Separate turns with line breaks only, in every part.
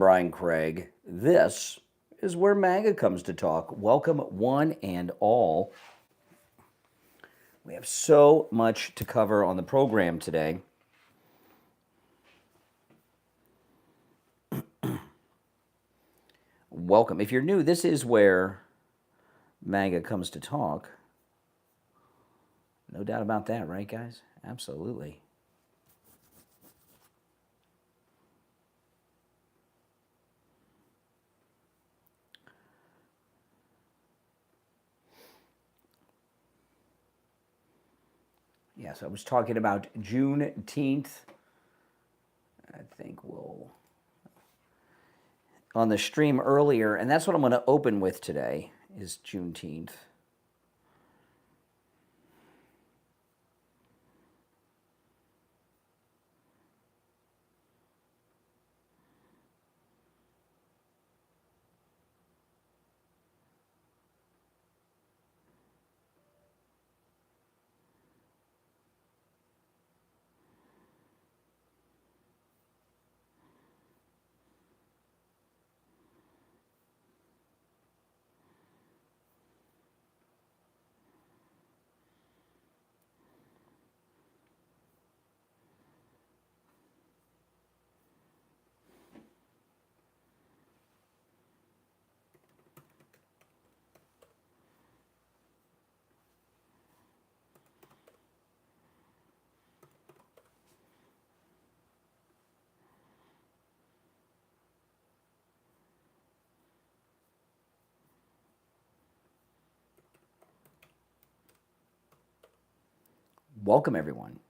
Brian Craig. This is where MAGA comes to talk. Welcome, one and all. We have so much to cover on the program today. Welcome. If you're new, this is where MAGA comes to talk. No doubt about that, right, guys? Absolutely. Yes, I was talking about Juneteenth. I think we'll on the stream earlier, and that's what I'm going to open with today is Juneteenth. Welcome, everyone.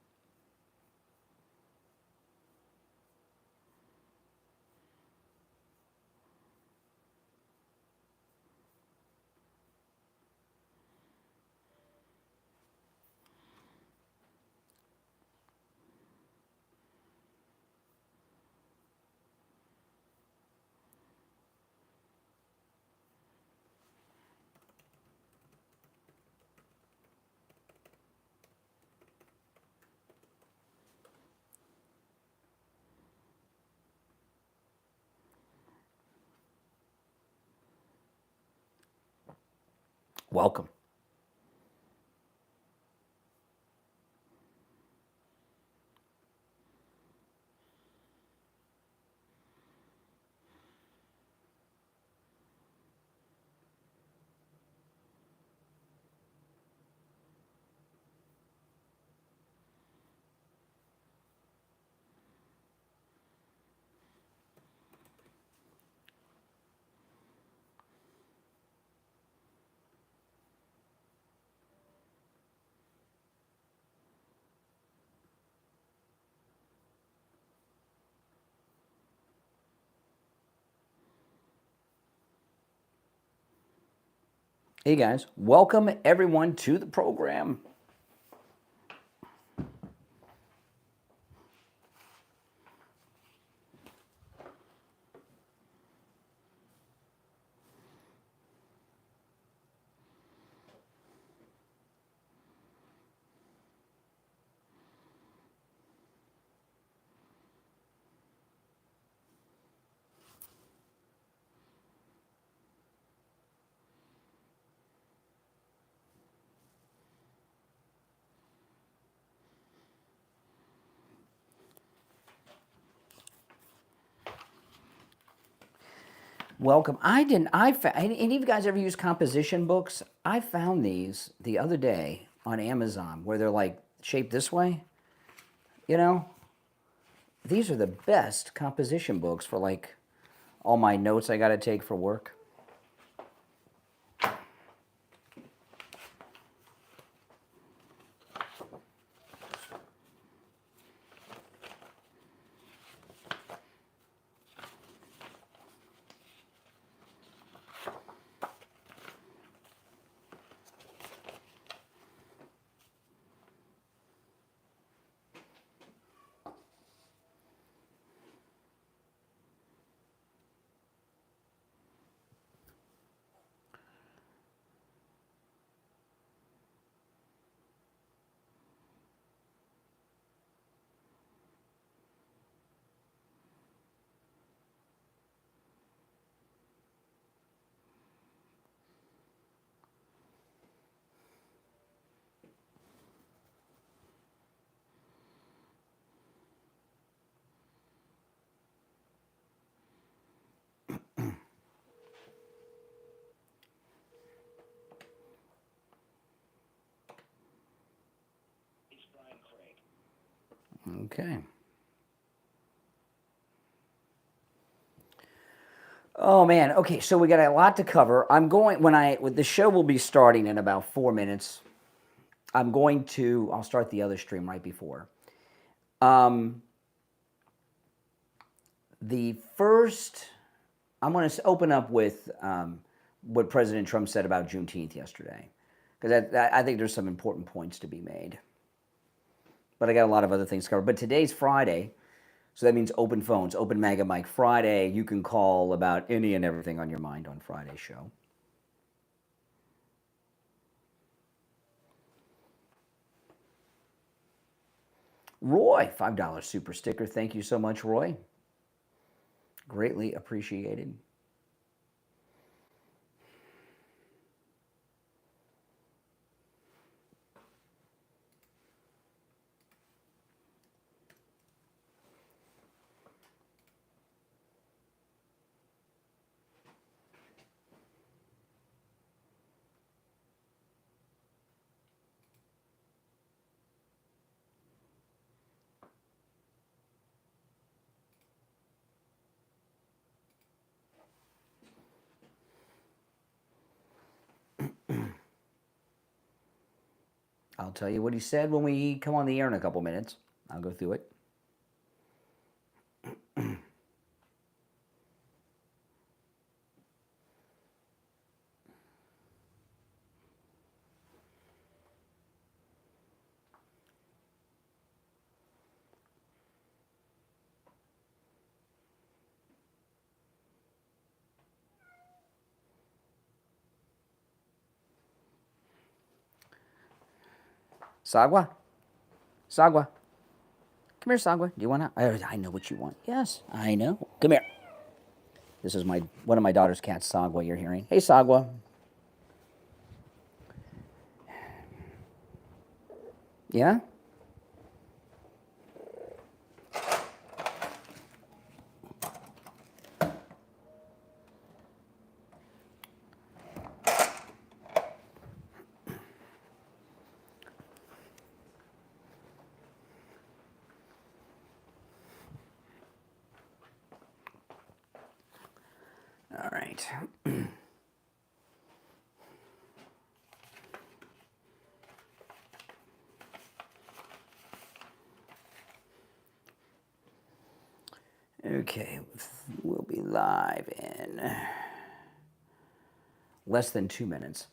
Welcome. Hey guys, welcome everyone to the program. Welcome. Any of you guys ever use composition books? I found these the other day on Amazon where they're like shaped this way. You know, these are the best composition books for like all my notes I got to take for work. Okay. Oh man. Okay, so we got a lot to cover. The show will be starting in about 4 minutes. I'll start the other stream right before. The first, I'm going to open up with what President Trump said about Juneteenth yesterday, because I think there's some important points to be made. But I got a lot of other things to cover. But today's Friday, so that means open phones, open Mega Mike Friday. You can call about any and everything on your mind on Friday's show. Roy, $5 super sticker. Thank you so much, Roy. Greatly appreciated. I'll tell you what he said when we come on the air in a couple minutes. I'll go through it. Sagwa? Sagwa? Come here, Sagwa. Do you want to? I know what you want. Yes, I know. Come here. This is one of my daughter's cats, Sagwa, you're hearing. Hey, Sagwa. Yeah? All right. Okay, we'll be live in less than 2 minutes.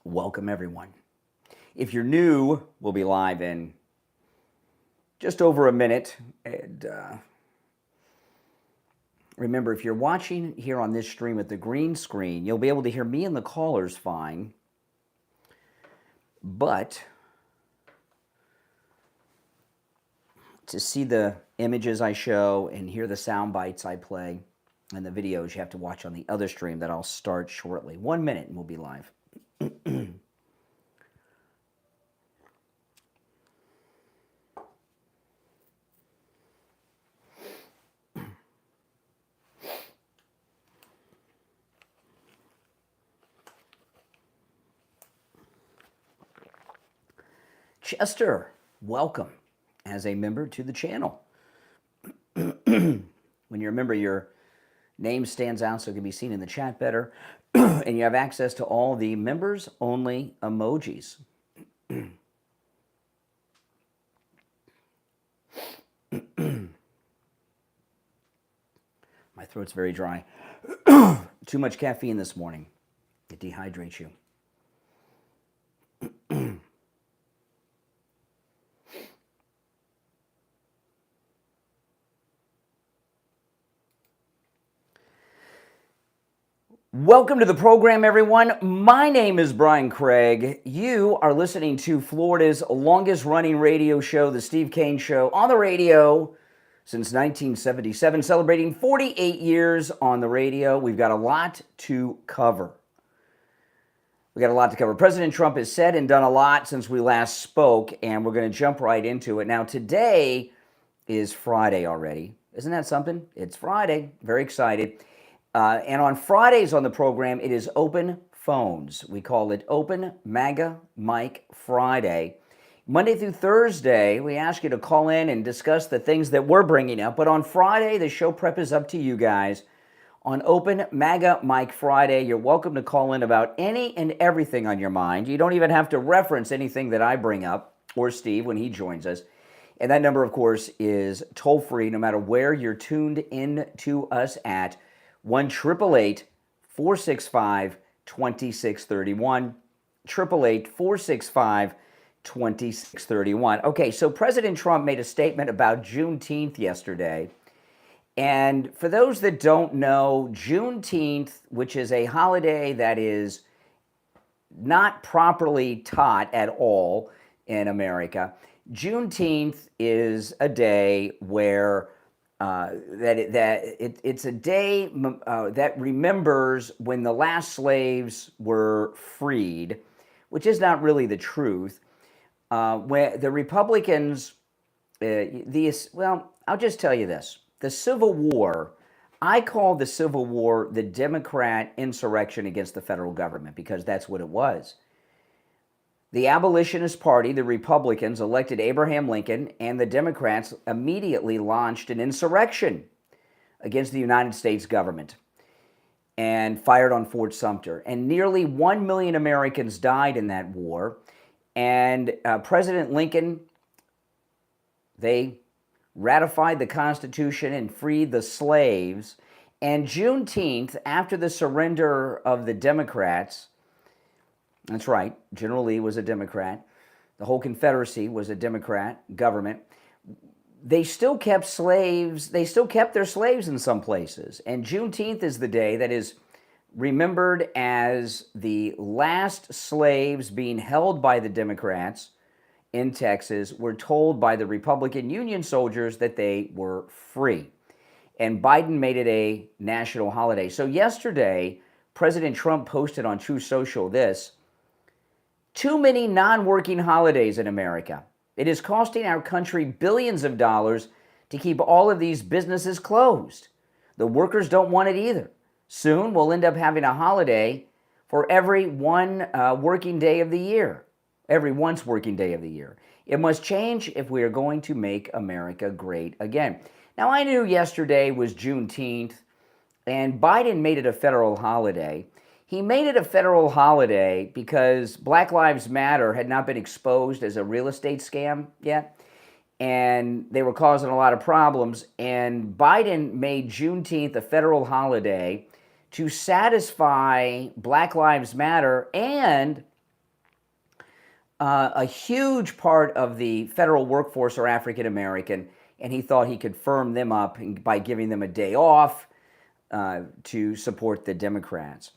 Welcome, everyone. If you're new, we'll be live in just over a minute. And remember, if you're watching here on this stream at the green screen, you'll be able to hear me and the callers fine. But to see the images I show and hear the sound bites I play and the videos, you have to watch on the other stream that I'll start shortly. 1 minute and we'll be live. Chester, welcome as a member to the channel. When you're a member, your name stands out so it can be seen in the chat better, and you have access to all the members-only emojis. My throat's very dry. Too much caffeine this morning. It dehydrates you. Welcome to the program, everyone. My name is Brian Craig. You are listening to Florida's longest running radio show, The Steve Kane Show, on the radio since 1977, celebrating 48 years on the radio. We've got a lot to cover. President Trump has said and done a lot since we last spoke, and we're going to jump right into it. Now, today is Friday already. Isn't that something? It's Friday. Very excited. And on Fridays on the program, it is Open Phones. We call it Open MAGA Mike Friday. Monday through Thursday, we ask you to call in and discuss the things that we're bringing up. But on Friday, the show prep is up to you guys. On Open MAGA Mike Friday, you're welcome to call in about any and everything on your mind. You don't even have to reference anything that I bring up or Steve when he joins us. And that number, of course, is toll-free no matter where you're tuned in to us at 1-888-465-2631. 888-465-2631. Okay, so President Trump made a statement about Juneteenth yesterday. And for those that don't know, Juneteenth, which is a holiday that is not properly taught at all in America, Juneteenth is a day where it's a day that remembers when the last slaves were freed, which is not really the truth. Where the Republicans, I'll just tell you this. The Civil War, I call the Civil War the Democrat insurrection against the federal government because that's what it was. The Abolitionist Party, the Republicans, elected Abraham Lincoln, and the Democrats immediately launched an insurrection against the United States government and fired on Fort Sumter. And nearly 1 million Americans died in that war. And President Lincoln, they ratified the Constitution and freed the slaves. And Juneteenth, after the surrender of the Democrats, that's right, General Lee was a Democrat, the whole Confederacy was a Democrat government, they still kept slaves, they still kept their slaves in some places. And Juneteenth is the day that is remembered as the last slaves being held by the Democrats in Texas were told by the Republican Union soldiers that they were free. And Biden made it a national holiday. So yesterday, President Trump posted on True Social this: too many non-working holidays in America. It is costing our country billions of dollars to keep all of these businesses closed. The workers don't want it either. Soon we'll end up having a holiday for every one working day of the year. Every once working day of the year. It must change if we are going to make America great again. Now, I knew yesterday was Juneteenth, and Biden made it a federal holiday. He made it a federal holiday because Black Lives Matter had not been exposed as a real estate scam yet, and they were causing a lot of problems. And Biden made Juneteenth a federal holiday to satisfy Black Lives Matter and a huge part of the federal workforce are African American, and he thought he could firm them up by giving them a day off to support the Democrats.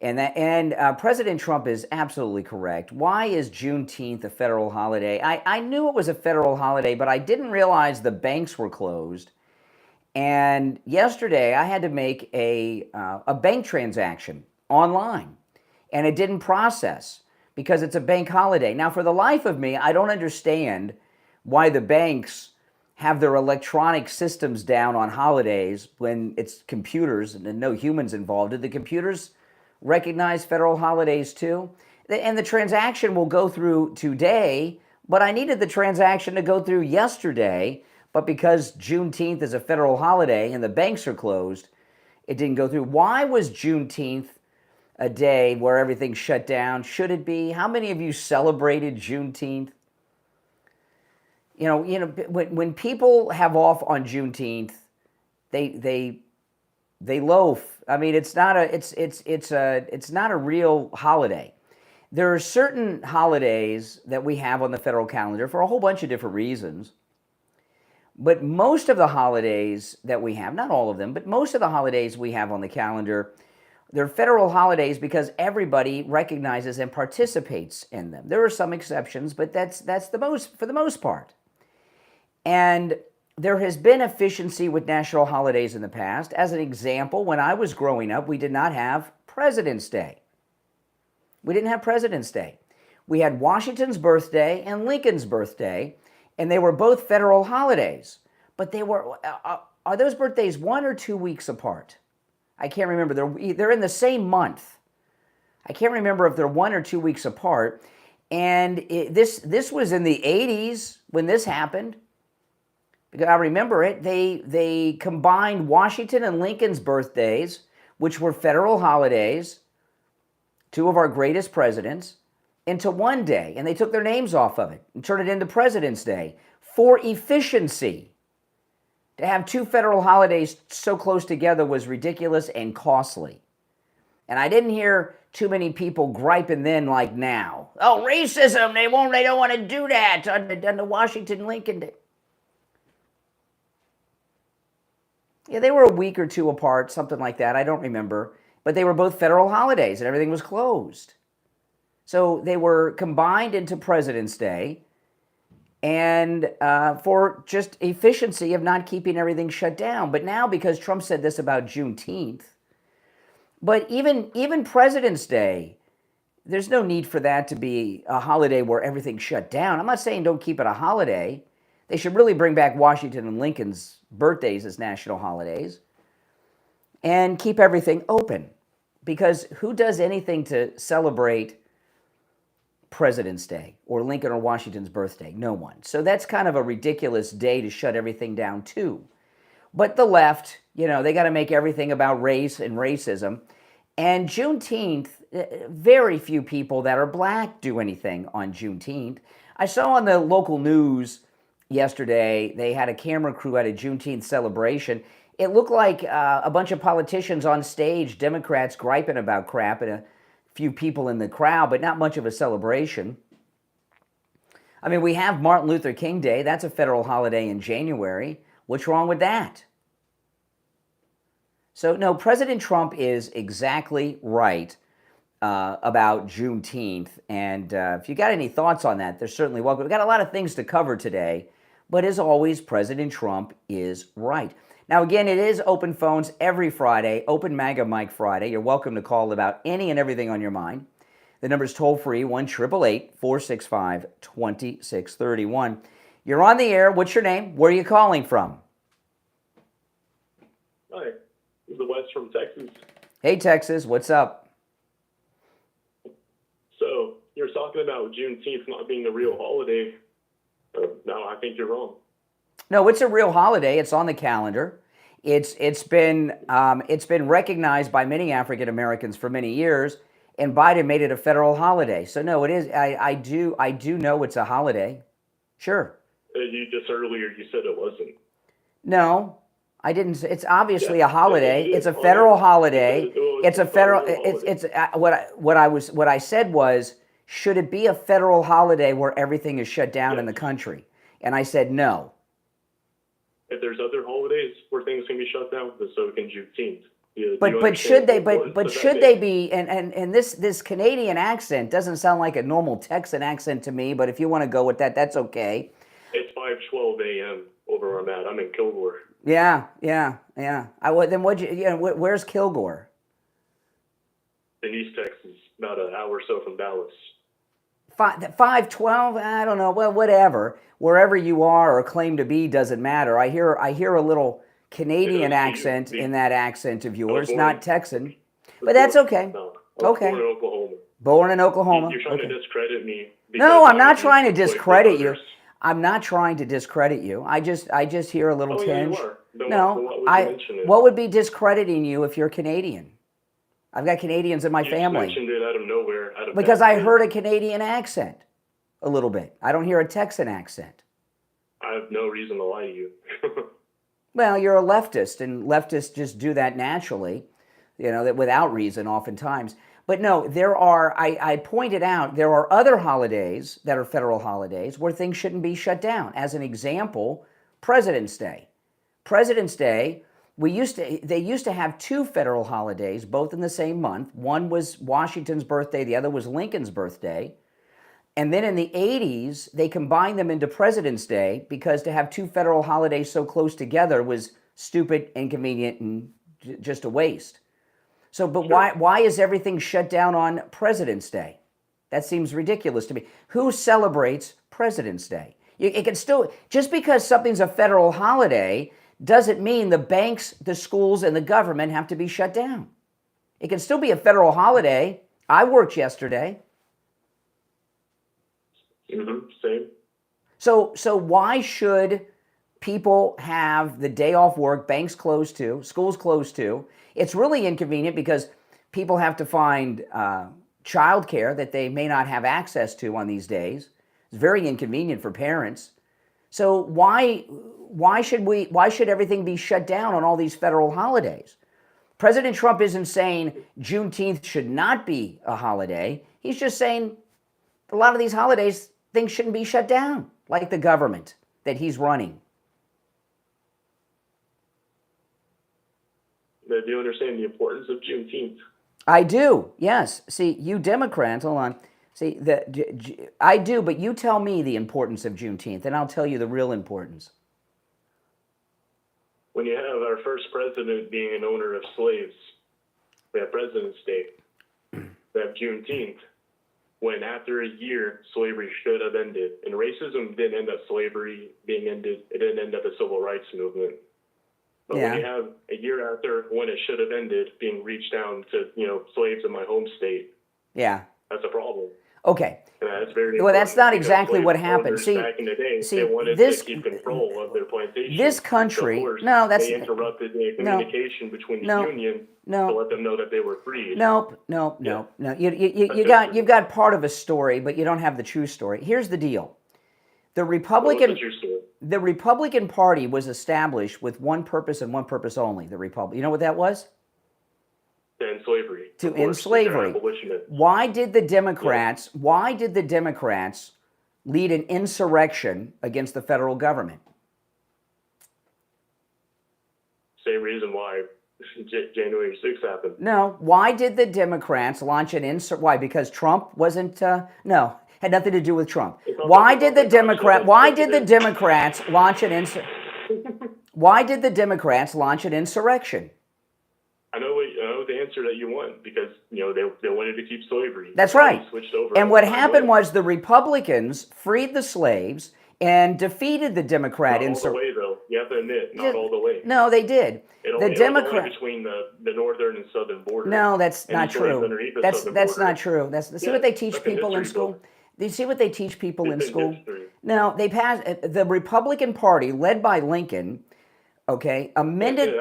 And President Trump is absolutely correct. Why is Juneteenth a federal holiday? I knew it was a federal holiday, but I didn't realize the banks were closed. And yesterday I had to make a bank transaction online, and it didn't process because it's a bank holiday. Now, for the life of me, I don't understand why the banks have their electronic systems down on holidays when it's computers and no humans involved. Did the computers recognize federal holidays too? And the transaction will go through today, but I needed the transaction to go through yesterday, but because Juneteenth is a federal holiday and the banks are closed, it didn't go through. Why was Juneteenth a day where everything shut down? Should it be? How many of you celebrated Juneteenth? You know, when people have off on Juneteenth, they loaf. I mean, it's not a real holiday. There are certain holidays that we have on the federal calendar for a whole bunch of different reasons. But most of the holidays that we have, not all of them, but most of the holidays we have on the calendar, they're federal holidays because everybody recognizes and participates in them. There are some exceptions, but that's for the most part. And there has been efficiency with national holidays in the past. As an example, when I was growing up, we did not have President's Day. We didn't have President's Day. We had Washington's birthday and Lincoln's birthday, and they were both federal holidays. but are those birthdays 1 or 2 weeks apart? I can't remember. They're in the same month. I can't remember if they're 1 or 2 weeks apart. And this was in the 80s when this happened. Because I remember it. They combined Washington and Lincoln's birthdays, which were federal holidays, two of our greatest presidents, into one day. And they took their names off of it and turned it into President's Day for efficiency. To have two federal holidays so close together was ridiculous and costly. And I didn't hear too many people griping then like now. Oh, racism, they don't want to do that on the Washington Lincoln Day. Yeah, they were a week or two apart, something like that. I don't remember. But they were both federal holidays and everything was closed. So they were combined into President's Day and for just efficiency of not keeping everything shut down. But now, because Trump said this about Juneteenth, but even President's Day, there's no need for that to be a holiday where everything's shut down. I'm not saying don't keep it a holiday. They should really bring back Washington and Lincoln's birthdays as national holidays and keep everything open. Because who does anything to celebrate President's Day or Lincoln or Washington's birthday? No one. So that's kind of a ridiculous day to shut everything down too. But the left, they got to make everything about race and racism. And Juneteenth, very few people that are black do anything on Juneteenth. I saw on the local news yesterday, they had a camera crew at a Juneteenth celebration. It looked like a bunch of politicians on stage, Democrats griping about crap, and a few people in the crowd, but not much of a celebration. I mean, we have Martin Luther King Day. That's a federal holiday in January. What's wrong with that? So, no, President Trump is exactly right about Juneteenth. And if you got any thoughts on that, they're certainly welcome. We've got a lot of things to cover today. But as always, President Trump is right. Now, again, it is open phones every Friday, open MAGA Mike Friday. You're welcome to call about any and everything on your mind. The number's toll-free, 1-888-465-2631. You're on the air. What's your name? Where are you calling from?
Hi, this is Wes from Texas.
Hey, Texas. What's up?
So, you're talking about Juneteenth not being a real holiday. No, I think you're wrong.
No, it's a real holiday. It's on the calendar. It's been recognized by many African Americans for many years, and Biden made it a federal holiday. So no, it is. I do know it's a holiday. Sure.
You just earlier you said it wasn't.
No, I didn't. It's obviously a holiday. It's a federal holiday. It's a federal. It's what I said was, should it be a federal holiday where everything is shut down in the country? And I said no.
If there's other holidays where things can be shut down, so can Juneteenth.
But should they? But should they be? And this Canadian accent doesn't sound like a normal Texan accent to me. But if you want to go with that, that's okay.
It's 5:12 a.m. over where I'm at. I'm in Kilgore.
Yeah. Then where's Kilgore?
In East Texas, about an hour or so from Dallas.
5:12. I don't know. Well, whatever. Wherever you are or claim to be doesn't matter. I hear a little Canadian accent in that accent of yours, not Texan. But that's okay.
No,
okay.
Born in Oklahoma.
Born in Oklahoma.
You're trying to discredit me.
No, I'm not trying to discredit you. I'm not trying to discredit you. I just hear a little tinge. What would be discrediting you if you're Canadian? I've got Canadians in my family.
You mentioned it out of nowhere.
Because I heard a Canadian accent a little bit. I don't hear a Texan accent.
I have no reason to lie to you.
Well, you're a leftist, and leftists just do that naturally, that without reason oftentimes. But no, I pointed out, there are other holidays that are federal holidays where things shouldn't be shut down. As an example, President's Day. President's Day, they used to have two federal holidays, both in the same month. One was Washington's birthday, the other was Lincoln's birthday. And then in the 80s, they combined them into President's Day because to have two federal holidays so close together was stupid, inconvenient, and just a waste. So, but sure. Why is everything shut down on President's Day? That seems ridiculous to me. Who celebrates President's Day? It can still, just because something's a federal holiday doesn't mean the banks, the schools, and the government have to be shut down. It can still be a federal holiday. I worked yesterday.
Same.
So why should people have the day off work, banks closed too, schools closed too? It's really inconvenient because people have to find childcare that they may not have access to on these days. It's very inconvenient for parents. So why should everything be shut down on all these federal holidays? President Trump isn't saying Juneteenth should not be a holiday. He's just saying a lot of these holidays, things shouldn't be shut down, like the government that he's running.
Do you understand the importance of Juneteenth?
I do, yes. See, you Democrats, hold on. See, I do, but you tell me the importance of Juneteenth, and I'll tell you the real importance.
When you have our first president being an owner of slaves, we have President's Day, we have Juneteenth, when after a year, slavery should have ended. And racism didn't end up slavery being ended. It didn't end up a civil rights movement. But when you have a year after when it should have ended being reached down to, slaves in my home state, that's a problem.
Okay.
And that's very
well, that's not
because
exactly what
slave
happened.
owners
See,
back in the day,
see,
they wanted
this,
to keep control of their plantation.
This country,
So of course,
no, that's
they interrupted the communication between the union to let them know that they were free.
No. You've got part of a story, but you don't have the true story. Here's the deal: the Republican Party was established with one purpose and one purpose only. The Republic. You know what that was?
To end slavery.
To end slavery. Why did the Democrats? Why did the Democrats lead an insurrection against the federal government?
Same reason why January 6th happened.
No. Why did the Democrats launch an insurrection? Why? Because Trump wasn't. No, had nothing to do with Trump. Why did the Democrats launch an Why did the Democrats launch an insurrection?
I know the answer that you want, because they wanted to keep slavery.
That's right.
Switched over
and what happened was the Republicans freed the slaves and defeated the Democrat
insurrection. Not all the way, though. You have to admit, not all the way.
No, they did.
The Democrat between the northern and southern border.
No, that's not true. That's not true. See what they teach people in school. Do you see what they teach people in school? No, they passed the Republican Party, led by Lincoln. Okay, amended.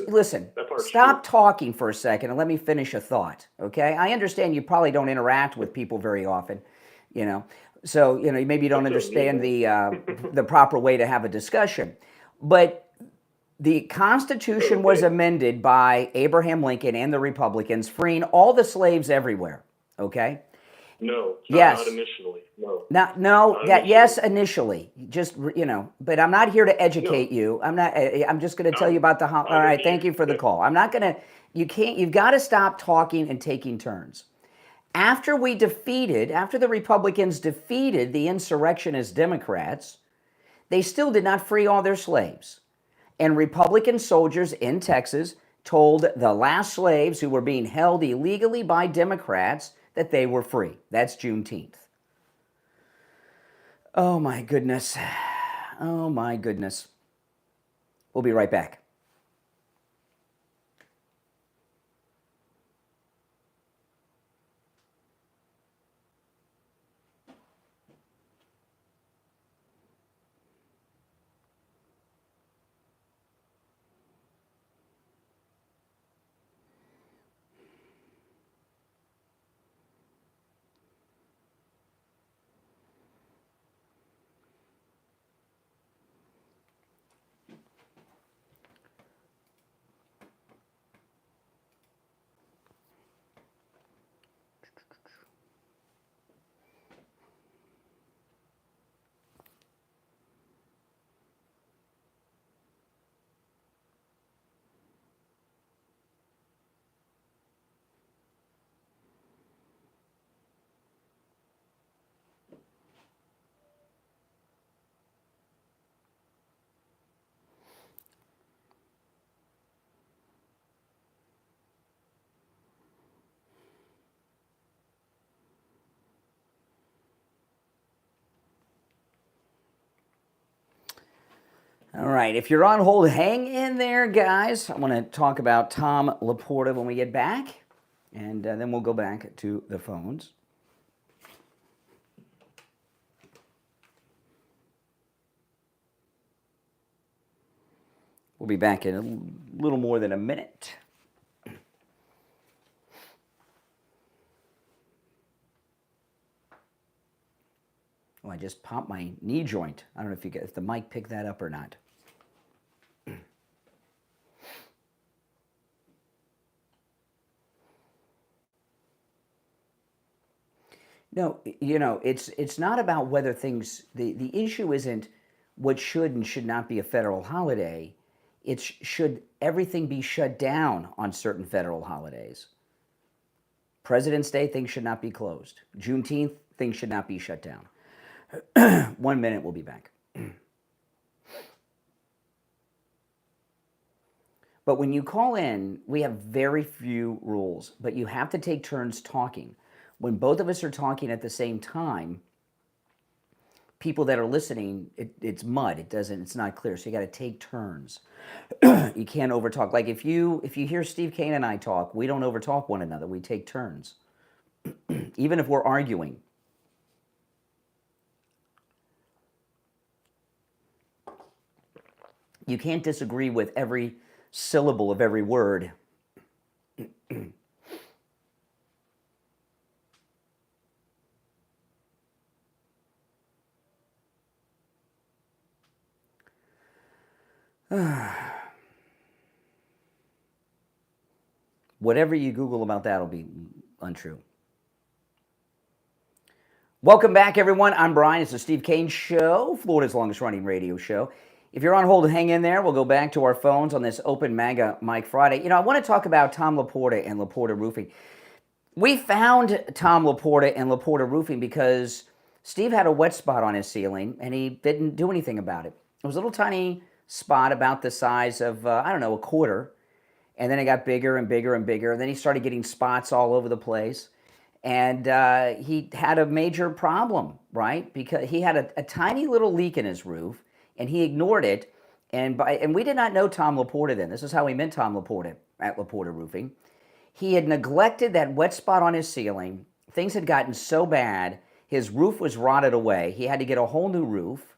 Listen, stop talking for a second and let me finish a thought. Okay, I understand you probably don't interact with people very often, so maybe you don't understand the proper way to have a discussion. But the Constitution was amended by Abraham Lincoln and the Republicans, freeing all the slaves everywhere. Okay.
No.
Yes.
Not initially. No.
Yes, initially. Just but I'm not here to educate you. I'm not. I'm just going to tell you about the. All right. Thank you for the call. I'm not going to. You can't. You've got to stop talking and taking turns. After the Republicans defeated the insurrectionist Democrats, they still did not free all their slaves, and Republican soldiers in Texas told the last slaves who were being held illegally by Democrats that they were free. That's Juneteenth. Oh my goodness. Oh my goodness. We'll be right back. All right, if you're on hold, hang in there, guys. I want to talk about Tom Laporta when we get back, and then we'll go back to the phones. We'll be back in a little more than a minute. Oh, I just popped my knee joint. I don't know if the mic picked that up or not. No, it's not about whether things. The issue isn't what should and should not be a federal holiday. It's should everything be shut down on certain federal holidays. President's Day, things should not be closed. Juneteenth, things should not be shut down. 1 minute, we'll be back. But when you call in, we have very few rules, but you have to take turns talking. When both of us are talking at the same time, people that are listening, it's mud. It's not clear. So you got to take turns. You can't overtalk. Like if you hear Steve Kane and I talk, we don't overtalk one another. We take turns, even if we're arguing. You can't disagree with every syllable of every word. Whatever you Google about that will be untrue. Welcome back, everyone. I'm Brian. It's the Steve Kane Show, Florida's longest-running radio show. If you're on hold, hang in there. We'll go back to our phones on this Open MAGA Mike Friday. I want to talk about Tom Laporta and Laporta Roofing. We found Tom Laporta and Laporta Roofing because Steve had a wet spot on his ceiling, and he didn't do anything about it. It was a little tiny spot about the size of, a quarter, and then it got bigger and bigger and bigger, and then he started getting spots all over the place, and he had a major problem, right? Because he had a tiny little leak in his roof, and he ignored it, and we did not know Tom Laporta then. This is how we met Tom Laporta at Laporta Roofing. He had neglected that wet spot on his ceiling. Things had gotten so bad, his roof was rotted away. He had to get a whole new roof.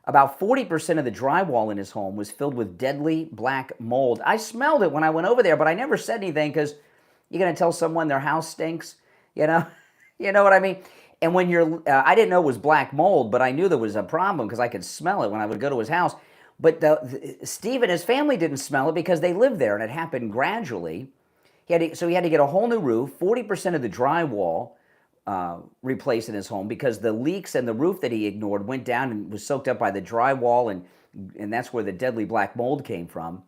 About 40% of the drywall in his home was filled with deadly black mold. I smelled it when I went over there, but I never said anything because you're going to tell someone their house stinks, You know what I mean? And when I didn't know it was black mold, but I knew there was a problem because I could smell it when I would go to his house. But Steve and his family didn't smell it because they lived there, and it happened gradually. So he had to get a whole new roof, 40% of the drywall replaced in his home because the leaks in the roof that he ignored went down and was soaked up by the drywall, and that's where the deadly black mold came from.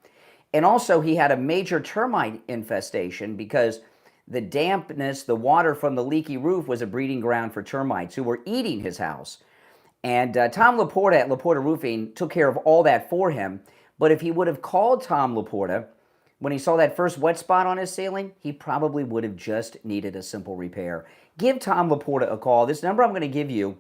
And also he had a major termite infestation because the dampness, the water from the leaky roof was a breeding ground for termites who were eating his house. And Tom Laporta at Laporta Roofing took care of all that for him. But if he would have called Tom Laporta when he saw that first wet spot on his ceiling, he probably would have just needed a simple repair. Give Tom Laporta a call. This number I'm going to give you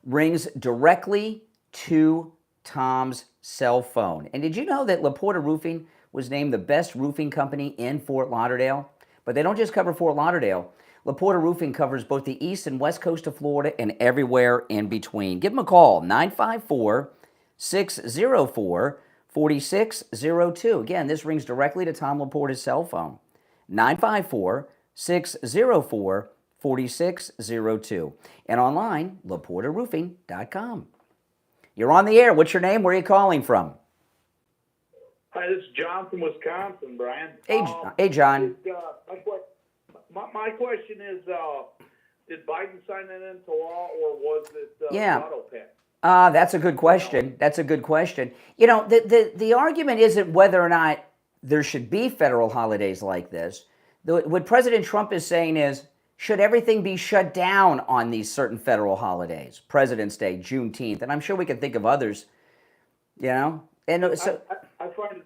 rings directly to Tom's cell phone. And did you know that Laporta Roofing was named the best roofing company in Fort Lauderdale? But they don't just cover Fort Lauderdale. Laporta Roofing covers both the east and west coast of Florida and everywhere in between. Give them a call, 954-604-4602. Again, this rings directly to Tom Laporta's cell phone, 954-604-4602. And online, laportaroofing.com. You're on the air. What's your name? Where are you calling from?
Hi, this is John from Wisconsin, Brian.
Hey, John.
My question is, did Biden sign that into law, or was it auto pen?
That's a good question. The argument isn't whether or not there should be federal holidays like this. What President Trump is saying is, should everything be shut down on these certain federal holidays? President's Day, Juneteenth, and I'm sure we can think of others, And so
I find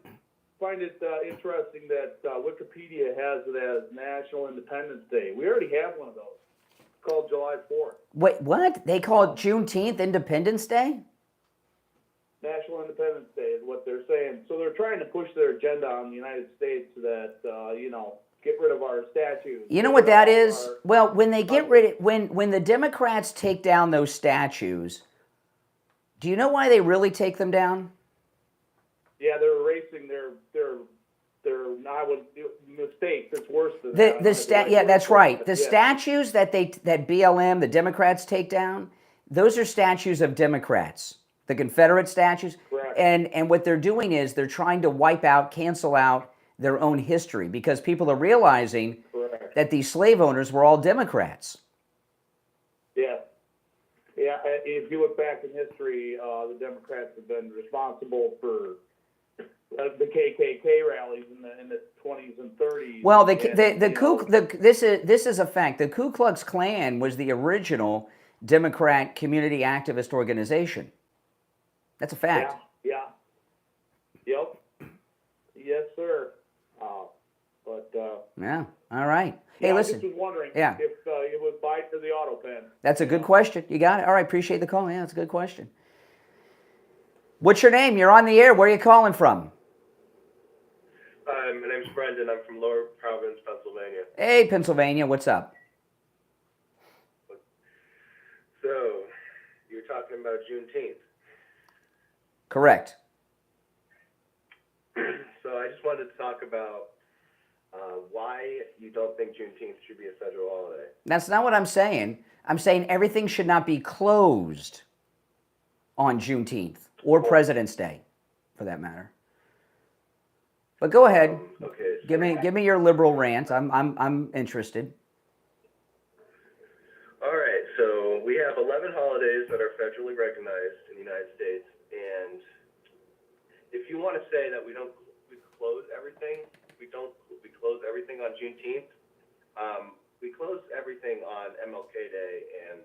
it interesting that Wikipedia has it as National Independence Day. We already have one of those. It's called July 4th.
Wait, what? They call it Juneteenth Independence Day?
National Independence Day is what they're saying. So they're trying to push their agenda on the United States that, get rid of our statues.
You know what that is? Well, when they get rid of, when the Democrats take down those statues, do you know why they really take them down?
Yeah, they're erasing their I would mistakes. It's worse than that.
Yeah, that's right. The statues that BLM, the Democrats take down, those are statues of Democrats, the Confederate statues.
Correct.
And what they're doing is they're trying to wipe out, cancel out their own history because people are realizing
Correct.
that these slave owners were all Democrats.
Yeah. Yeah, if you look back in history, the Democrats have been responsible for the KKK rallies in the 20s and 30s.
Well, this is a fact. The Ku Klux Klan was the original Democrat community activist organization. That's a fact.
Yeah. Yep. Yes, sir.
Yeah. All right. Hey, listen.
I just was wondering
if
it was Biden or the auto pen.
That's a good question. You got it. All right. Appreciate the call. Yeah, that's a good question. What's your name? You're on the air. Where are you calling from?
My name's Brendan. I'm from Lower Providence, Pennsylvania.
Hey, Pennsylvania. What's up?
So, you were talking about Juneteenth.
Correct.
So I just wanted to talk about why you don't think Juneteenth should be a federal holiday.
That's not what I'm saying. I'm saying everything should not be closed on Juneteenth or President's Day, for that matter. But go ahead.
Okay. So,
Give me your liberal rant. I'm interested.
all right. So we have 11 holidays that are federally recognized in the United States, and if you want to say that we close everything, we close everything on Juneteenth. We close everything on MLK Day and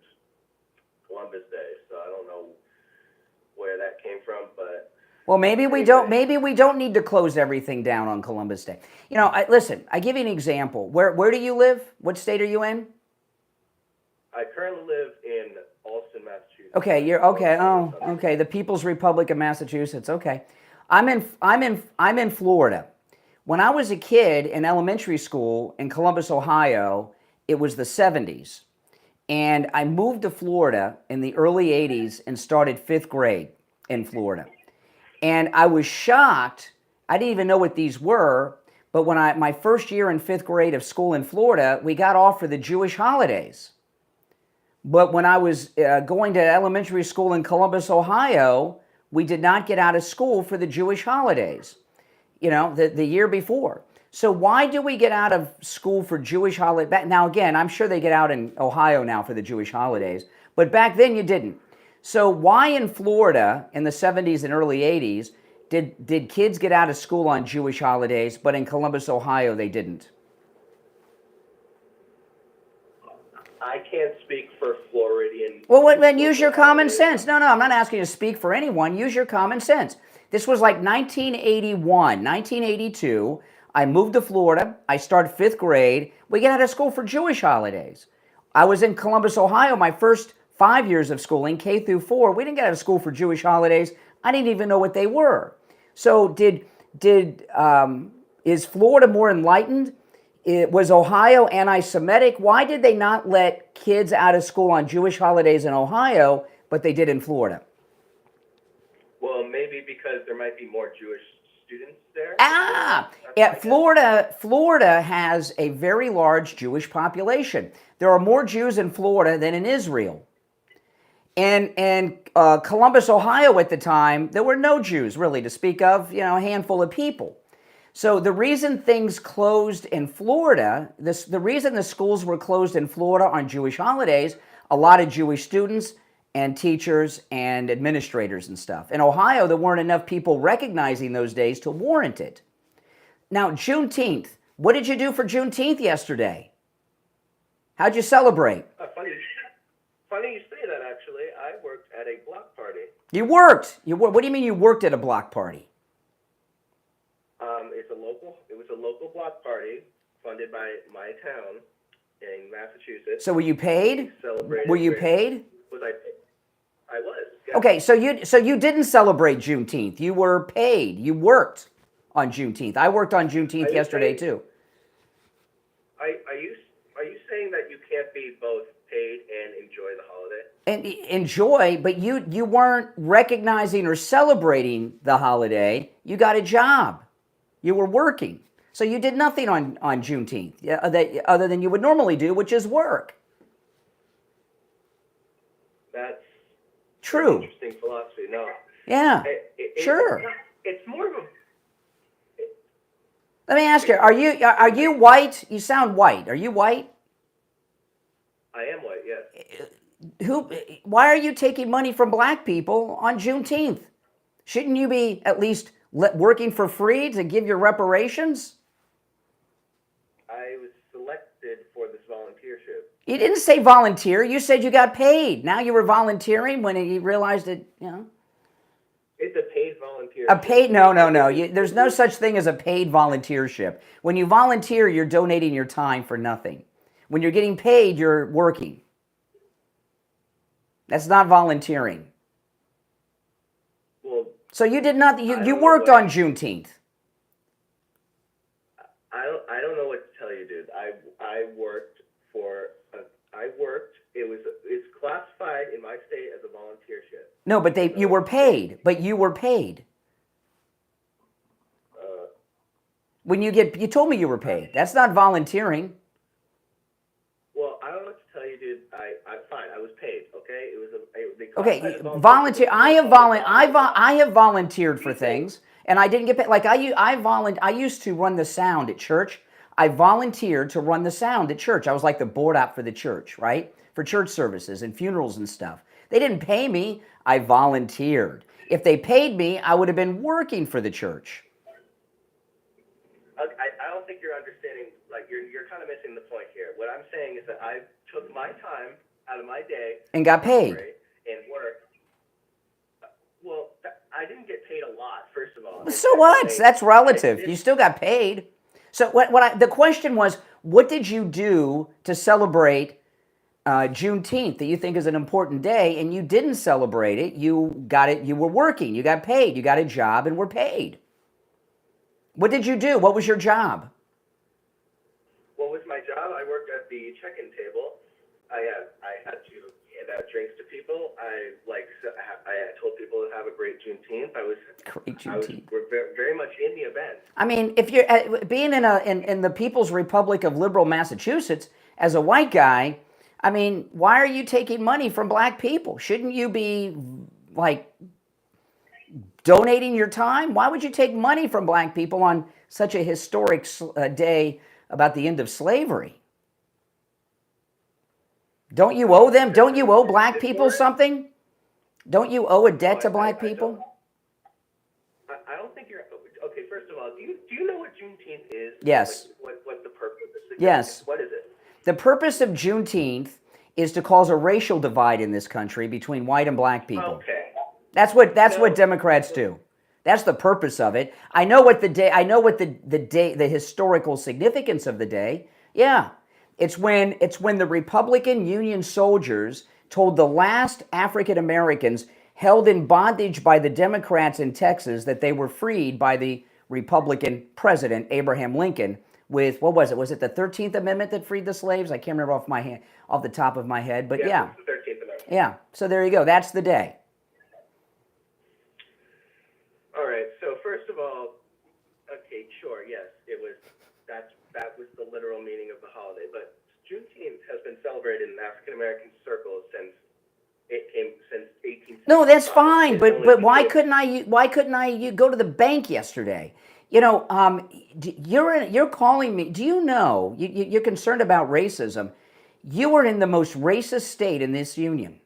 Columbus Day. So I don't know where that came from, but
well, maybe we don't. Maybe we don't need to close everything down on Columbus Day. You know, listen. I give you an example. Where do you live? What state are you in?
I currently live in Alston, Massachusetts.
Okay, you're okay. Oh, okay. The People's Republic of Massachusetts. Okay, I'm in Florida. When I was a kid in elementary school in Columbus, Ohio, it was the 70s. And I moved to Florida in the early 80s and started 5th grade in Florida. And I was shocked. I didn't even know what these were. But when my first year in 5th grade of school in Florida, we got off for the Jewish holidays. But when I was going to elementary school in Columbus, Ohio, we did not get out of school for the Jewish holidays, you know, the year before. So why do we get out of school for Jewish holidays? Now, again, I'm sure they get out in Ohio now for the Jewish holidays, but back then you didn't. So why in Florida in the 70s and early 80s did kids get out of school on Jewish holidays, but in Columbus, Ohio, they didn't?
I can't speak for Floridian.
Well, then use your common sense. No, I'm not asking you to speak for anyone. Use your common sense. This was like 1981, 1982. I moved to Florida. I started 5th grade. We got out of school for Jewish holidays. I was in Columbus, Ohio, my first 5 years of schooling, K through 4. We didn't get out of school for Jewish holidays. I didn't even know what they were. So is Florida more enlightened? Was Ohio anti-Semitic? Why did they not let kids out of school on Jewish holidays in Ohio, but they did in Florida?
Well, maybe because there might be more Jewish students there.
Yeah, Florida has a very large Jewish population. There are more Jews in Florida than in Israel. And Columbus, Ohio at the time, there were no Jews really to speak of, you know, a handful of people. So the reason things closed in Florida, the reason the schools were closed in Florida on Jewish holidays, a lot of Jewish students and teachers and administrators and stuff. In Ohio, there weren't enough people recognizing those days to warrant it. Now, Juneteenth, what did you do for Juneteenth yesterday? How'd you celebrate?
Funny you say that, actually. I worked at a block party.
You worked? What do you mean you worked at a block party?
It was a local block party funded by my town in Massachusetts.
So were you paid? Were you paid?
Was I paid? I was.
Okay, so you didn't celebrate Juneteenth. You were paid. You worked on Juneteenth. I worked on Juneteenth yesterday too.
Are you saying that you can't be both paid and enjoy the holiday?
And enjoy, but you weren't recognizing or celebrating the holiday. You got a job. You were working. So you did nothing on Juneteenth other than you would normally do, which is work.
That's
True.
interesting philosophy. No.
Yeah. Sure.
It's more of a.
Let me ask you: Are you white? You sound white. Are you white?
I am white. Yes.
Why are you taking money from black people on Juneteenth? Shouldn't you be at least working for free to give your reparations?
I was selected for this volunteership.
You didn't say volunteer. You said you got paid. Now you were volunteering when you realized it.
It's a paid volunteer.
A paid? No. There's no such thing as a paid volunteership. When you volunteer, you're donating your time for nothing. When you're getting paid, you're working. That's not volunteering.
Well,
so you did not. You worked on Juneteenth.
I don't know what to tell you, dude. I worked for. It's classified in my state as a volunteership.
No, but you were paid. But you were paid. When you told me you were paid. That's not volunteering.
Well, I don't know what to tell you, dude. I'm fine. I was paid. Okay,
Okay, volunteer. I have volunteered for things, and I didn't get paid. Like I used to run the sound at church. I volunteered to run the sound at church. I was like the board op for the church, right? For church services and funerals and stuff. They didn't pay me. I volunteered. If they paid me, I would have been working for the church.
I don't think you're understanding. Like you're kind of missing the point here. What I'm saying is that I took my time out of my day
and got paid
and worked. Well, I didn't get paid a lot. First of all.
So what? That's relative. You still got paid. So the question was, what did you do to celebrate Juneteenth that you think is an important day, and you didn't celebrate it? You got it. You were working. You got paid. You got a job and were paid. What did you do? What was your job?
What was my job? I worked at the check-in table. I had to hand out drinks to people. I told people to have a great Juneteenth. I was very much in the event.
I mean, if you're being in the People's Republic of Liberal Massachusetts as a white guy, I mean, why are you taking money from black people? Shouldn't you be like donating your time? Why would you take money from black people on such a historic day about the end of slavery? Don't you owe them? Don't you owe black people something? Don't you owe a debt to black people?
I don't think you're okay. First of all, do you know what Juneteenth is?
Yes.
What the purpose is?
Yes.
What is it?
The purpose of Juneteenth is to cause a racial divide in this country between white and black people.
Okay.
That's what Democrats do. That's the purpose of it. I know what the historical significance of the day. Yeah. It's when the Republican Union soldiers told the last African Americans held in bondage by the Democrats in Texas that they were freed by the Republican president Abraham Lincoln with, what was it? Was it the 13th Amendment that freed the slaves? I can't remember off the top of my head, but yeah.
The 13th Amendment.
Yeah. So there you go. That's the day.
All right. So first of all, okay, sure, yes, that was the literal meaning of the holiday. But Juneteenth has been celebrated in African American circles since 1865.
No, that's fine. But why couldn't I go to the bank yesterday? You know, you're calling me. Do you know you're concerned about racism? You were in the most racist state in this union.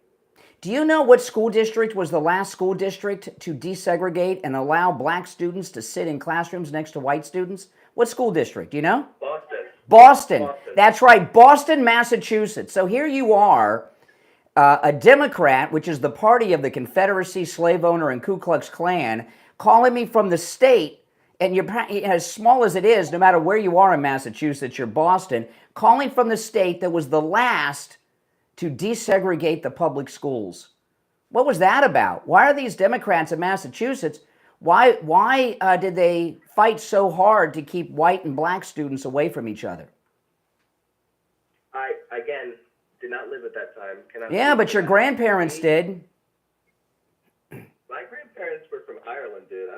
Do you know what school district was the last school district to desegregate and allow black students to sit in classrooms next to white students? What school district? Do you know? Boston. That's right, Boston, Massachusetts. So here you are, a Democrat, which is the party of the Confederacy, slave owner, and Ku Klux Klan, calling me from the state, and you're as small as it is, no matter where you are in Massachusetts, you're Boston, calling from the state that was the last to desegregate the public schools. What was that about? Why are these Democrats in Massachusetts, why did they fight so hard to keep white and black students away from each other?
I, again, did not live at that time.
Yeah, but your grandparents did.
My grandparents were from Ireland, dude.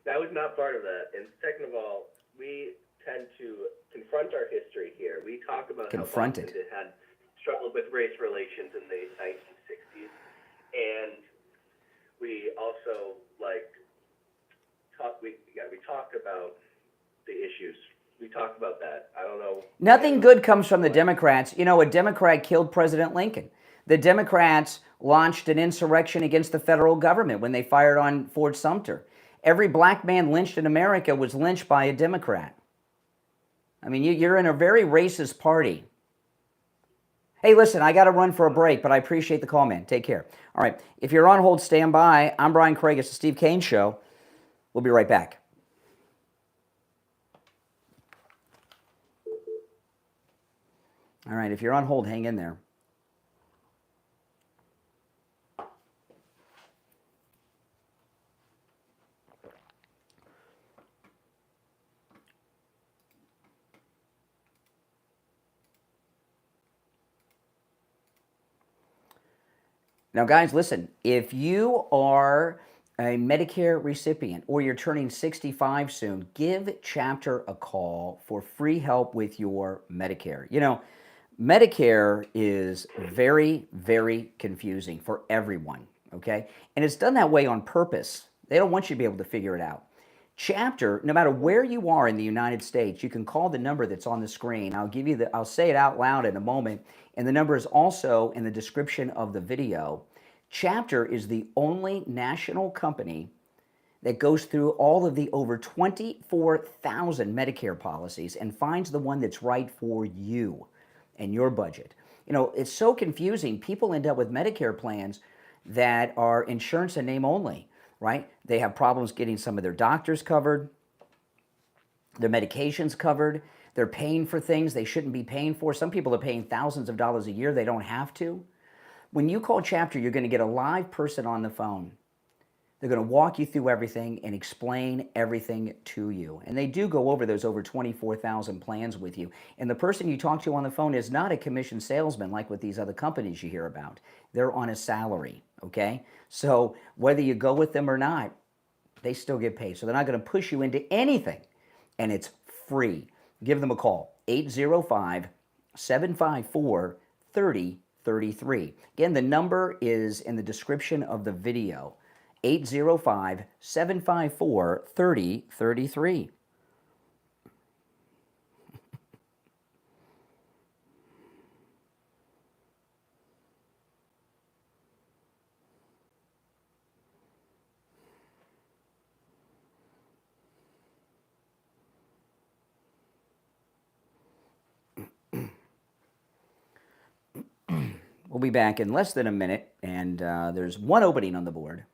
That was not part of that. And second of all, we tend to confront our history here. We talk about how Boston had struggled with race relations in the 1960s, and we also talk about the issues. We talk about that. I don't know.
Nothing good comes from the Democrats. You know, a Democrat killed President Lincoln. The Democrats launched an insurrection against the federal government when they fired on Fort Sumter. Every black man lynched in America was lynched by a Democrat. I mean, you're in a very racist party. Hey, listen, I got to run for a break, but I appreciate the call, man. Take care. All right, if you're on hold, stand by. I'm Brian Craig. It's the Steve Kane Show. We'll be right back. All right, if you're on hold, hang in there. Now, guys, listen, if you are a Medicare recipient or you're turning 65 soon, give Chapter a call for free help with your Medicare. You know, Medicare is very, very confusing for everyone, okay? And it's done that way on purpose. They don't want you to be able to figure it out. Chapter, no matter where you are in the United States, you can call the number that's on the screen. I'll say it out loud in a moment, and the number is also in the description of the video. Chapter is the only national company that goes through all of the over 24,000 Medicare policies and finds the one that's right for you and your budget. You know, it's so confusing. People end up with Medicare plans that are insurance in name only, right? They have problems getting some of their doctors covered, their medications covered. They're paying for things they shouldn't be paying for. Some people are paying thousands of dollars a year. They don't have to. When you call Chapter, you're going to get a live person on the phone. They're going to walk you through everything and explain everything to you. And they do go over those over 24,000 plans with you. And the person you talk to on the phone is not a commission salesman like with these other companies you hear about. They're on a salary, okay? So whether you go with them or not, they still get paid. So they're not going to push you into anything. And it's free. Give them a call, 805-754-3033. Again, the number is in the description of the video, 805-754-3033. We'll be back in less than a minute, and there's one opening on the board.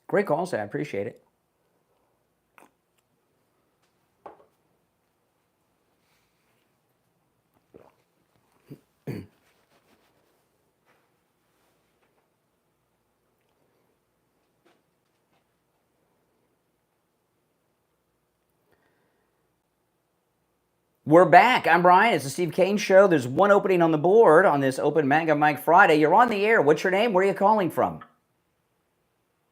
Great call, sir. I appreciate it. We're back. I'm Brian. It's the Steve Kane Show. There's one opening on the board on this Open Mega Mic Friday. You're on the air. What's your name? Where are you calling from?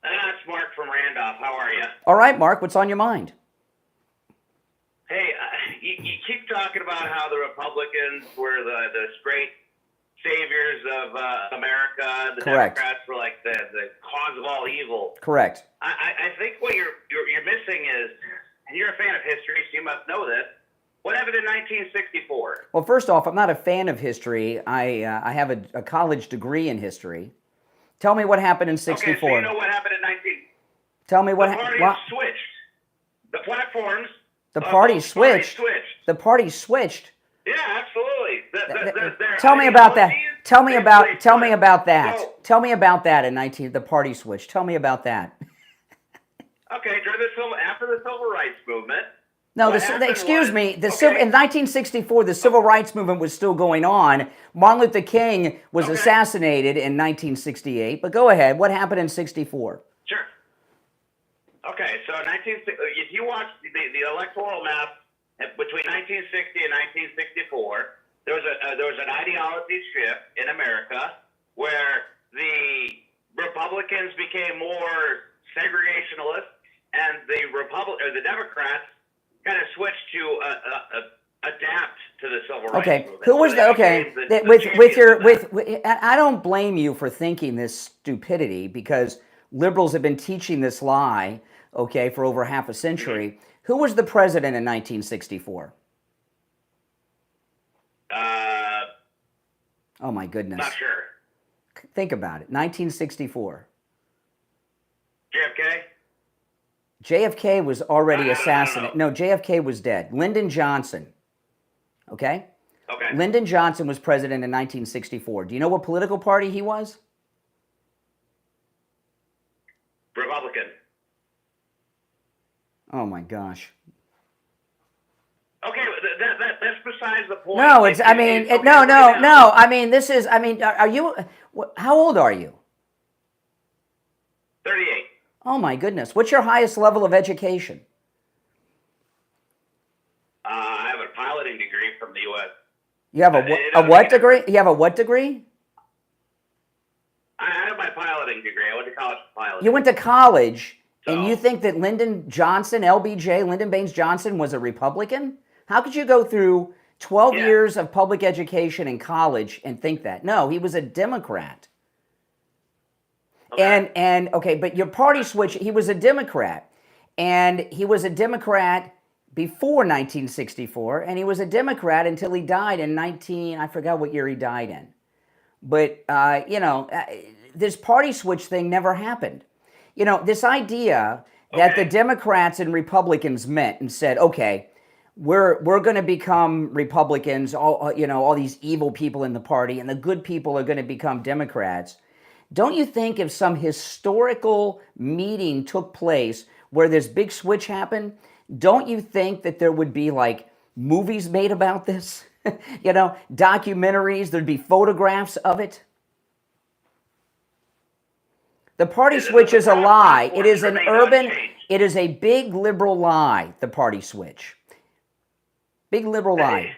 It's Mark from Randolph. How are you?
All right, Mark. What's on your mind?
Hey, you keep talking about how the Republicans were the great saviors of America. The
Correct.
Democrats were like the cause of all evil.
Correct.
I think what you're missing is, and you're a fan of history, so you must know this. What happened in 1964?
Well, first off, I'm not a fan of history. I have a college degree in history. Tell me what happened in 64.
Okay, so you know what happened in 19...
Tell me what
The party
happened.
switched. the platforms.
The
of
party
both parties
switched.
switched.
The party switched.
Yeah, absolutely. Their
Tell me about that.
ideologies,
Tell me
they
about
switched.
that.
So,
Tell me about that in the party switch. Tell me about that.
okay, after the civil rights movement.
No,
what happened
excuse
was-
me.
okay.
In 1964, the civil rights movement was still going on. Martin Luther King was
Okay.
assassinated in 1968. But go ahead. What happened in 64?
Sure. Okay, so if you watch the electoral map between 1960 and 1964, there was an ideology shift in America where the Republicans became more segregationist, and the Democrats kind of switched to adapt to the civil rights
Okay,
movement.
who was
So
the
they
okay?
became
that-
the
with
champions
your
of that.
with, I don't blame you for thinking this stupidity because liberals have been teaching this lie, okay, for over half a century. Who was the president in 1964? Oh my goodness!
Not sure.
Think about it. 1964.
JFK.
JFK was already assassinated. No, JFK was dead. Lyndon Johnson. Okay?
Okay.
Lyndon Johnson was president in 1964. Do you know what political party he was?
Republican.
Oh my gosh.
Okay, that's besides the point.
No, it's, I mean,
okay,
no.
right now-
I mean, this is, I mean, are you, how old are you?
38.
Oh my goodness. What's your highest level of education?
I have a piloting degree from the U.S.
You have a what degree? You have a what degree?
I have my piloting degree. I went to college for piloting.
You went to college and
So-
you think that Lyndon Johnson, LBJ, Lyndon Baines Johnson was a Republican? How could you go through 12
Yeah.
years of public education in college and think that? No, he was a Democrat.
Okay.
And okay, but your party switch, he was a Democrat. And he was a Democrat before 1964, and he was a Democrat until he died in I forgot what year he died in. But, this party switch thing never happened. You know, this idea that the
Okay.
Democrats and Republicans met and said, okay, we're going to become Republicans, all these evil people in the party, and the good people are going to become Democrats. Don't you think if some historical meeting took place where this big switch happened, don't you think that there would be like movies made about this? Documentaries, there'd be photographs of it? The party switch is a lie. It is an it is a big liberal lie, the party switch. Big liberal lie.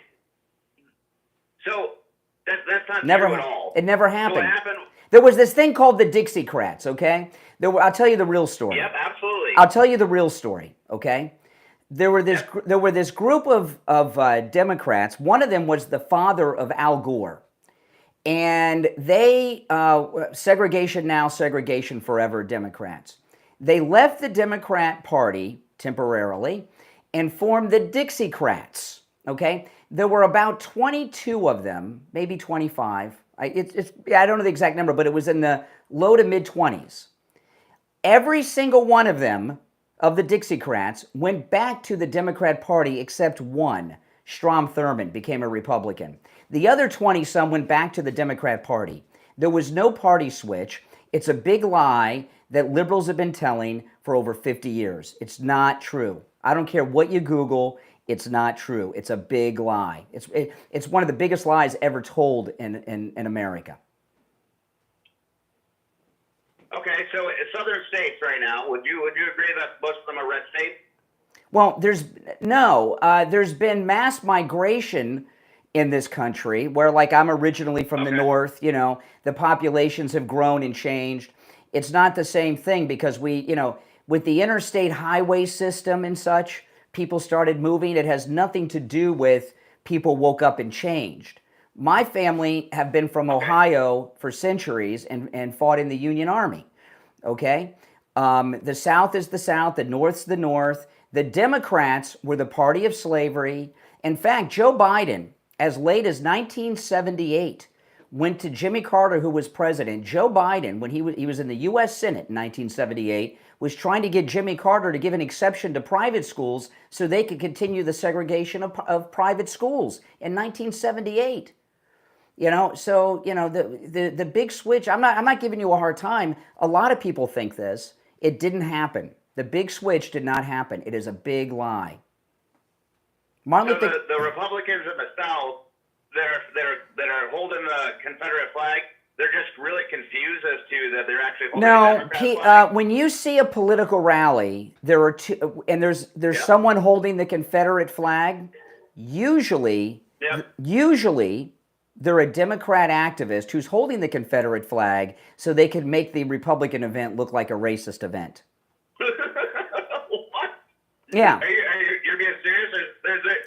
So that's not
Never,
true at all.
it never
So what
happened.
happened?
There was this thing called the Dixiecrats, okay? I'll tell you the real story.
Yep, absolutely.
I'll tell you the real story, okay? There were this group of Democrats. One of them was the father of Al Gore. And they, segregation now, segregation forever Democrats. They left the Democrat Party temporarily and formed the Dixiecrats, okay? There were about 22 of them, maybe 25. I don't know the exact number, but it was in the low to mid-20s. Every single one of them, of the Dixiecrats, went back to the Democrat Party except one. Strom Thurmond became a Republican. The other 20-some went back to the Democrat Party. There was no party switch. It's a big lie that liberals have been telling for over 50 years. It's not true. I don't care what you Google. It's not true. It's a big lie. It's one of the biggest lies ever told in America.
Okay, so in southern states right now, would you agree that most of them are red states?
Well, there's been mass migration in this country where, like, I'm originally from the north, the populations have grown and changed. It's not the same thing because with the interstate highway system and such, people started moving. It has nothing to do with people woke up and changed. My family have been from Ohio for centuries and fought in the Union Army, okay? The South is the South, the North's the North. The Democrats were the party of slavery. In fact, Joe Biden, as late as 1978, went to Jimmy Carter, who was president. Joe Biden, when he was in the U.S. Senate in 1978, was trying to get Jimmy Carter to give an exception to private schools so they could continue the segregation of private schools in 1978. You know, so, you know, the big switch, I'm not giving you a hard time. A lot of people think this. It didn't happen. The big switch did not happen. It is a big lie.
So the Republicans in the South that are holding the Confederate flag, they're just really confused as to that they're actually holding the Democrat flag?
When you see a political rally, there are two, and there's someone holding the Confederate flag. Usually, they're a Democrat activist who's holding the Confederate flag so they can make the Republican event look like a racist event.
What?
Yeah.
You're being serious?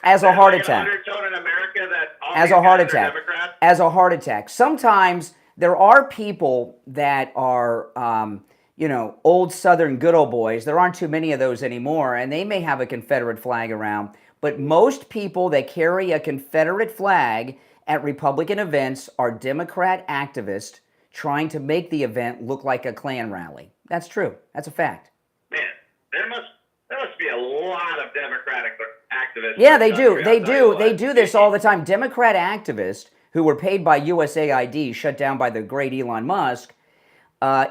As a heart
like
attack.
An undertone in America that all
As
these
a heart
guys are
attack.
Democrats?
As a heart attack. Sometimes there are people that are, you know, old Southern good old boys. There aren't too many of those anymore, and they may have a Confederate flag around. But most people that carry a Confederate flag at Republican events are Democrat activists trying to make the event look like a Klan rally. That's true. That's a fact.
Man, there must be a lot of Democratic activists.
Yeah, they do. They do this all the time. Democrat activists who were paid by USAID, shut down by the great Elon Musk,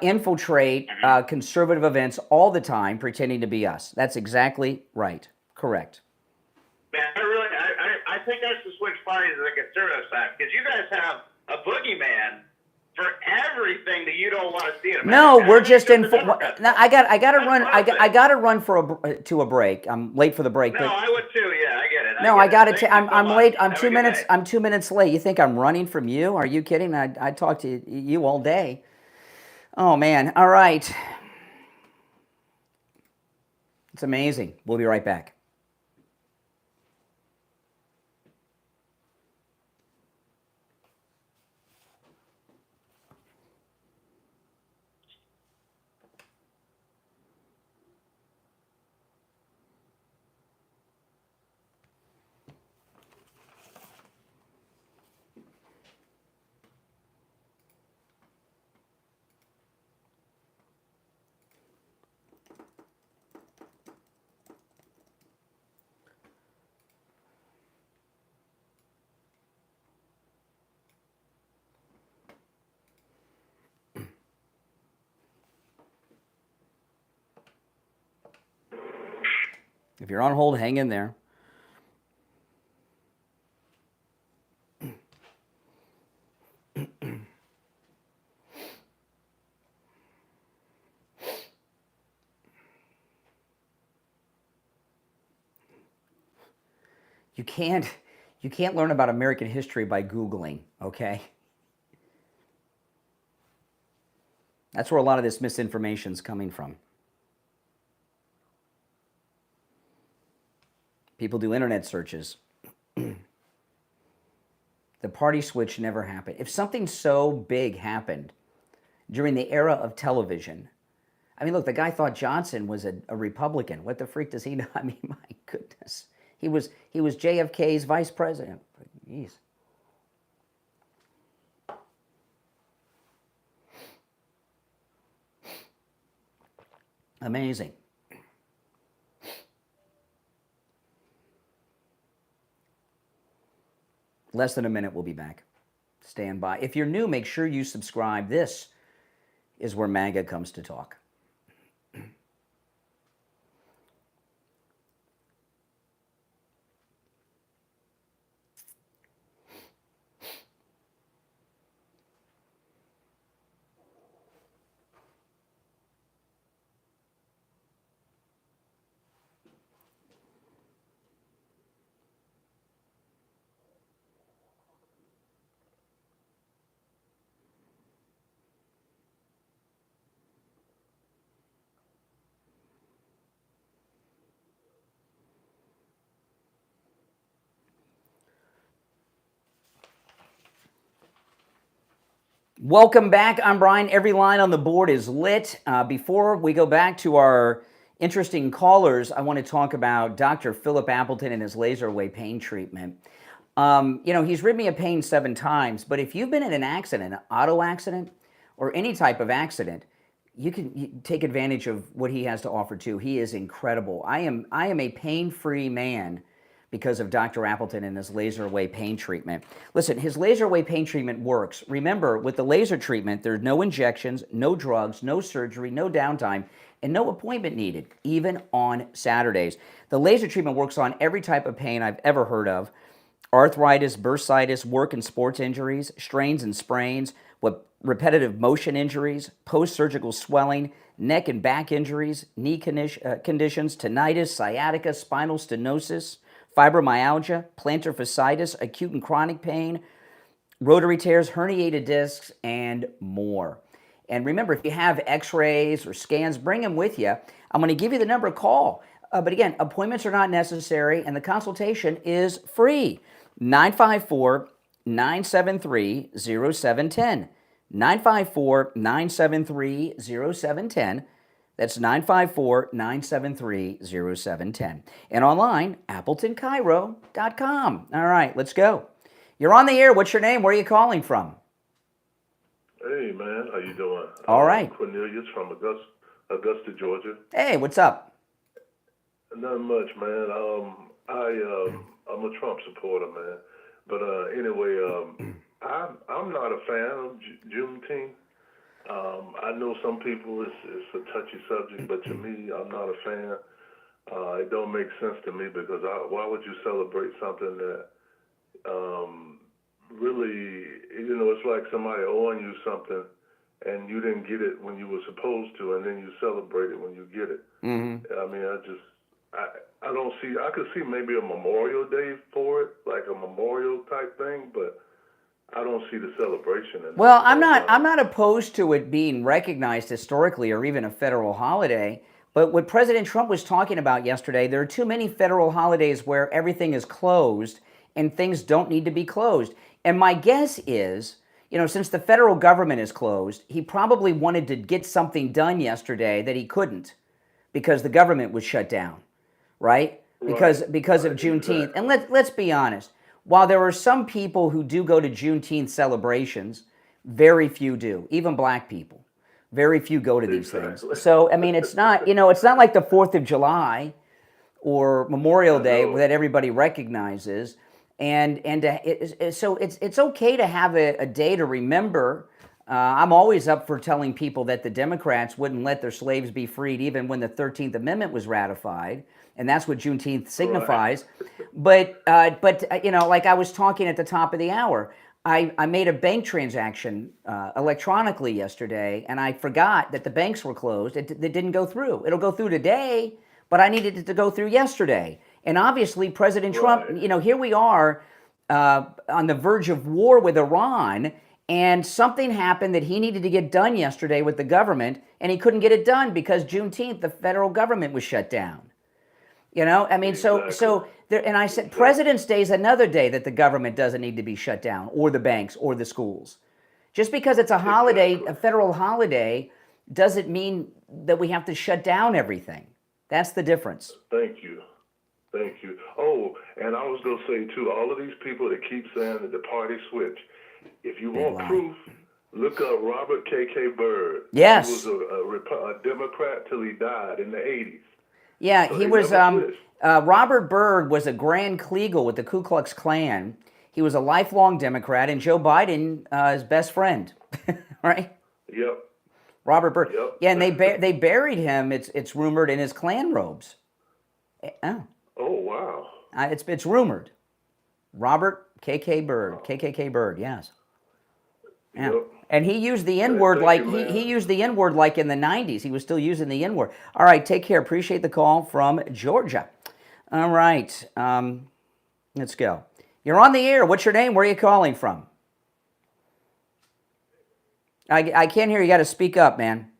infiltrate conservative events all the time, pretending to be us. That's exactly right. Correct.
Man, I think I should switch parties to the conservative side because you guys have a boogeyman for everything that you don't want to see in America.
No, we're just in.
Democrats.
I got to run to a break. I'm late for the break.
No,
but,
I would too. Yeah, I get it.
no, I got to.
Thank you
I'm
so
late.
much.
I'm
Have a
2
good
minutes.
day.
I'm 2 minutes late. You think I'm running from you? Are you kidding? I talk to you all day. Oh man. All right. It's amazing. We'll be right back. If you're on hold, hang in there. You can't learn about American history by Googling, okay? That's where a lot of this misinformation is coming from. People do internet searches. The party switch never happened. If something so big happened during the era of television, I mean, look, the guy thought Johnson was a Republican. What the freak does he know? I mean, my goodness. He was JFK's vice president. Jeez. Amazing. Less than a minute, we'll be back. Stand by. If you're new, make sure you subscribe. This is where MAGA comes to talk. Welcome back. I'm Brian. Every line on the board is lit. Before we go back to our interesting callers, I want to talk about Dr. Philip Appleton and his laser wave pain treatment. He's rid me of pain 7 times, but if you've been in an accident, an auto accident, or any type of accident, you can take advantage of what he has to offer too. He is incredible. I am a pain-free man because of Dr. Appleton and his laser away pain treatment. Listen, his laser away pain treatment works. Remember, with the laser treatment, there's no injections, no drugs, no surgery, no downtime, and no appointment needed, even on Saturdays. The laser treatment works on every type of pain I've ever heard of: arthritis, bursitis, work and sports injuries, strains and sprains, repetitive motion injuries, post-surgical swelling, neck and back injuries, knee conditions, tinnitus, sciatica, spinal stenosis, fibromyalgia, plantar fasciitis, acute and chronic pain, rotary tears, herniated discs, and more. And remember, if you have x-rays or scans, bring them with you. I'm going to give you the number to call. But again, appointments are not necessary, and the consultation is free. 954-973-0710. 954-973-0710. That's 954-973-0710. And online, AppletonCairo.com. All right, let's go. You're on the air. What's your name? Where are you calling from?
Hey, man. How you doing?
All right.
Cornelius from Augusta, Georgia.
Hey, what's up?
Not much, man. I'm a Trump supporter, man. But anyway, I'm not a fan of Juneteenth. I know some people it's a touchy subject, but to me, I'm not a fan. It don't make sense to me because why would you celebrate something that really, it's like somebody owing you something and you didn't get it when you were supposed to, and then you celebrate it when you get it.
Mm-hmm.
I mean, I don't see. I could see maybe a Memorial Day for it, like a memorial type thing, but I don't see the celebration.
Well, I'm not opposed to it being recognized historically or even a federal holiday. But what President Trump was talking about yesterday, there are too many federal holidays where everything is closed and things don't need to be closed. And my guess is, since the federal government is closed, he probably wanted to get something done yesterday that he couldn't because the government was shut down, right? Because of Juneteenth. And let's be honest. While there are some people who do go to Juneteenth celebrations, very few do, even black people. Very few go to these things. So, I mean, it's not like the 4th of July or Memorial Day that everybody recognizes. So it's okay to have a day to remember. I'm always up for telling people that the Democrats wouldn't let their slaves be freed even when the 13th Amendment was ratified. And that's what Juneteenth signifies. Right. But like I was talking at the top of the hour, I made a bank transaction electronically yesterday, and I forgot that the banks were closed. It didn't go through. It'll go through today, but I needed it to go through yesterday. And obviously, President Trump, here we are on the verge of war with Iran, and something happened that he needed to get done yesterday with the government, and he couldn't get it done because Juneteenth, the federal government was shut down. So there, and I said, President's Day is another day that the government doesn't need to be shut down, or the banks, or the schools. Just because it's a holiday, a federal holiday, doesn't mean that we have to shut down everything. That's the difference.
Thank you. Oh, and I was going to say, too, all of these people that keep saying that the party switch, if you want proof, look up Robert K.K. Byrd.
Yes.
He was a Democrat till he died in the 80s.
Yeah,
So
he was, Robert Byrd was a Grand Kleagle with the Ku Klux Klan. He was a lifelong Democrat, and Joe Biden, his best friend, right?
Yep.
Robert Byrd.
Yep.
Yeah, and they buried him, it's rumored, in his Klan robes.
Oh, wow.
It's rumored. Robert K.K. Byrd. KKK Byrd, yes. Yeah.
Yep.
And he used the N-word he used the N-word like in the 90s. He was still using the N-word. All right, take care. Appreciate the call from Georgia. All right, let's go. You're on the air. What's your name? Where are you calling from? I can't hear you. You got to speak up, man.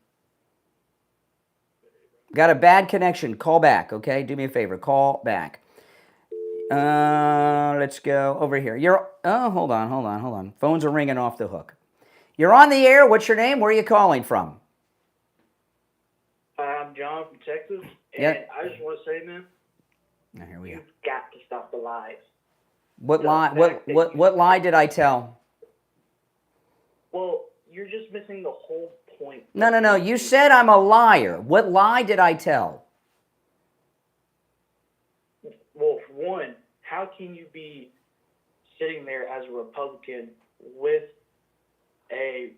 Got a bad connection. Call back, okay? Do me a favor. Call back. Let's go over here. Hold on. Phones are ringing off the hook. You're on the air. What's your name? Where are you calling from?
I'm John from Texas, and
Yep.
I just want to say, man,
Here we go.
you've got to stop the lies.
What
the
lie?
fact that
What lie did I tell?
Well, you're just missing the whole point.
No. You said I'm a liar. What lie did I tell?
Well, for one, how can you be sitting there as a Republican with a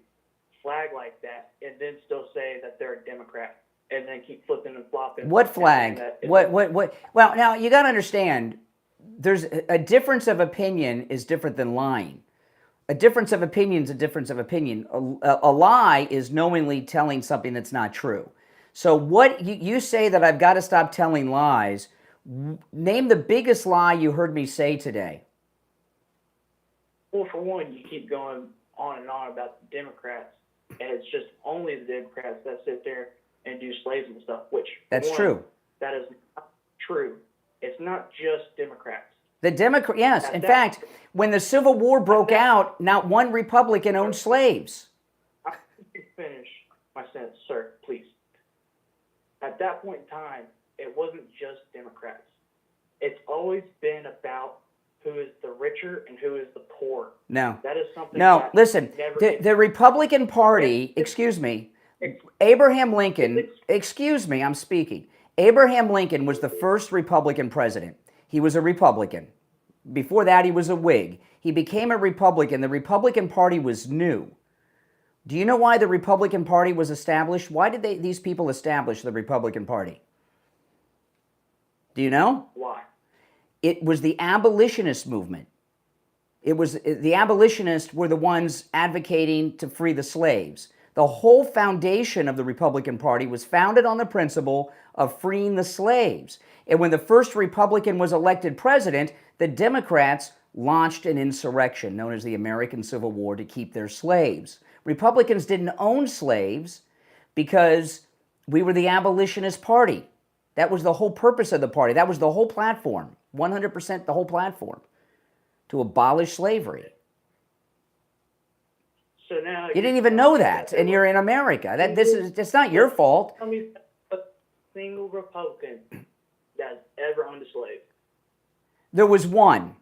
flag like that and then still say that they're a Democrat and then keep flipping and flopping?
What flag? What? Well, now you got to understand, there's a difference of opinion is different than lying. A difference of opinion is a difference of opinion. A lie is knowingly telling something that's not true. So what you say that I've got to stop telling lies. Name the biggest lie you heard me say today.
Well, for one, you keep going on and on about the Democrats, and it's just only the Democrats that sit there and do slaves and stuff, which
That's true.
That is not true. It's not just Democrats.
The Democrat, yes. In fact, when the Civil War broke out, not one Republican owned slaves.
I can finish my sentence, sir, please. At that point in time, it wasn't just Democrats. It's always been about who is the richer and who is the poor.
No.
That is something.
No,
that
listen,
never
the Republican Party, excuse me, Abraham Lincoln, excuse me, I'm speaking. Abraham Lincoln was the first Republican president. He was a Republican. Before that, he was a Whig. He became a Republican. The Republican Party was new. Do you know why the Republican Party was established? Why did these people establish the Republican Party? Do you know?
Why?
It was the abolitionist movement. The abolitionists were the ones advocating to free the slaves. The whole foundation of the Republican Party was founded on the principle of freeing the slaves. And when the first Republican was elected president, the Democrats launched an insurrection known as the American Civil War to keep their slaves. Republicans didn't own slaves because we were the abolitionist party. That was the whole purpose of the party. That was the whole platform, 100% the whole platform, to abolish slavery.
So now
You didn't even know that, and you're in America. It's not your fault.
Tell me a single Republican that's ever owned a slave.
There was one.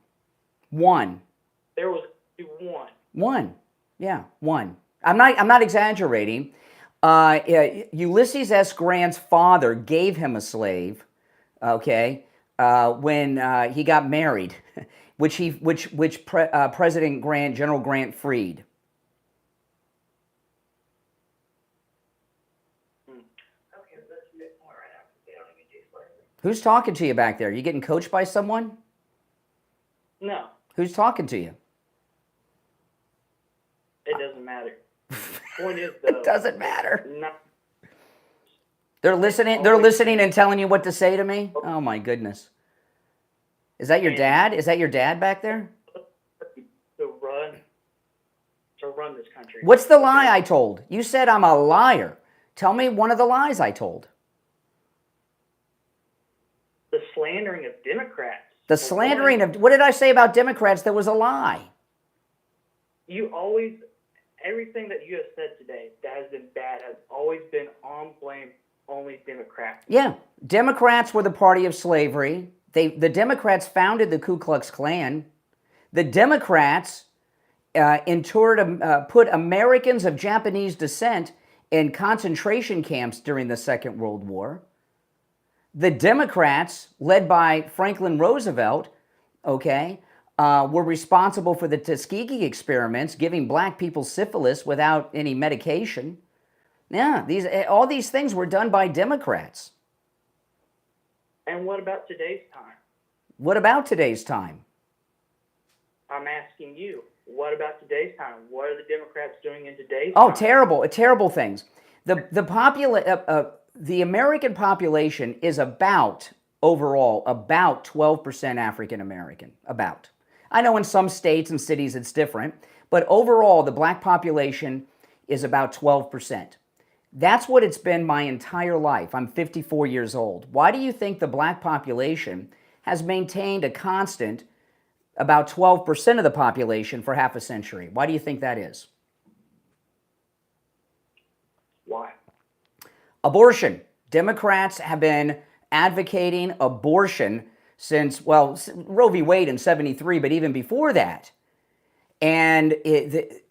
There was one.
One. Yeah, one. I'm not exaggerating. Ulysses S. Grant's father gave him a slave, okay, when he got married, which President Grant, General Grant, freed. Who's talking to you back there? You getting coached by someone?
No,
Who's talking to you?
it doesn't matter. Point is, though,
It doesn't matter.
not,
They're listening and telling you what to say to me? Oh my goodness. Is that your dad? Is that your dad back there?
to run this country.
What's the lie I told? You said I'm a liar. Tell me one of the lies I told.
The slandering of Democrats.
The slandering of, what did I say about Democrats that was a lie?
You always, everything that you have said today that has been bad has always been on blame only Democrats.
Yeah, Democrats were the party of slavery. The Democrats founded the Ku Klux Klan. The Democrats put Americans of Japanese descent in concentration camps during the Second World War. The Democrats, led by Franklin Roosevelt, were responsible for the Tuskegee experiments, giving black people syphilis without any medication. Yeah, all these things were done by Democrats.
And what about today's time?
What about today's time?
I'm asking you, what about today's time? What are the Democrats doing in today's
Oh,
time?
terrible things. The American population is overall about 12% African American. About. I know in some states and cities it's different, but overall the black population is about 12%. That's what it's been my entire life. I'm 54 years old. Why do you think the black population has maintained a constant about 12% of the population for half a century? Why do you think that is?
Why?
Abortion. Democrats have been advocating abortion since, well, Roe v. Wade in 73, but even before that. And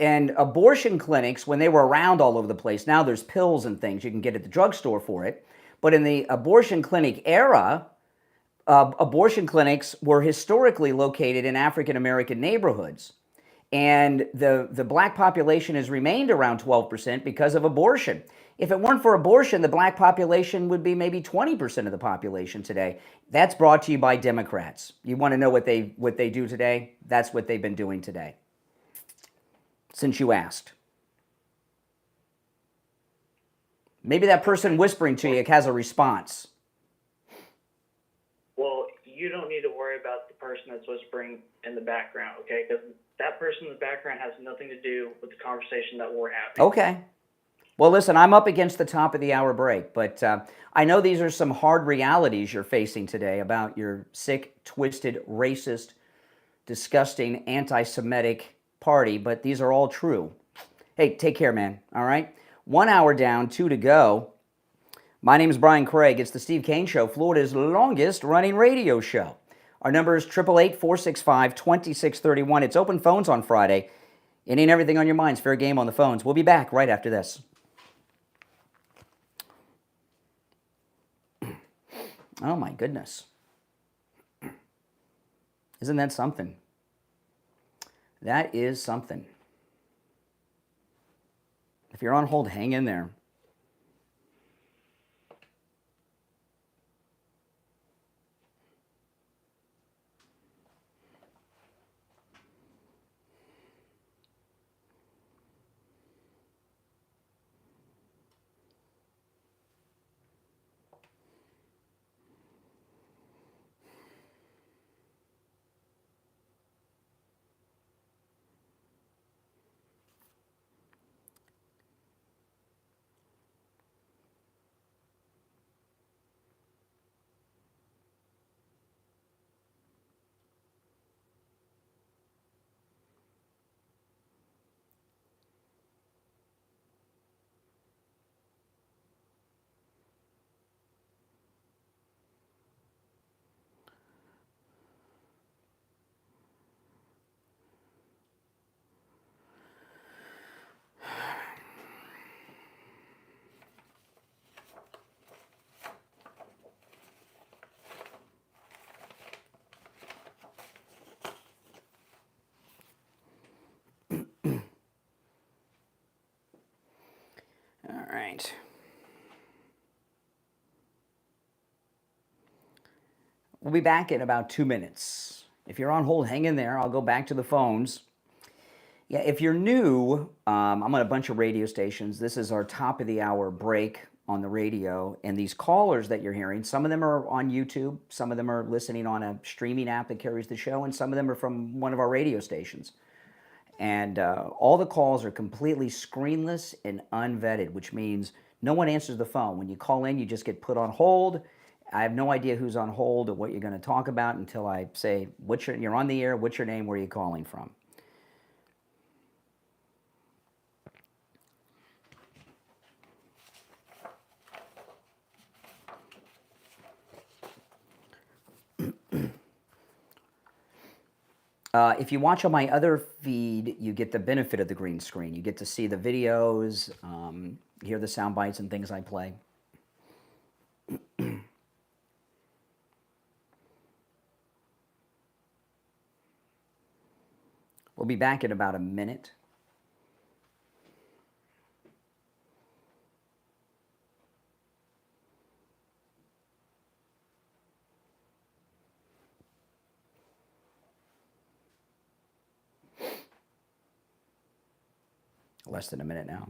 and abortion clinics, when they were around all over the place, now there's pills and things you can get at the drugstore for it. But in the abortion clinic era, abortion clinics were historically located in African American neighborhoods. And the black population has remained around 12% because of abortion. If it weren't for abortion, the black population would be maybe 20% of the population today. That's brought to you by Democrats. You want to know what they do today? That's what they've been doing today, since you asked. Maybe that person whispering to you has a response.
Well, you don't need to worry about the person that's whispering in the background, okay? Because that person in the background has nothing to do with the conversation that we're having.
Okay. Well, listen, I'm up against the top of the hour break, but I know these are some hard realities you're facing today about your sick, twisted, racist, disgusting, anti-Semitic party, but these are all true. Hey, take care, man, all right? 1 hour down, 2 to go. My name is Brian Craig. It's the Steve Kane Show, Florida's longest running radio show. Our number is 888-465-2631. It's open phones on Friday. It ain't everything on your mind. It's fair game on the phones. We'll be back right after this. Oh, my goodness. Isn't that something? That is something. If you're on hold, hang in there. All right. We'll be back in about 2 minutes. If you're on hold, hang in there. I'll go back to the phones. Yeah, if you're new, I'm on a bunch of radio stations. This is our top of the hour break on the radio. And these callers that you're hearing, some of them are on YouTube, some of them are listening on a streaming app that carries the show, and some of them are from one of our radio stations. And all the calls are completely screenless and unvetted, which means no one answers the phone. When you call in, you just get put on hold. I have no idea who's on hold or what you're going to talk about until I say, you're on the air, what's your name, where are you calling from? If you watch on my other feed, you get the benefit of the green screen. You get to see the videos, hear the sound bites and things I play. We'll be back in about a minute. Less than a minute now.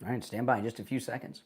All right, stand by in just a few seconds.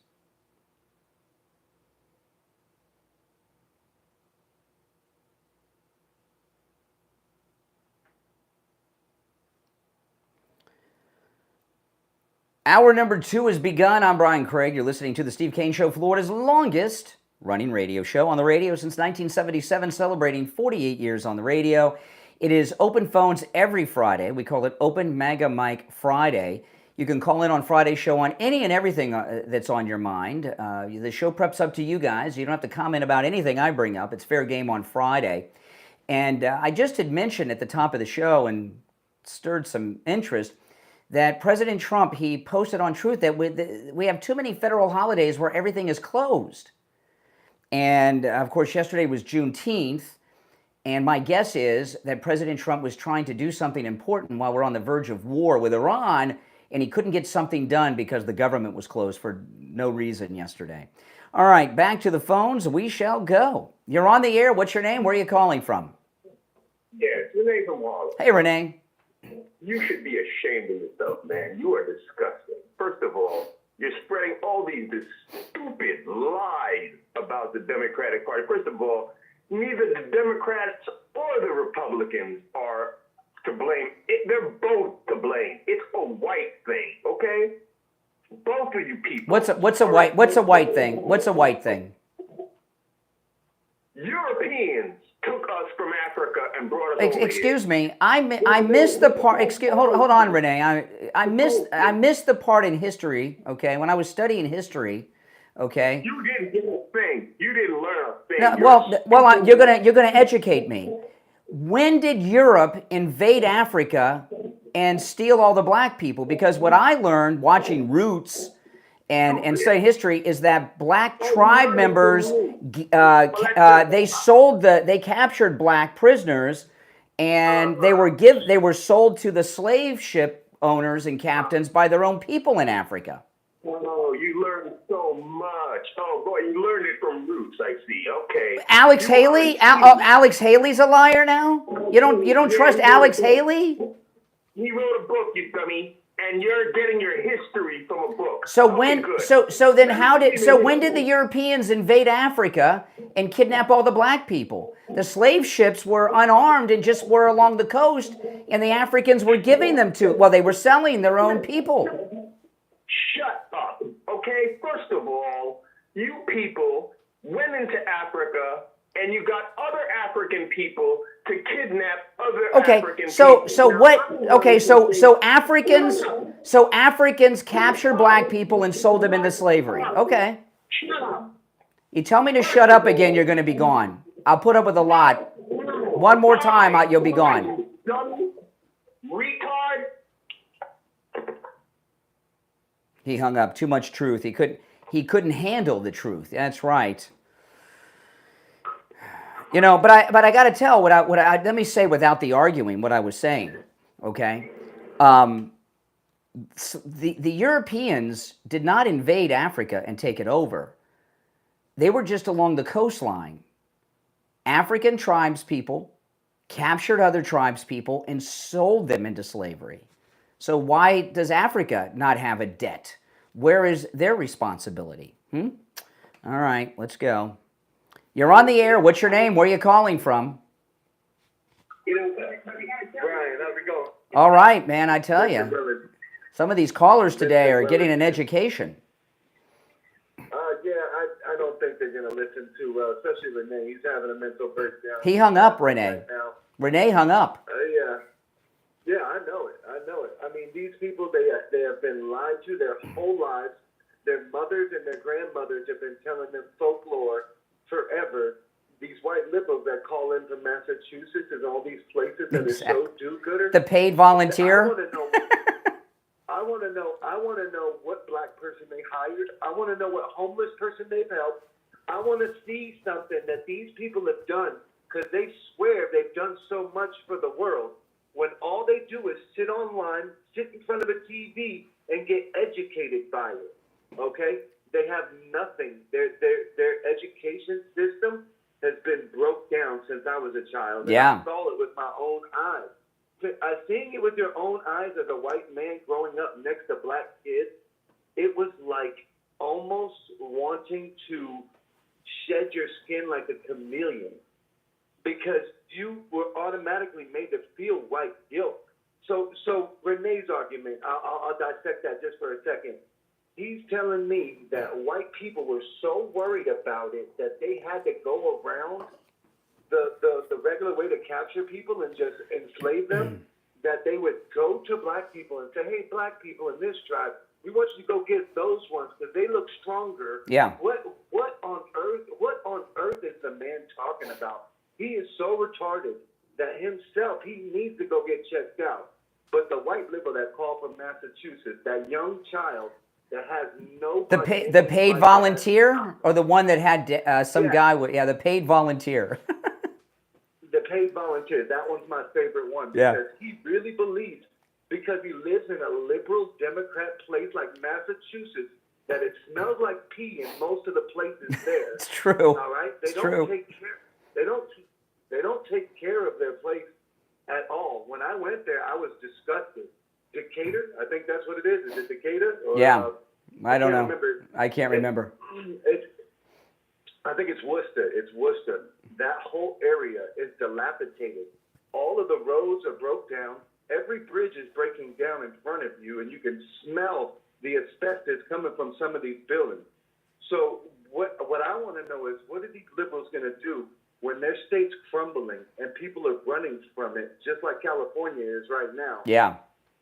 Hour number 2 has begun. I'm Brian Craig. You're listening to the Steve Kane Show, Florida's longest running radio show. On the radio since 1977, celebrating 48 years on the radio. It is open phones every Friday. We call it Open Mega Mic Friday. You can call in on Friday's show on any and everything that's on your mind. The show prep's up to you guys. You don't have to comment about anything I bring up. It's fair game on Friday. And I just had mentioned at the top of the show and stirred some interest that President Trump, he posted on Truth that we have too many federal holidays where everything is closed. And, of course, yesterday was Juneteenth, and my guess is that President Trump was trying to do something important while we're on the verge of war with Iran, and he couldn't get something done because the government was closed for no reason yesterday. All right, back to the phones. We shall go. You're on the air. What's your name? Where are you calling from?
Yes, Renee from Harlem.
Hey, Renee.
You should be ashamed of yourself, man. You are disgusting. First of all, you're spreading all these stupid lies about the Democratic Party. First of all, neither the Democrats or the Republicans are to blame. They're both to blame. It's a white thing, okay? Both of you people.
What's a white thing? What's a white thing?
Europeans took us from Africa and brought us over
Excuse
here.
me. I missed the part. Hold on, Renee. I missed the part in history. Okay, when I was studying history. Okay.
You didn't get a thing. You didn't learn a thing.
No, you're gonna educate me. When did Europe invade Africa and steal all the black people? Because what I learned watching Roots and studying history is that black tribe members they captured black prisoners, and they were sold to the slave ship owners and captains by their own people in Africa.
Oh, you learned so much. Oh, boy, you learned it from Roots, I see. Okay.
Alex Haley? Alex Haley's a liar now? You don't trust Alex Haley?
He wrote a book, you dummy, and you're getting your history from a book.
So
Okay,
when
good.
when did the Europeans invade Africa and kidnap all the black people? The slave ships were unarmed and just were along the coast, and the Africans were giving them they were selling their own people.
Shut up, okay? First of all, you people went into Africa and you got other African people to kidnap other African people.
So Africans captured black people and sold them into slavery. Okay.
Shut up.
You tell me to shut up again, you're going to be gone. I'll put up with a lot. One more time, you'll be gone.
Dummy, retard.
He hung up. Too much truth. He couldn't handle the truth. That's right. You know, but I got to tell let me say without the arguing what I was saying. Okay, the Europeans did not invade Africa and take it over. They were just along the coastline. African tribespeople captured other tribespeople and sold them into slavery. So why does Africa not have a debt? Where is their responsibility? All right, let's go. You're on the air. What's your name? Where are you calling from?
Brian, how's it going?
All right, man, I tell you. Some of these callers today are getting an education.
I don't think they're going to listen to, especially Renee. He's having a mental breakdown.
He hung up, Renee.
Right now.
Renee hung up.
Yeah, I know it. I mean, these people, they have been lied to their whole lives. Their mothers and their grandmothers have been telling them folklore forever. These white liberals that call in from Massachusetts and all these places that are so do-gooders.
The paid volunteer.
I want to know what black person they hired. I want to know what homeless person they've helped. I want to see something that these people have done, because they swear they've done so much for the world, when all they do is sit online, sit in front of a TV, and get educated by it. Okay? They have nothing. Their education system has been broke down since I was a child.
Yeah.
And I saw it with my own eyes. Seeing it with your own eyes as a white man growing up next to black kids, it was like almost wanting to shed your skin like a chameleon, because you were automatically made to feel white guilt. So Renee's argument, I'll dissect that just for a second. He's telling me that white people were so worried about it that they had to go around the regular way to capture people and just enslave them, that they would go to black people and say, hey, black people in this tribe, we want you to go get those ones because they look stronger.
Yeah.
What on earth is the man talking about? He is so retarded that himself, he needs to go get checked out. But the white liberal that called from Massachusetts, that young child that has no...
The paid volunteer, or the one that had some guy with, the paid volunteer.
The paid volunteer, that one's my favorite one, because he really believes, because he lives in a liberal Democrat place like Massachusetts, that it smells like pee in most of the places there.
It's true.
All right?
It's true.
They don't take care of their place at all. When I went there, I was disgusted. Decatur, I think that's what it is. Is it Decatur? Or,
I don't know.
Remember.
I can't remember.
I think it's Worcester. It's Worcester. That whole area is dilapidated. All of the roads are broke down. Every bridge is breaking down in front of you, and you can smell the asbestos coming from some of these buildings. So what I want to know is, what are these liberals going to do when their state's crumbling and people are running from it, just like California is right now?
Yeah.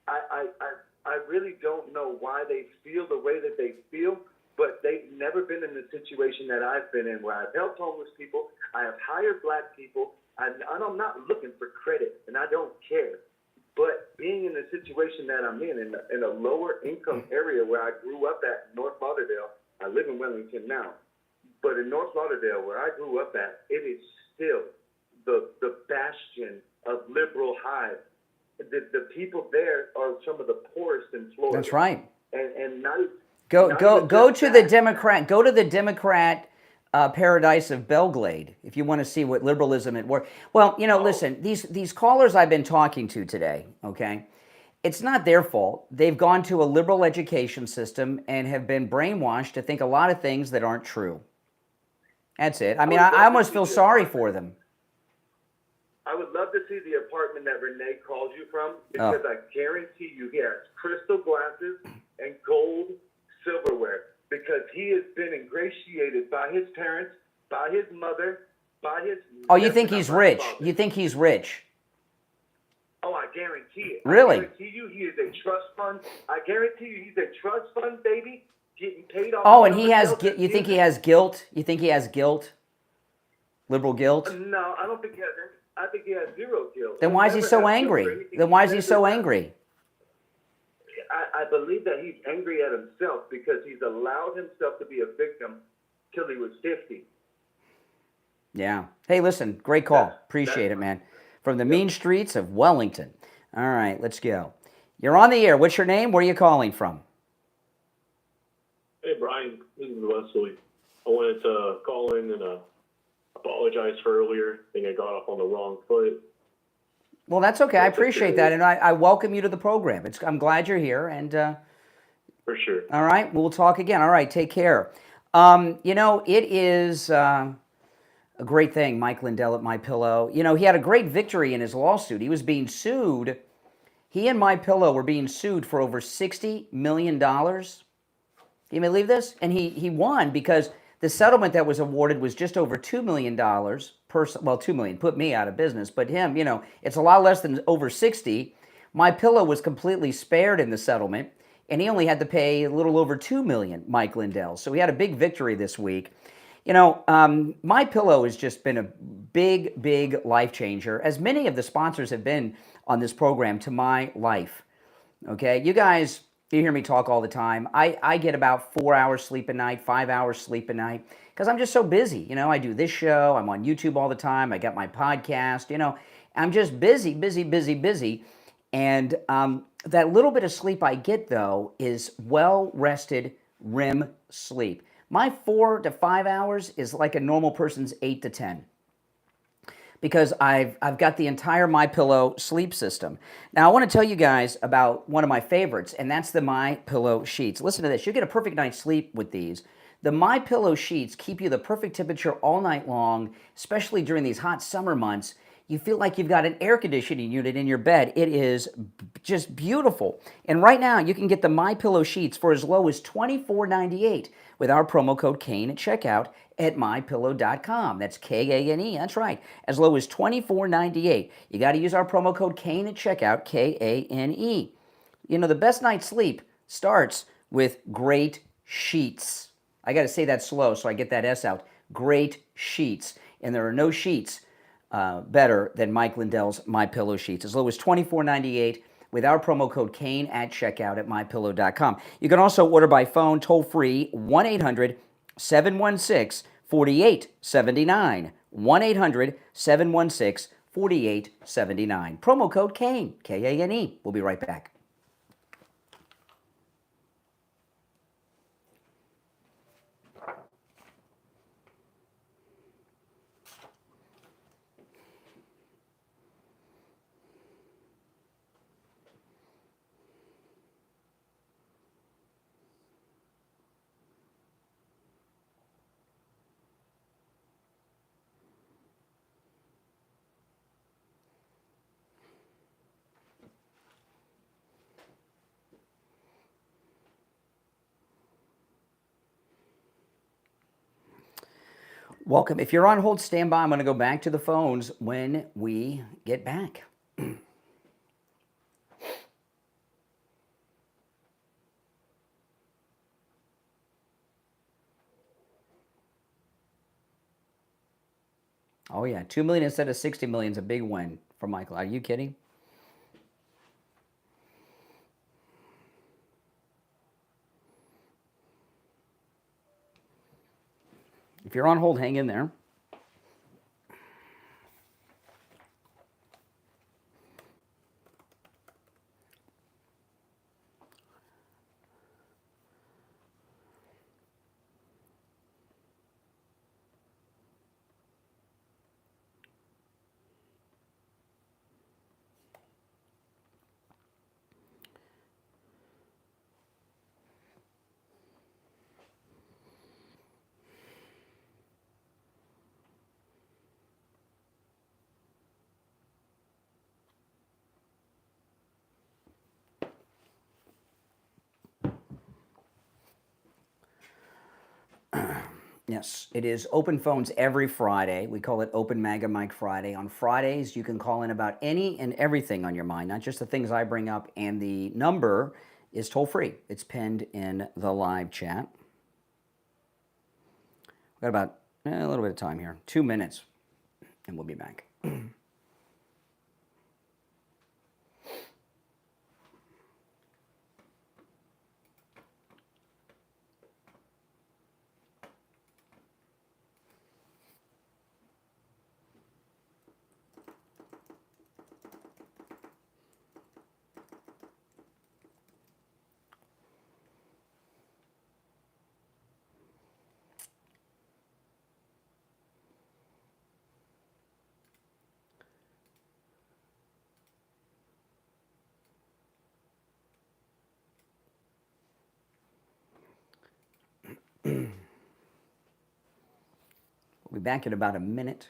I really don't know why they feel the way that they feel, but they've never been in the situation that I've been in, where I've helped homeless people, I have hired black people, and I'm not looking for credit, and I don't care. But being in the situation that I'm in a lower income area where I grew up at, North Lauderdale, I live in Wellington now, but in North Lauderdale, where I grew up at, it is still the bastion of liberal hive. The people there are some of the poorest in Florida.
That's right.
And not
Go to the
that.
Democrat. Go to the Democrat paradise of Belglade if you want to see what liberalism at work. Well, listen, these callers I've been talking to today, okay, it's not their fault. They've gone to a liberal education system and have been brainwashed to think a lot of things that aren't true. That's it. I mean, I almost feel sorry for them.
I would love to see the apartment that Renee called you from, because I guarantee you he has crystal glasses and gold silverware, because he has been ingratiated by his parents, by his mother, by his...
Oh, you think he's rich? You think he's rich?
Oh, I guarantee it.
Really?
I guarantee you he is a trust fund. I guarantee you he's a trust fund, baby, getting paid off...
Oh, and he has... You think he has guilt? You think he has guilt? Liberal guilt?
No, I don't think he has any. I think he has zero guilt.
Then why is he so angry? Then why is he so angry?
I believe that he's angry at himself because he's allowed himself to be a victim till he was 50.
Yeah. Hey, listen, great call. Appreciate it, man. From the mean streets of Wellington. All right, let's go. You're on the air. What's your name? Where are you calling from?
Hey, Brian. This is Wesley. I wanted to call in and apologize for earlier. I think I got off on the wrong foot.
Well, that's okay. I appreciate that, and I welcome you to the program. I'm glad you're here, and
for sure.
All right, we'll talk again. All right, take care. It is a great thing, Mike Lindell at MyPillow. He had a great victory in his lawsuit. He was being sued. He and MyPillow were being sued for over $60 million. Can you believe this? And he won because the settlement that was awarded was just over $2 million well, $2 million put me out of business, but him, it's a lot less than over 60. MyPillow was completely spared in the settlement, and he only had to pay a little over $2 million, Mike Lindell. So he had a big victory this week. MyPillow has just been a big, big life changer, as many of the sponsors have been on this program to my life. Okay, you guys, you hear me talk all the time. I get about 4 hours sleep a night, 5 hours sleep a night, because I'm just so busy. I do this show, I'm on YouTube all the time, I got my podcast, I'm just busy. And that little bit of sleep I get, though, is well-rested REM sleep. My 4 to 5 hours is like a normal person's 8 to 10. because I've got the entire MyPillow sleep system. Now, I want to tell you guys about one of my favorites, and that's the MyPillow sheets. Listen to this. You get a perfect night's sleep with these. The MyPillow sheets keep you the perfect temperature all night long, especially during these hot summer months. You feel like you've got an air conditioning unit in your bed. It is just beautiful. And right now, you can get the MyPillow sheets for as low as $24.98 with our promo code Kane at checkout at mypillow.com. That's Kane. That's right. As low as $24.98. You got to use our promo code Kane at checkout, Kane. You know, the best night's sleep starts with great sheets. I got to say that slow so I get that S out. Great sheets. And there are no sheets better than Mike Lindell's MyPillow sheets. As low as $24.98 with our promo code Kane at checkout at mypillow.com. You can also order by phone toll free 1-800-716-4879. 1-800-716-4879. Promo code Kane, Kane. We'll be right back. Welcome. If you're on hold, stand by. I'm going to go back to the phones when we get back. Oh, yeah. 2 million instead of 60 million is a big win for Michael. Are you kidding? If you're on hold, hang in there. Yes, it is open phones every Friday. We call it Open MAGA Mike Friday. On Fridays, you can call in about any and everything on your mind, not just the things I bring up, and the number is toll free. It's pinned in the live chat. We've got about a little bit of time here, 2 minutes, and we'll be back. We'll be back in about a minute.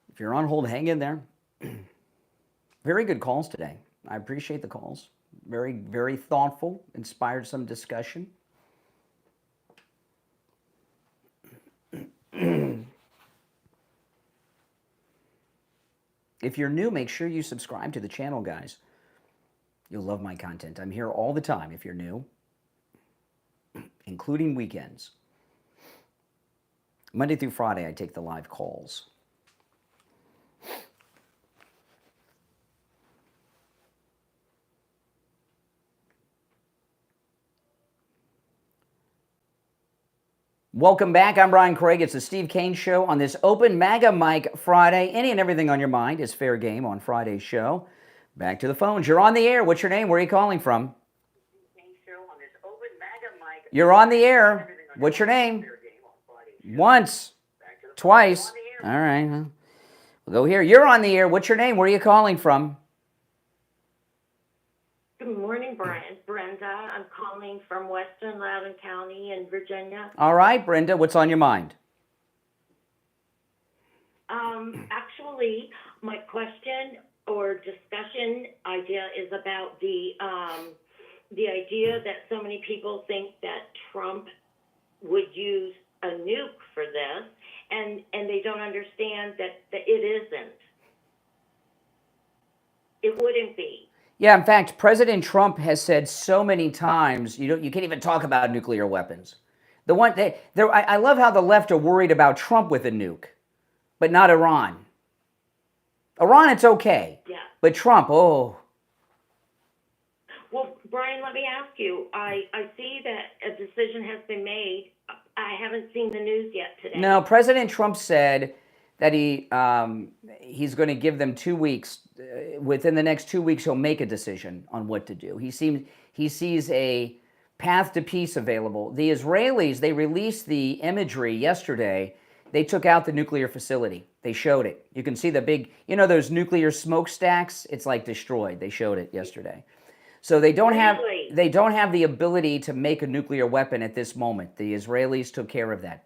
If you're on hold, hang in there. Very good calls today. I appreciate the calls. Very, very thoughtful, inspired some discussion. If you're new, make sure you subscribe to the channel, guys. You'll love my content. I'm here all the time if you're new, including weekends. Monday through Friday, I take the live calls. Welcome back. I'm Brian Craig. It's the Steve Kane Show on this open MAGA mic Friday. Any and everything on your mind is fair game on Friday's show. Back to the phones. You're on the air. What's your name? Where are you calling from? You're on the air. What's your name? Once. Twice. All right. We'll go here. You're on the air. What's your name? Where are you calling from?
Good morning, Brian. Brenda. I'm calling from Western Loudoun County in Virginia.
All right, Brenda. What's on your mind?
Actually, my question or discussion idea is about the idea that so many people think that Trump would use a nuke for this, and they don't understand that it isn't. It wouldn't be.
Yeah, in fact, President Trump has said so many times, you can't even talk about nuclear weapons. I love how the left are worried about Trump with a nuke, but not Iran. Iran, it's okay.
Yeah.
But Trump, oh.
Well, Brian, let me ask you. I see that a decision has been made. I haven't seen the news yet today.
No, President Trump said that he's going to give them 2 weeks. Within the next 2 weeks, he'll make a decision on what to do. He sees a path to peace available. The Israelis, they released the imagery yesterday. They took out the nuclear facility. They showed it. You can see the big, those nuclear smokestacks. It's like destroyed. They showed it yesterday. So they don't have the ability to make a nuclear weapon at this moment. The Israelis took care of that.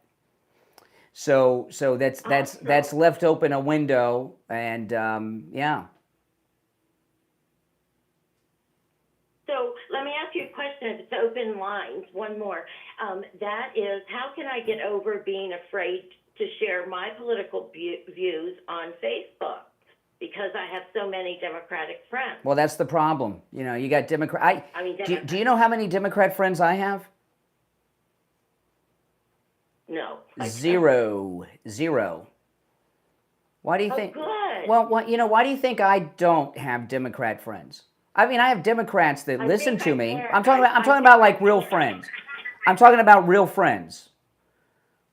So that's left open a window, and yeah.
So let me ask you a question. If it's open lines, one more. That is, how can I get over being afraid to share my political views on Facebook? Because I have so many Democratic friends.
Well, that's the problem. You got Democrat. Do you know how many Democrat friends I have?
No.
Zero. Why do you think?
Good.
Well, why do you think I don't have Democrat friends? I mean, I have Democrats that listen to me. I'm talking about like real friends. I'm talking about real friends.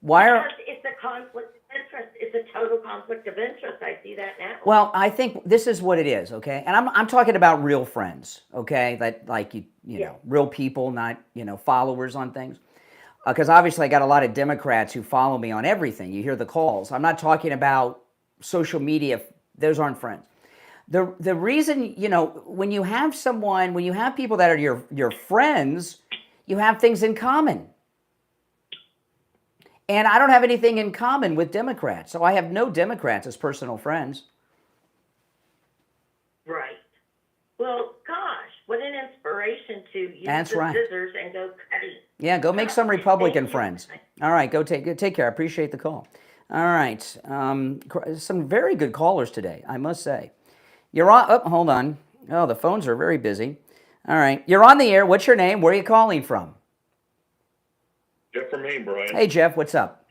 It's a conflict of interest. It's a total conflict of interest. I see that now.
Well, I think this is what it is, okay? And I'm talking about real friends, okay? That like you know, real people, not followers on things. Because obviously I got a lot of Democrats who follow me on everything. You hear the calls. I'm not talking about social media. Those aren't friends. The reason, when you have people that are your friends, you have things in common. And I don't have anything in common with Democrats. So I have no Democrats as personal friends.
Right. Well, gosh, what an inspiration to use
That's
the
right.
scissors and go cutting.
Yeah, go make some Republican friends. All right, go take care. I appreciate the call. All right, some very good callers today, I must say. You're on. Oh, hold on. Oh, the phones are very busy. All right, you're on the air. What's your name? Where are you calling from?
Jeff from Maine, Brian.
Hey, Jeff. What's up?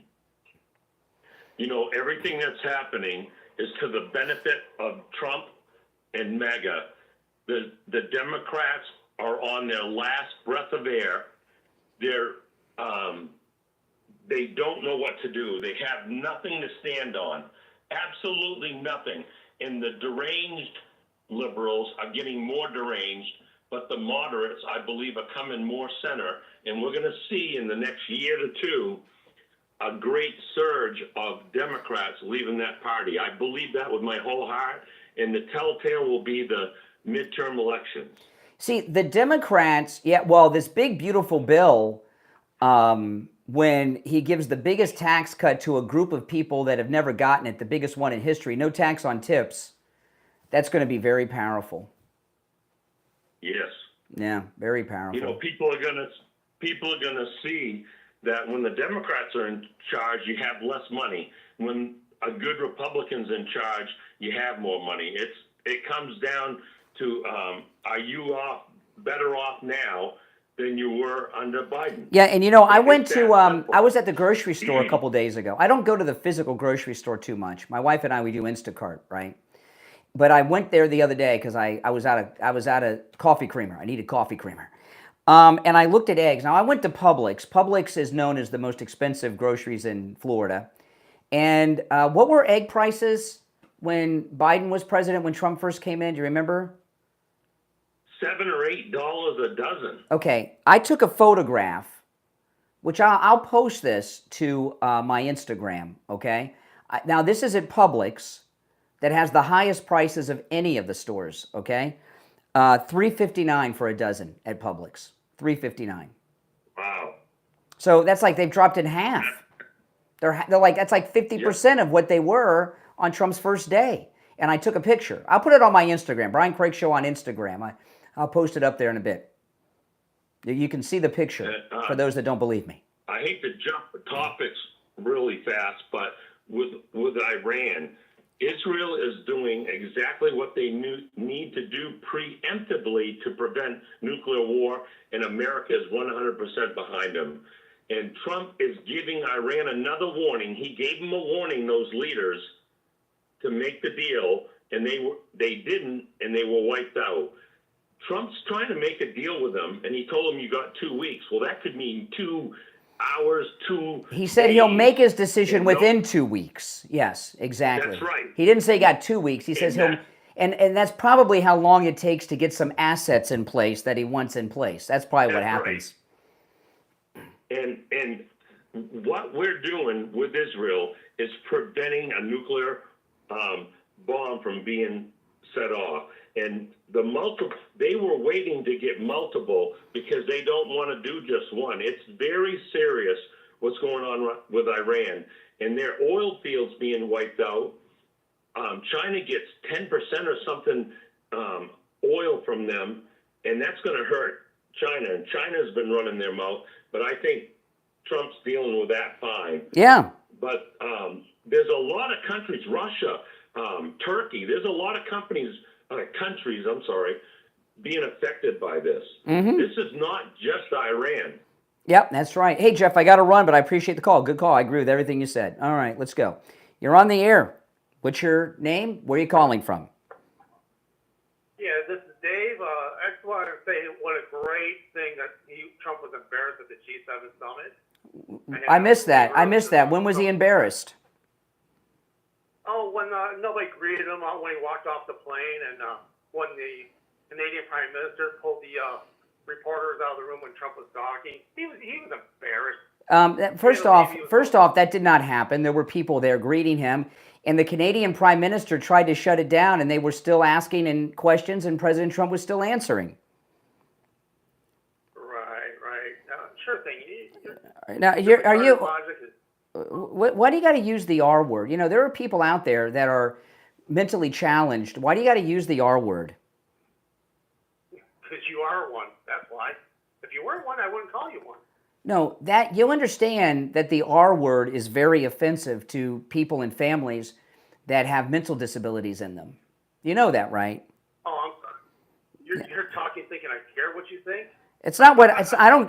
Everything that's happening is to the benefit of Trump and MAGA. The Democrats are on their last breath of air. They don't know what to do. They have nothing to stand on. Absolutely nothing. And the deranged liberals are getting more deranged, but the moderates, I believe, are coming more center. And we're going to see in the next year to two a great surge of Democrats leaving that party. I believe that with my whole heart. And the telltale will be the midterm elections.
See, the Democrats, this big, beautiful bill, when he gives the biggest tax cut to a group of people that have never gotten it, the biggest one in history, no tax on tips, that's going to be very powerful.
Yes.
Yeah, very powerful.
People are gonna see that when the Democrats are in charge, you have less money. When a good Republican's in charge, you have more money. It comes down to are you better off now than you were under Biden.
Yeah, and you know, I went
It's
to,
that simple.
I was at the grocery store a couple days ago. I don't go to the physical grocery store too much. My wife and I, we do Instacart, right? But I went there the other day because I was out of coffee creamer. I needed coffee creamer. And I looked at eggs. Now, I went to Publix. Publix is known as the most expensive groceries in Florida. And what were egg prices when Biden was president, when Trump first came in? Do you remember?
$7 or $8 a dozen.
Okay, I took a photograph, which I'll post this to my Instagram, okay? Now, this is at Publix that has the highest prices of any of the stores, okay? $3.59 for a dozen at Publix. $3.59.
Wow.
So that's like they've dropped in half. They're like, that's like 50% of what they were on Trump's first day. And I took a picture. I'll put it on my Instagram, Brian Craig Show on Instagram. I'll post it up there in a bit. You can see the picture for those that don't believe me.
I hate to jump the topics really fast, but with Iran, Israel is doing exactly what they need to do preemptively to prevent nuclear war, and America is 100% behind them. And Trump is giving Iran another warning. He gave them a warning, those leaders, to make the deal, and they didn't, and they were wiped out. Trump's trying to make a deal with them, and he told them you got 2 weeks. Well, that could mean 2 hours, 2
He said
days.
he'll make his decision within 2 weeks. Yes, exactly.
That's right.
He didn't say he got 2 weeks. He says he'll, and that's probably how long it takes to get some assets in place that he wants in place. That's probably what happens.
Right. And what we're doing with Israel is preventing a nuclear bomb from being set off. And they were waiting to get multiple because they don't want to do just one. It's very serious what's going on with Iran. And their oil fields being wiped out. China gets 10% or something oil from them, and that's going to hurt China. And China's been running their mouth, but I think Trump's dealing with that fine.
Yeah.
But there's a lot of countries, Russia, Turkey, there's a lot of countries, being affected by this.
Mm-hmm.
This is not just Iran.
Yep, that's right. Hey, Jeff, I got to run, but I appreciate the call. Good call. I agree with everything you said. All right, let's go. You're on the air. What's your name? Where are you calling from?
Yeah, this is Dave. I just wanted to say what a great thing that Trump was embarrassed at the G7 summit.
I missed that. When was he embarrassed?
Oh, when nobody greeted him when he walked off the plane, and when the Canadian Prime Minister pulled the reporters out of the room when Trump was talking, he was embarrassed.
First off, that did not happen. There were people there greeting him, and the Canadian Prime Minister tried to shut it down, and they were still asking questions, and President Trump was still answering.
Right. Sure thing.
Now, are you? Why do you got to use the R word? You know, there are people out there that are mentally challenged. Why do you got to use the R word?
Because you are one. That's why. If you weren't one, I wouldn't call you one.
No, that you understand that the R word is very offensive to people and families that have mental disabilities in them. You know that, right?
Oh, I'm sorry. You're talking, thinking I care what you think.
It's not what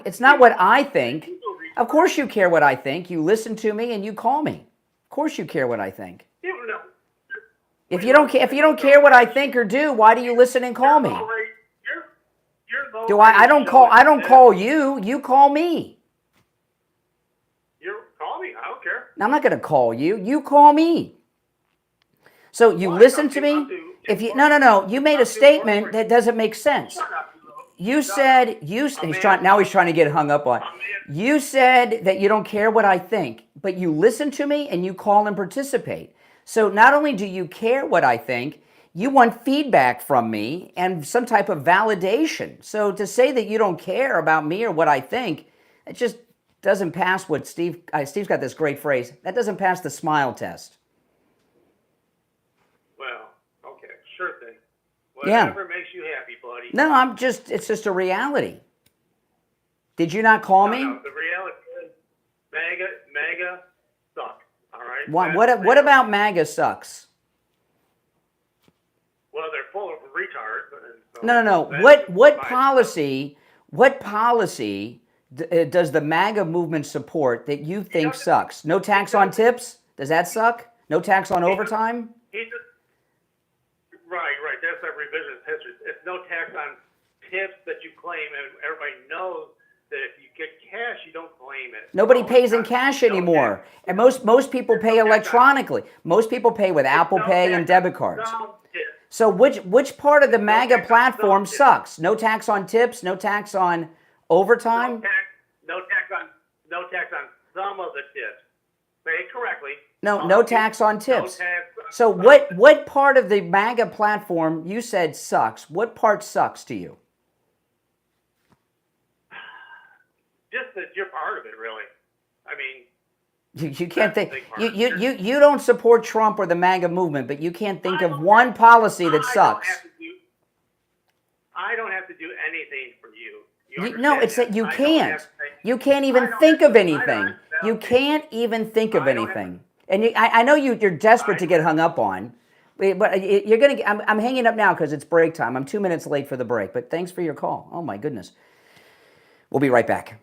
It's not what I think. Of course you care what I think. You listen to me and you call me. Of course you care what I think.
No.
If you don't care what I think or do, why do you listen and call me? I don't call you. You call me.
You call me. I don't care.
I'm not going to call you. You call me. So you listen to me. No. You made a statement that doesn't make sense. You said now he's trying to get hung up on. You said that you don't care what I think, but you listen to me and you call and participate. So not only do you care what I think, you want feedback from me and some type of validation. So to say that you don't care about me or what I think, it just doesn't pass what Steve's got this great phrase. That doesn't pass the smile test.
Well, okay, sure thing.
Yeah.
Whatever makes you happy, buddy.
No, it's just a reality. Did you not call me?
No, the reality is MAGA sucks, all right?
What about MAGA sucks?
Well, they're full of retards.
No. What policy does the MAGA movement support that you think sucks? No tax on tips? Does that suck? No tax on overtime?
Right. That's a revisionist history. It's no tax on tips that you claim, and everybody knows that if you get cash, you don't claim it.
Nobody pays in cash anymore. And most people pay electronically. Most people pay with Apple Pay and debit cards. So which part of the MAGA platform sucks? No tax on tips, no tax on overtime?
No tax on some of the tips. Say it correctly.
No tax on tips.
No tax on
So what part of the MAGA platform you said sucks? What part sucks to you?
just that you're part of it, really. I mean,
you can't think you don't support Trump or the MAGA movement, but you can't think of one policy that sucks.
I don't have to do anything for you.
No, it's that you can't. You can't even think of anything. You can't even think of anything. And I know you're desperate to get hung up on, but you're gonna. I'm hanging up now because it's break time. I'm 2 minutes late for the break, but thanks for your call. Oh my goodness. We'll be right back.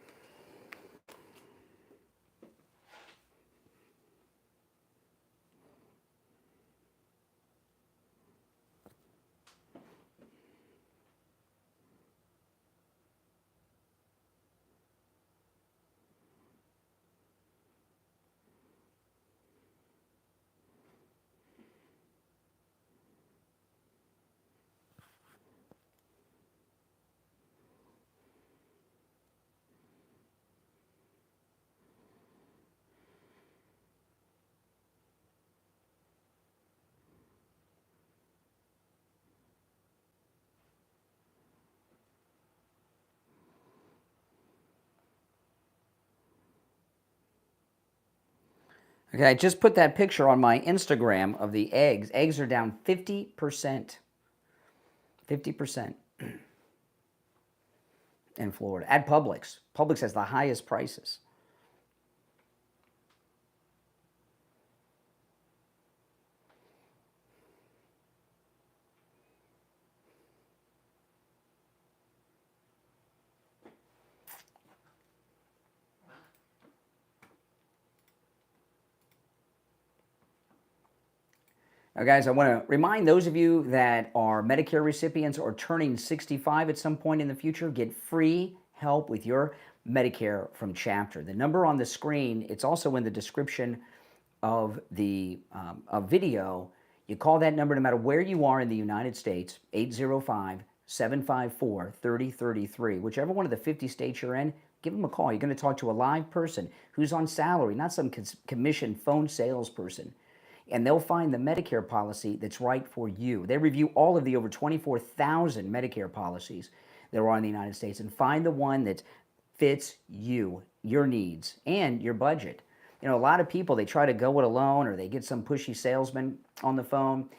Okay, I just put that picture on my Instagram of the eggs. Eggs are down 50%. 50% in Florida. At Publix. Publix has the highest prices. Now, guys, I want to remind those of you that are Medicare recipients or turning 65 at some point in the future, get free help with your Medicare from Chapter. The number on the screen, it's also in the description of the video. You call that number no matter where you are in the United States, 805-754-3033. Whichever one of the 50 states you're in, give them a call. You're going to talk to a live person who's on salary, not some commissioned phone salesperson. And they'll find the Medicare policy that's right for you. They review all of the over 24,000 Medicare policies that are in the United States and find the one that fits you, your needs, and your budget. You know, a lot of people, they try to go it alone or they get some pushy salesman on the phone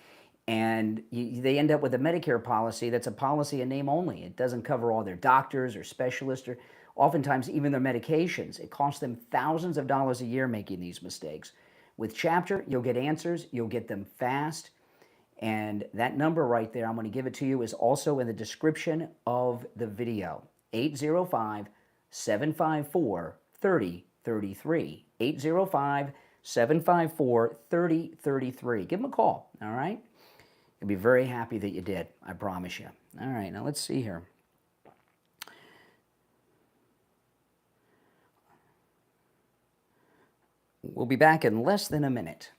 and they end up with a Medicare policy that's a policy in name only. It doesn't cover all their doctors or specialists or oftentimes even their medications. It costs them thousands of dollars a year making these mistakes. With Chapter, you'll get answers, you'll get them fast, and that number right there, I'm going to give it to you, is also in the description of the video, 805-754-3033, 805-754-3033. Give them a call, all right? You'll be very happy that you did, I promise you. All right, now let's see here. We'll be back in less than a minute.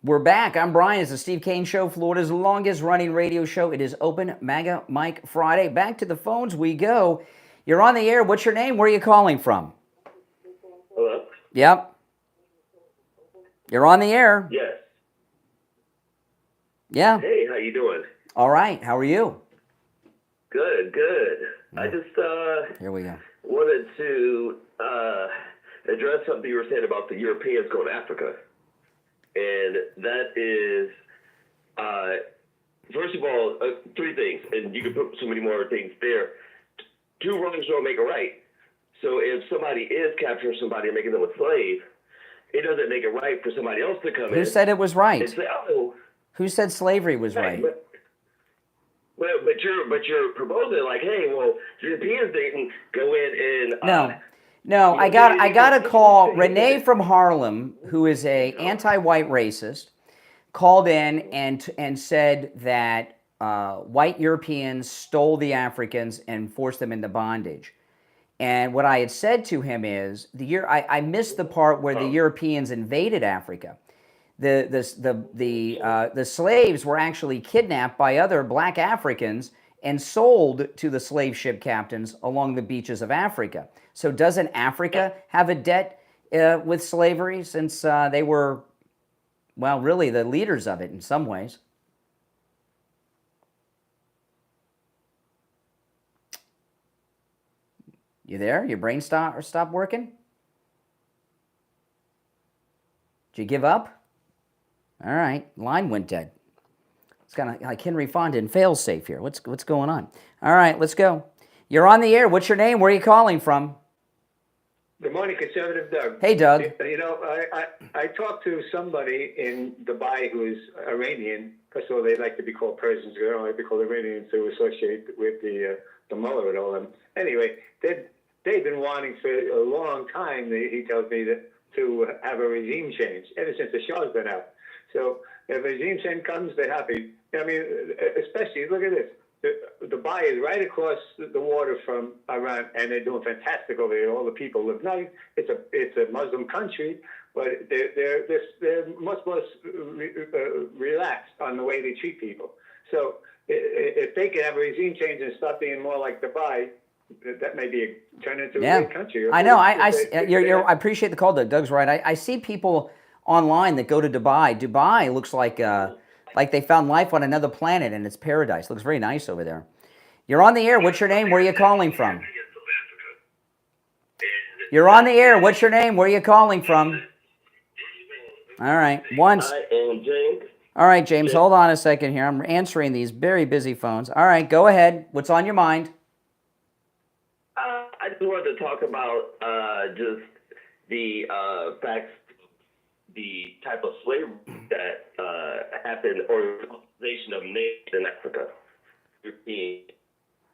We're back. I'm Brian. It's the Steve Kane Show, Florida's longest running radio show. It is Open MAGA Mike Friday. Back to the phones we go. You're on the air. What's your name? Where are you calling from?
Hello?
Yep. You're on the air.
Yes.
Yeah.
Hey, how you doing?
All right. How are you?
Good, good. I just
Here we go.
wanted to address something you were saying about the Europeans going to Africa. And that is, first of all, three things, and you can put so many more things there. Two wrongs don't make a right. So if somebody is capturing somebody and making them a slave, it doesn't make it right for somebody else to come in.
Who said it was right?
And say, oh,
Who said slavery was right?
But you're proposing like, hey, well, Europeans didn't go in and
No, I got a call. Renee from Harlem, who is a anti-white racist, called in and said that white Europeans stole the Africans and forced them into bondage. And what I had said to him is I missed the part where the Europeans invaded Africa. The slaves were actually kidnapped by other black Africans and sold to the slave ship captains along the beaches of Africa. So doesn't Africa have a debt with slavery since they were, well, really the leaders of it in some ways? You there? Your brain stop working? Did you give up? All right, line went dead. It's kind of like Henry Fonda in Failsafe here. What's going on? All right, let's go. You're on the air. What's your name? Where are you calling from?
Good morning, Conservative Doug.
Hey, Doug.
You know, I talked to somebody in Dubai who is Iranian. First of all, they like to be called Persians. They don't like to be called Iranians to associate with the mullah and all them. Anyway, they've been wanting for a long time, he tells me, to have a regime change, ever since the Shah's been out. So if a regime change comes, they're happy. I mean, especially, look at this. Dubai is right across the water from Iran, and they're doing fantastic over there. All the people live nice. It's a Muslim country, but they're much less relaxed on the way they treat people. So if they could have a regime change and stop being more like Dubai, that may be turn into a great country.
I know. I appreciate the call, Doug. Doug's right. I see people online that go to Dubai. Dubai looks like they found life on another planet and it's paradise. Looks very nice over there. You're on the air. What's your name? Where are you calling from? You're on the air. What's your name? Where are you calling from? All right.
I am James.
All right, James. Hold on a second here. I'm answering these very busy phones. All right. Go ahead. What's on your mind?
I just wanted to talk about just the facts, the type of slavery that happened, or the colonization of natives in Africa.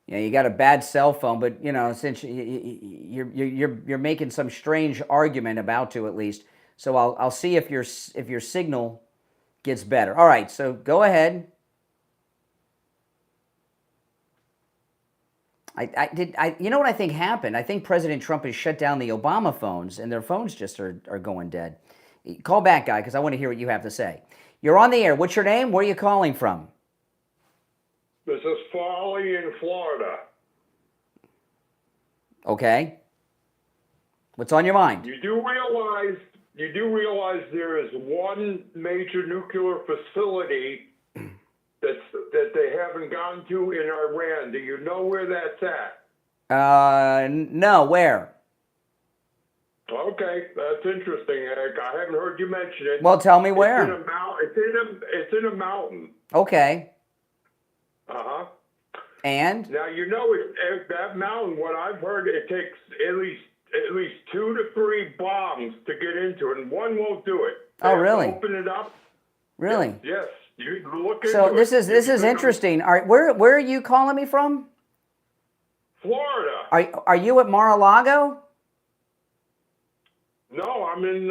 Yeah, you got a bad cell phone, but you know, since you're making some strange argument about to, at least. So I'll see if your signal gets better. All right, so go ahead. You know what I think happened? I think President Trump has shut down the Obama phones, and their phones just are going dead. Call back, guy, because I want to hear what you have to say. You're on the air. What's your name? Where are you calling from?
This is Farley in Florida.
Okay. What's on your mind?
You do realize there is one major nuclear facility that they haven't gone to in Iran. Do you know where that's at?
No. Where?
Okay, that's interesting, Eric. I haven't heard you mention it.
Well, tell me where.
It's in a mountain.
Okay.
Uh-huh.
And?
Now, you know, that mountain, what I've heard, it takes at least 2 to 3 bombs to get into it, and one won't do it.
Oh, really?
Open it up.
Really?
Yes. You look into
So this is interesting. All right, where are you calling me from?
Florida.
Are you at Mar-a-Lago?
No, I'm in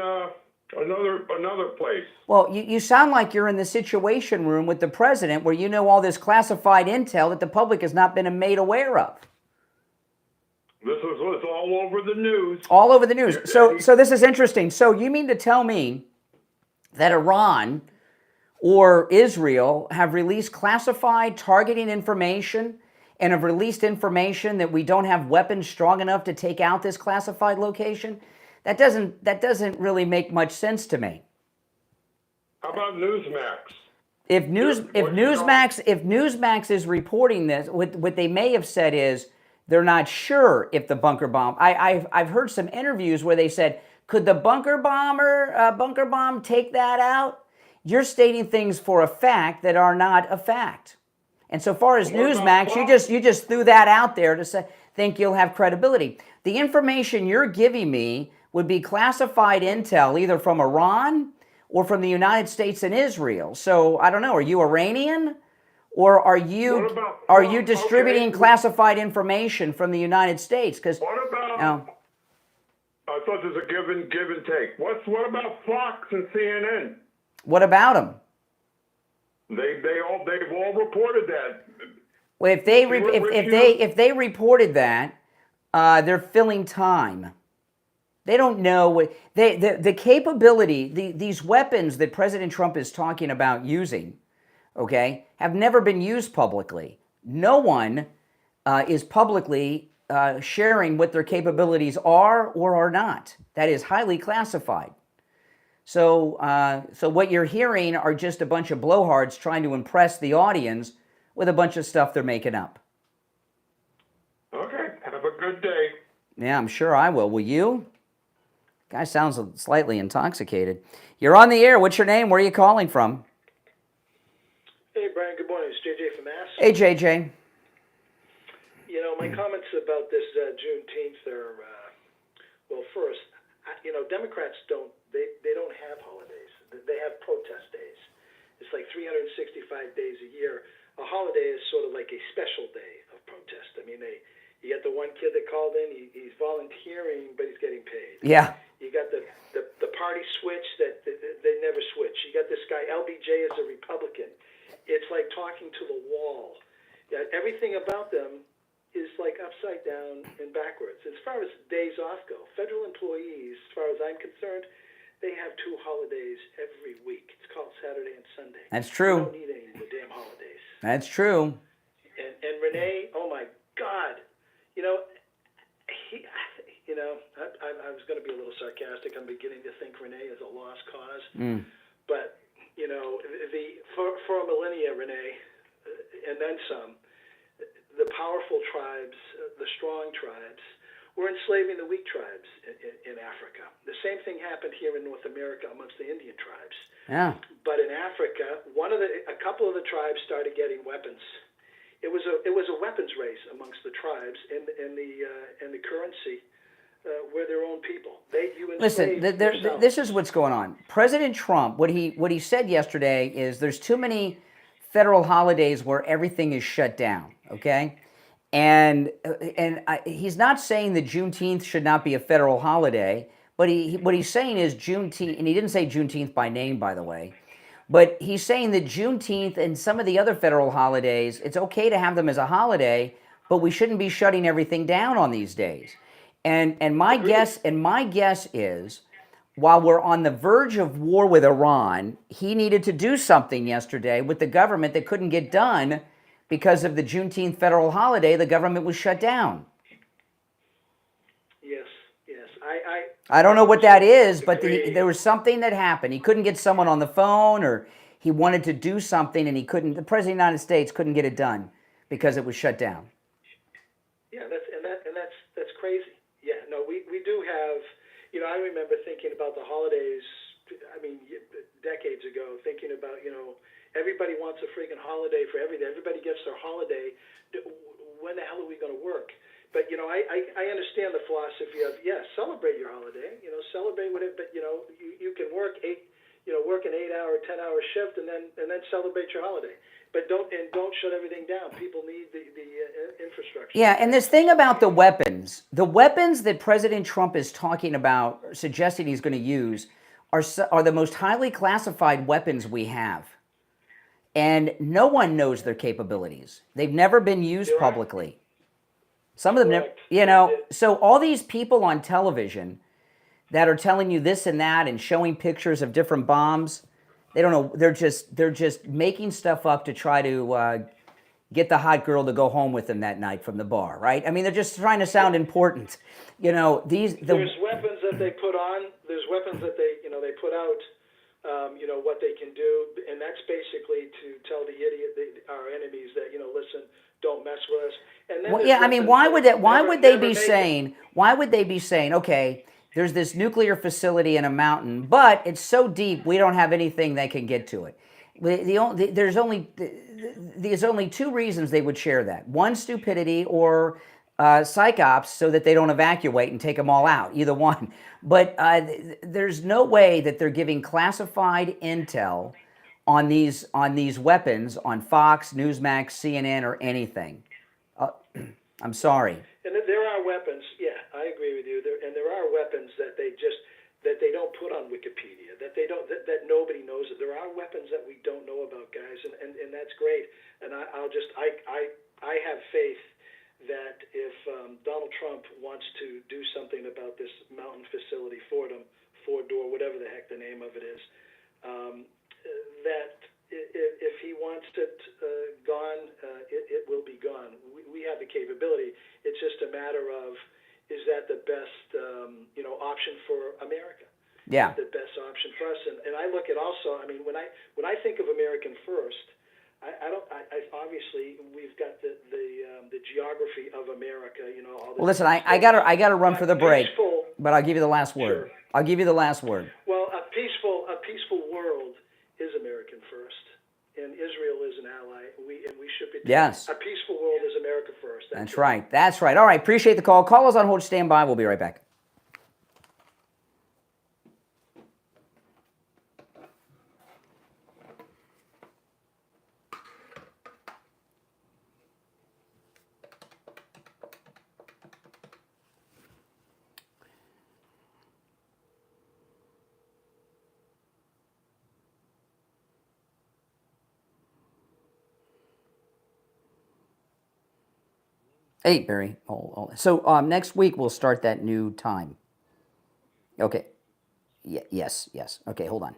another place.
Well, you sound like you're in the Situation Room with the president, where you know all this classified intel that the public has not been made aware of.
This was all over the news.
All over the news. So this is interesting. So you mean to tell me that Iran or Israel have released classified targeting information and have released information that we don't have weapons strong enough to take out this classified location, that doesn't really make much sense to me.
How about Newsmax?
If Newsmax is reporting this, what they may have said is they're not sure if the bunker bomb. I've heard some interviews where they said, could the bunker bomb take that out? You're stating things for a fact that are not a fact. And so far as Newsmax, you just threw that out there to think you'll have credibility. The information you're giving me would be classified intel either from Iran or from the United States and Israel. So I don't know, are you Iranian? Or are you distributing classified information from the United States? Because
what about? I thought there's a give and take. What about Fox and CNN?
What about them?
They've all reported that.
Well, if they reported that, they're filling time. They don't know what the capability. These weapons that President Trump is talking about using, okay, have never been used publicly. No one is publicly sharing what their capabilities are or are not. That is highly classified. So what you're hearing are just a bunch of blowhards trying to impress the audience with a bunch of stuff they're making up.
Okay, have a good day.
Yeah, I'm sure I will. Will you? Guy sounds slightly intoxicated. You're on the air. What's your name? Where are you calling from?
Hey, Brian. Good morning. It's JJ from Mass.
Hey, JJ.
You know, my comments about this Juneteenth are, well, first, Democrats don't have holidays. They have protest days. It's like 365 days a year. A holiday is sort of like a special day of protest. I mean, you got the one kid that called in. He's volunteering, but he's getting paid.
Yeah.
You got the party switch that they never switch. You got this guy LBJ is a Republican. It's like talking to the wall. Yeah, everything about them is like upside down and backwards. As far as days off go, federal employees, as far as I'm concerned, they have 2 holidays every week. It's called Saturday and Sunday.
That's true.
You don't need any more damn holidays.
That's true.
And Renee, oh my God, I was going to be a little sarcastic. I'm beginning to think Renee is a lost cause. But for millennia, Renee, and then some, the powerful tribes, the strong tribes, were enslaving the weak tribes in Africa. The same thing happened here in North America amongst the Indian tribes.
Yeah.
But in Africa, a couple of the tribes started getting weapons. It was a weapons race amongst the tribes, and the currency were their own people.
Listen, this is what's going on. President Trump, what he said yesterday is there's too many federal holidays where everything is shut down. Okay. And he's not saying that Juneteenth should not be a federal holiday, but what he's saying is Juneteenth, and he didn't say Juneteenth by name, by the way, but he's saying that Juneteenth and some of the other federal holidays, it's okay to have them as a holiday, but we shouldn't be shutting everything down on these days. And my guess is, while we're on the verge of war with Iran, he needed to do something yesterday with the government that couldn't get done because of the Juneteenth federal holiday. The government was shut down.
Yes.
I don't know what that is, but there was something that happened. He couldn't get someone on the phone, or he wanted to do something and he couldn't. The President of the United States couldn't get it done because it was shut down.
Yeah, that's crazy. Yeah, no, we do have. I remember thinking about the holidays. I mean, decades ago, thinking about everybody wants a friggin' holiday for everything. Everybody gets their holiday. When the hell are we going to work? But I understand the philosophy of celebrate your holiday. Celebrate with it. But you can work an 8-hour, 10-hour shift and then celebrate your holiday. But don't shut everything down. People need the infrastructure.
Yeah, and this thing about the weapons that President Trump is talking about, suggesting he's going to use, are the most highly classified weapons we have. And no one knows their capabilities. They've never been used publicly. Some of them, so all these people on television that are telling you this and that and showing pictures of different bombs, They don't know. They're just making stuff up to try to get the hot girl to go home with them that night from the bar, right? I mean, they're just trying to sound important. You know,
there's weapons that they put on. There's weapons that they put out. What they can do, and that's basically to tell the idiot, our enemies, that listen, don't mess with us. And then
yeah, I mean, why would they be saying, okay, there's this nuclear facility in a mountain, but it's so deep we don't have anything that can get to it. There's only two reasons they would share that. One, stupidity, or psych ops, so that they don't evacuate and take them all out. Either one. But there's no way that they're giving classified intel on these weapons on Fox, Newsmax, CNN, or anything. I'm sorry.
And there are weapons. Yeah, I agree with you. There are weapons that they don't put on Wikipedia, that nobody knows. There are weapons that we don't know about, guys, and that's great. And I have faith that if Donald Trump wants to do something about this mountain facility, Fordham, Ford-Door, whatever the heck the name of it is, that if he wants it gone, it will be gone. We have the capability. It's just a matter of, is that the best option for America?
Yeah.
The best option for us. And I look at also, I mean, when I think of American first, I obviously we've got the geography of America, all the.
Well, listen, I gotta run for the break,
peaceful,
but I'll give you the last word.
Sure.
I'll give you the last word.
Well, a peaceful world is American first, and Israel is an ally. We should be.
Yes.
A peaceful world is America first.
That's right. That's right. All right. Appreciate the call. Call us on hold. Stand by. We'll be right back. Hey, Barry. So next week we'll start that new time. Okay. Yes. Okay, hold on.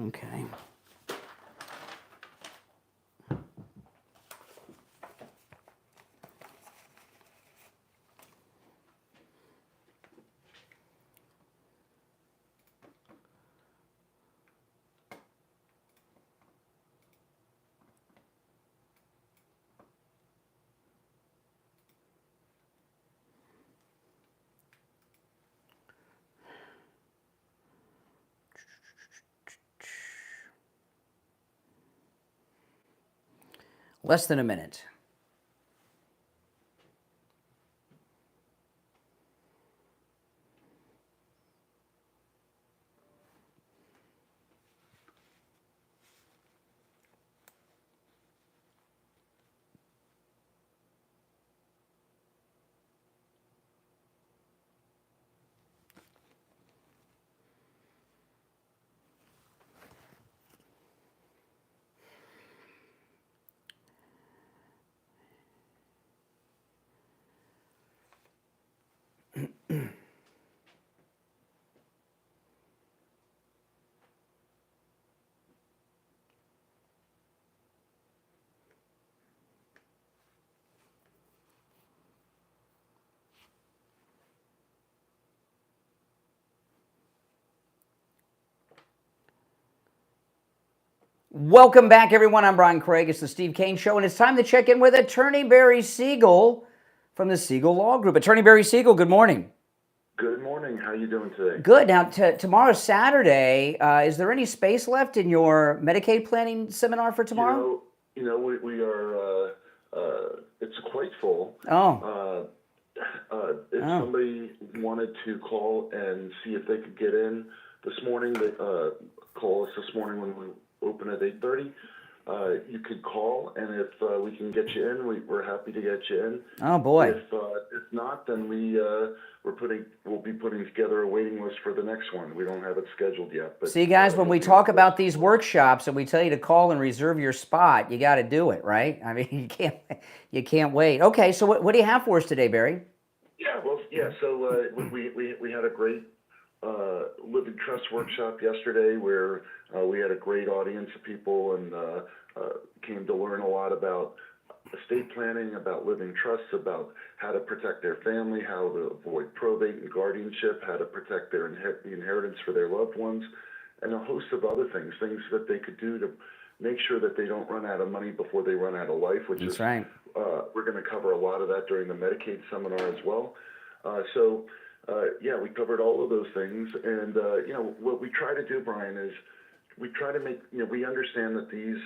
Okay. Less than a minute. Welcome back, everyone. I'm Brian Craig. It's the Steve Kane Show, and it's time to check in with Attorney Barry Siegel from the Siegel Law Group. Attorney Barry Siegel, good morning.
Good morning. How are you doing today?
Good. Now, tomorrow's Saturday. Is there any space left in your Medicaid planning seminar for tomorrow?
We are. It's quite full.
Oh.
If somebody wanted to call and see if they could get in this morning, they call us this morning when we open at 8:30. You could call, and if we can get you in, we're happy to get you in.
Oh boy!
If not, then we'll be putting together a waiting list for the next one. We don't have it scheduled yet. But
see, guys, when we talk about these workshops and we tell you to call and reserve your spot, you got to do it, right? I mean, you can't wait. Okay, so what do you have for us today, Barry?
So we had a great living trust workshop yesterday where we had a great audience of people and came to learn a lot about estate planning, about living trusts, about how to protect their family, how to avoid probate and guardianship, how to protect the inheritance for their loved ones, and a host of other things that they could do to make sure that they don't run out of money before they run out of life, which
That's
is
right.
We're going to cover a lot of that during the Medicaid seminar as well. We covered all of those things, and what we try to do, Brian, is we try to make we understand that these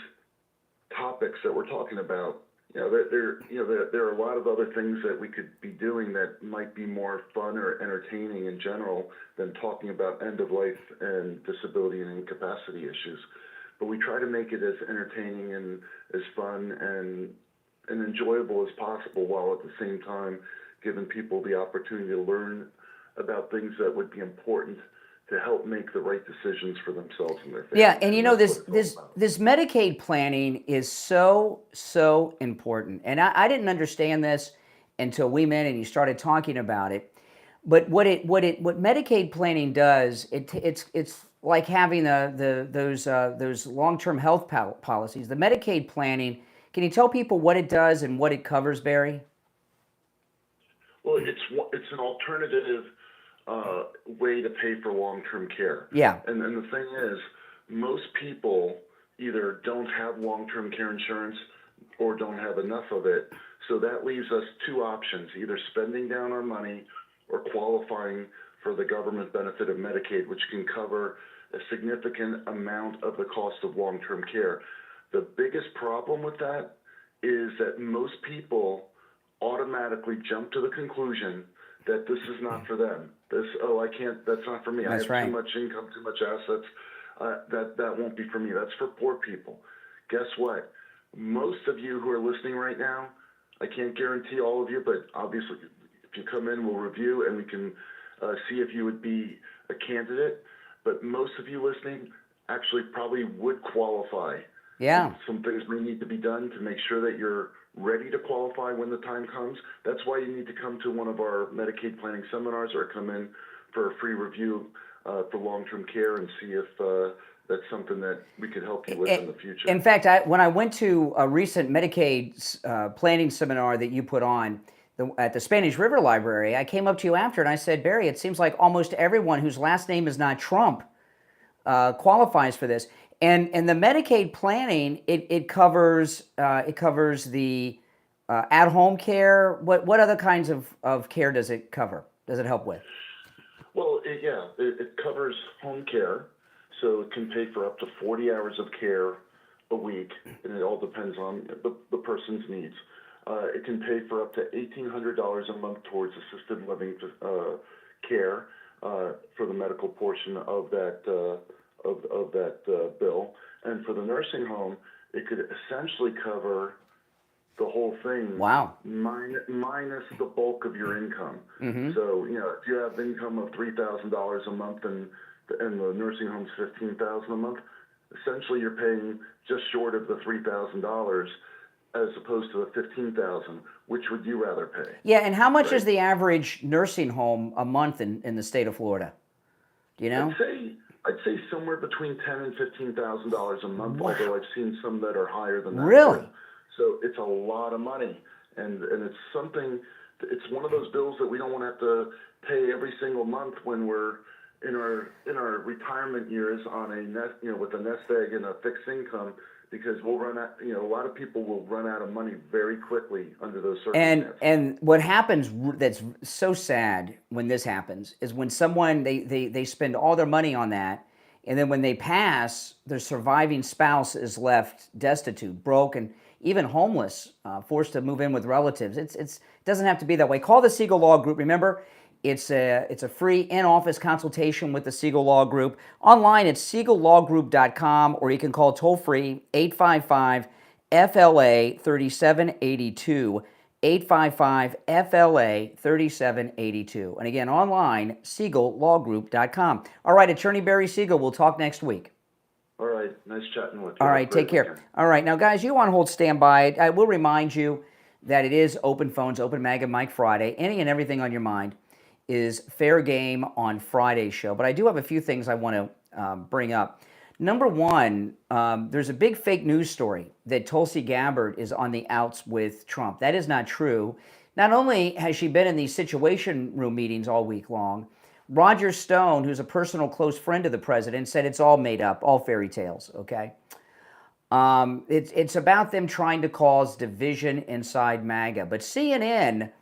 topics that we're talking about, there are a lot of other things that we could be doing that might be more fun or entertaining in general than talking about end of life and disability and incapacity issues. But we try to make it as entertaining and as fun and enjoyable as possible, while at the same time giving people the opportunity to learn about things that would be important to help make the right decisions for themselves and their families.
Yeah, and this Medicaid planning is so important. And I didn't understand this until we met and you started talking about it. But what Medicaid planning does, it's like having those long-term health policies. The Medicaid planning, can you tell people what it does and what it covers, Barry?
Well, it's an alternative way to pay for long-term care.
Yeah.
And the thing is, most people either don't have long-term care insurance or don't have enough of it. So that leaves us two options: either spending down our money or qualifying for the government benefit of Medicaid, which can cover a significant amount of the cost of long-term care. The biggest problem with that is that most people automatically jump to the conclusion that this is not for them. That's not for me.
That's
I have too much income, too much assets. That won't be for me. That's for poor people. Guess what? Most of you who are listening right now, I can't guarantee all of you, but obviously if you come in, we'll review and we can see if you would be a candidate. But most of you listening actually probably would qualify.
Yeah.
Some things may need to be done to make sure that you're ready to qualify when the time comes. That's why you need to come to one of our Medicaid planning seminars or come in for a free review for long-term care and see if that's something that we could help you with in the future.
In fact, when I went to a recent Medicaid planning seminar that you put on at the Spanish River Library, I came up to you after and I said, Barry, it seems like almost everyone whose last name is not Trump qualifies for this. And the Medicaid planning, it covers the at-home care. What other kinds of care does it cover? Does it help with?
Well, it covers home care, so it can pay for up to 40 hours of care a week, and it all depends on the person's needs. It can pay for up to $1,800 a month towards assisted living care for the medical portion of that bill. And for the nursing home, it could essentially cover the whole thing.
Wow.
Minus the bulk of your income.
Mm-hmm.
So, if you have income of $3,000 a month and the nursing home's $15,000 a month, essentially you're paying just short of the $3,000 as opposed to the $15,000. Which would you rather pay?
Yeah, and how much is the average nursing home a month in the state of Florida? Do you know?
I'd say somewhere between $10,000 and $15,000 a month.
Wow.
Although I've seen some that are higher than that.
Really?
So it's a lot of money, and it's something. It's one of those bills that we don't want to have to pay every single month when we're in our retirement years on a nest, with a nest egg and a fixed income, because we'll run out. A lot of people will run out of money very quickly under those circumstances.
And what happens that's so sad when this happens is when someone they spend all their money on that, and then when they pass, their surviving spouse is left destitute, broke, and even homeless, forced to move in with relatives. It doesn't have to be that way. Call the Siegel Law Group. Remember, it's a free in-office consultation with the Siegel Law Group. Online at siegellawgroup.com, or you can call toll-free 855-FLA-3782, 855-FLA-3782. And again, online, siegellawgroup.com. All right, Attorney Barry Siegel, we'll talk next week.
All right, nice chatting with you.
All right, take care.
Weekend.
All right, now guys, you on hold, stand by. I will remind you that it is Open Phones, Open Mag and Mike Friday. Any and everything on your mind is fair game on Friday's show. But I do have a few things I want to bring up. Number one, there's a big fake news story that Tulsi Gabbard is on the outs with Trump. That is not true. Not only has she been in these situation room meetings all week long, Roger Stone, who's a personal close friend of the president, said it's all made up, all fairy tales, okay? It's about them trying to cause division inside MAGA. But CNN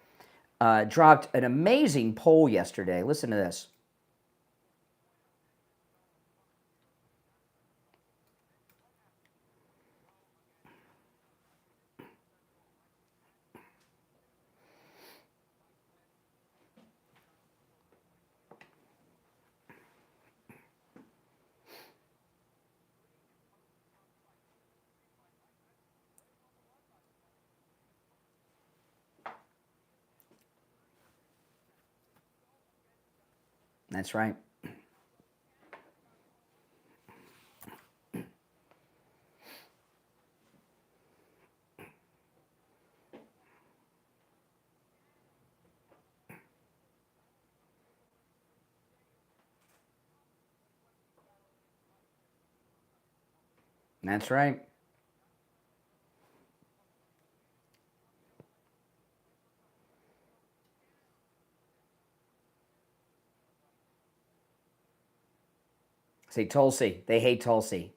dropped an amazing poll yesterday. Listen to this. That's right. That's right. See, Tulsi. They hate Tulsi.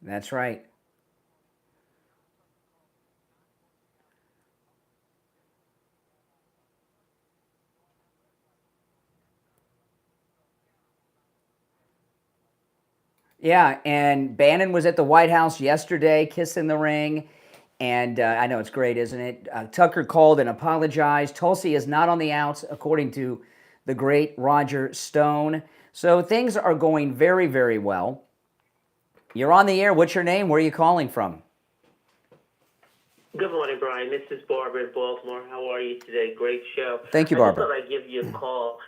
That's right. Yeah, and Bannon was at the White House yesterday, kissing the ring, and I know it's great, isn't it? Tucker called and apologized. Tulsi is not on the outs, according to the great Roger Stone. So things are going very, very well. You're on the air. What's your name? Where are you calling from?
Good morning, Brian. This is Barbara in Baltimore. How are you today? Great show.
Thank you, Barbara.
I just thought I'd give you a call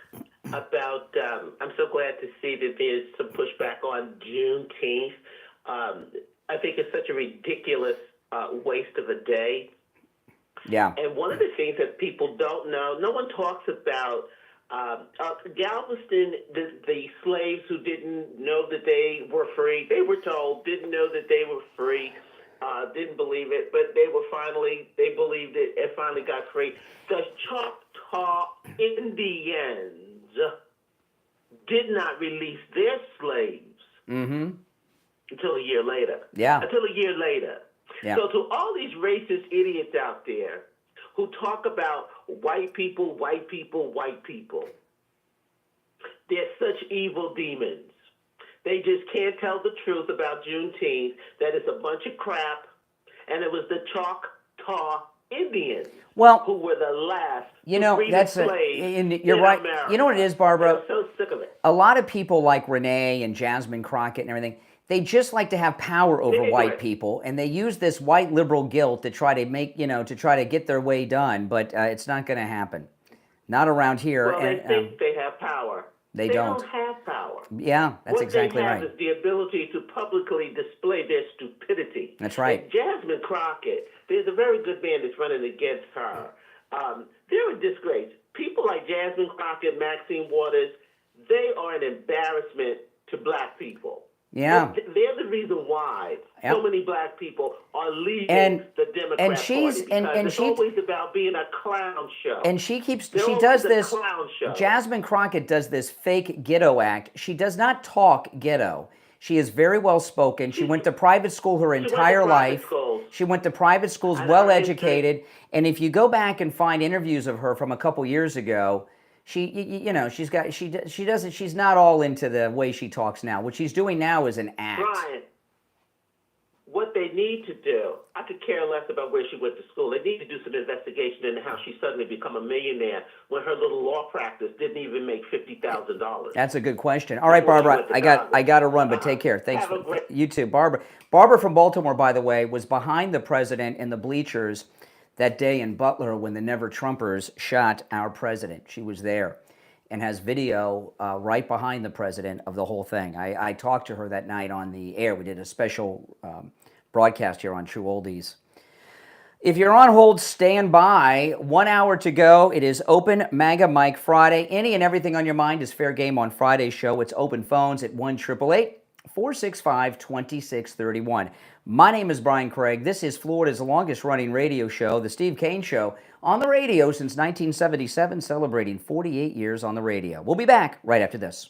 about, I'm so glad to see that there's some pushback on Juneteenth. I think it's such a ridiculous waste of a day.
Yeah.
And one of the things that people don't know, no one talks about Galveston, the slaves who didn't know that they were free, they were told, didn't know that they were free, didn't believe it, but they believed it and finally got free. The Choctaw Indians did not release their slaves until a year later.
Yeah.
Until a year later.
Yeah.
So to all these racist idiots out there who talk about white people, white people, white people, they're such evil demons. They just can't tell the truth about Juneteenth, that it's a bunch of crap, and it was the Choctaw Indians who were the last
you're right.
America.
You know what it is, Barbara?
I'm so sick of it.
A lot of people like Renee and Jasmine Crockett and everything, they just like to have power over white people, and they use this white liberal guilt to try to make, to try to get their way done, but it's not going to happen. Not around here.
Well, they think they have power.
They don't.
They don't have power.
Yeah, that's
what
exactly
they have
right.
is the ability to publicly display their stupidity.
That's right.
And Jasmine Crockett, there's a very good man that's running against her. They're a disgrace. People like Jasmine Crockett, Maxine Waters, they are an embarrassment to black people.
Yeah.
They're the reason why so many black people are leaving the Democrat Party, because it's always about being a clown show.
And she
They're
does
always a
this,
clown show.
Jasmine Crockett does this fake ghetto act. She does not talk ghetto. She is very well spoken. She went to private school her entire life. She went to private schools, well educated. And if you go back and find interviews of her from a couple years ago, she's not all into the way she talks now. What she's doing now is an act.
Brian, what they need to do, I could care less about where she went to school. They need to do some investigation into how she suddenly become a millionaire when her little law practice didn't even make $50,000.
That's a good question. All right, Barbara, I got to run, but take care. Thanks. You too, Barbara. Barbara from Baltimore, by the way, was behind the president in the bleachers that day in Butler when the Never Trumpers shot our president. She was there and has video right behind the president of the whole thing. I talked to her that night on the air. We did a special broadcast here on True Oldies. If you're on hold, stand by. 1 hour to go. It is Open MAGA Mike Friday. Any and everything on your mind is fair game on Friday's show. It's open phones at 1-888-465-2631. My name is Brian Craig. This is Florida's longest-running radio show, The Steve Kane Show, on the radio since 1977, celebrating 48 years on the radio. We'll be back right after this.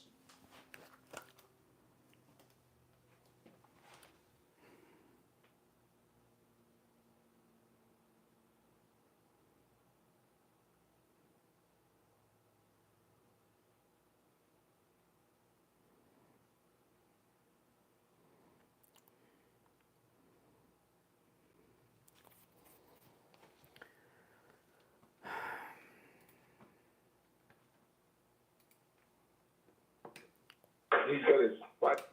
He's got his what?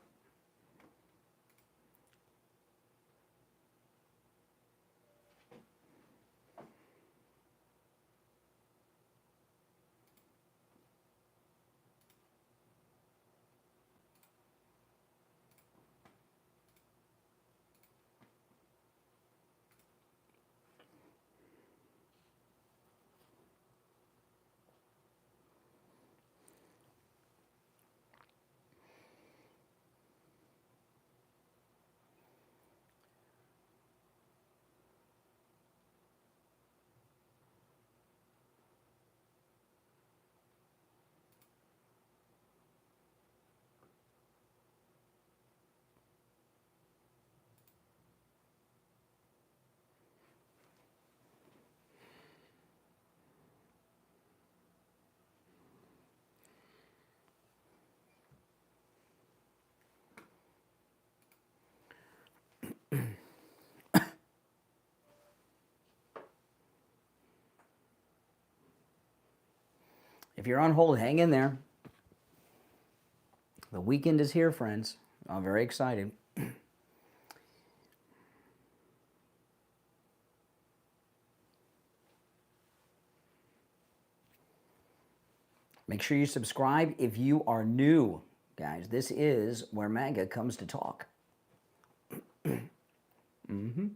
If you're on hold, hang in there. The weekend is here, friends. I'm very excited. Make sure you subscribe if you are new, guys. This is where MAGA comes to talk. Mm-hmm.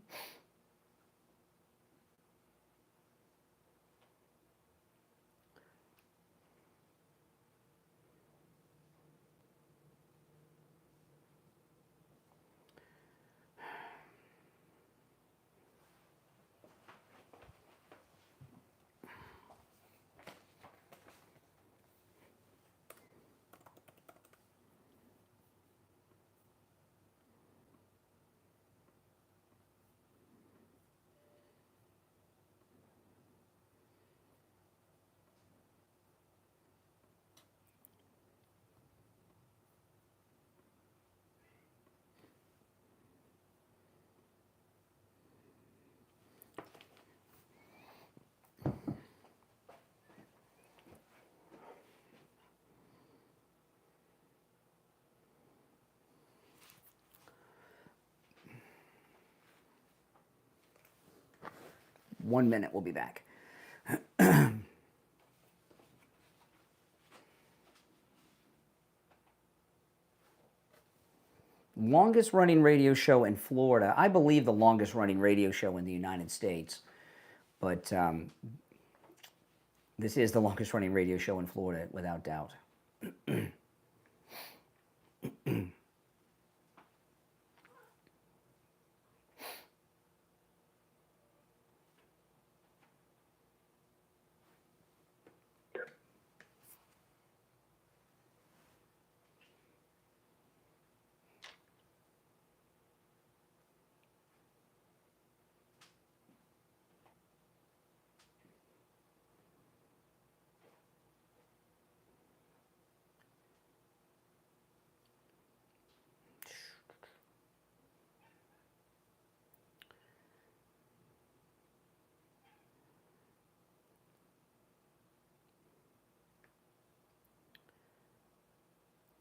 One minute, we'll be back. Longest running radio show in Florida. I believe the longest running radio show in the United States. But this is the longest running radio show in Florida, without doubt.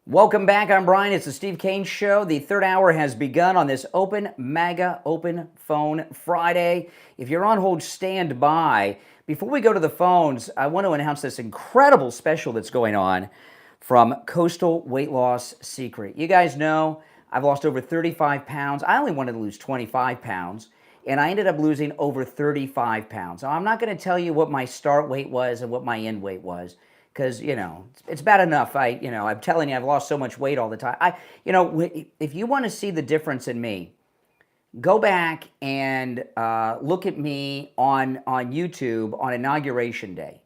Welcome back. I'm Brian. It's the Steve Kane Show. The third hour has begun on this Open MAGA Open Phone Friday. If you're on hold, stand by. Before we go to the phones, I want to announce this incredible special that's going on from Coastal Weight Loss Secret. You guys know I've lost over 35 pounds. I only wanted to lose 25 pounds, and I ended up losing over 35 pounds. Now, I'm not going to tell you what my start weight was and what my end weight was, because, you know, it's bad enough. I'm telling you, I've lost so much weight all the time. If you want to see the difference in me, go back and look at me on YouTube on Inauguration Day.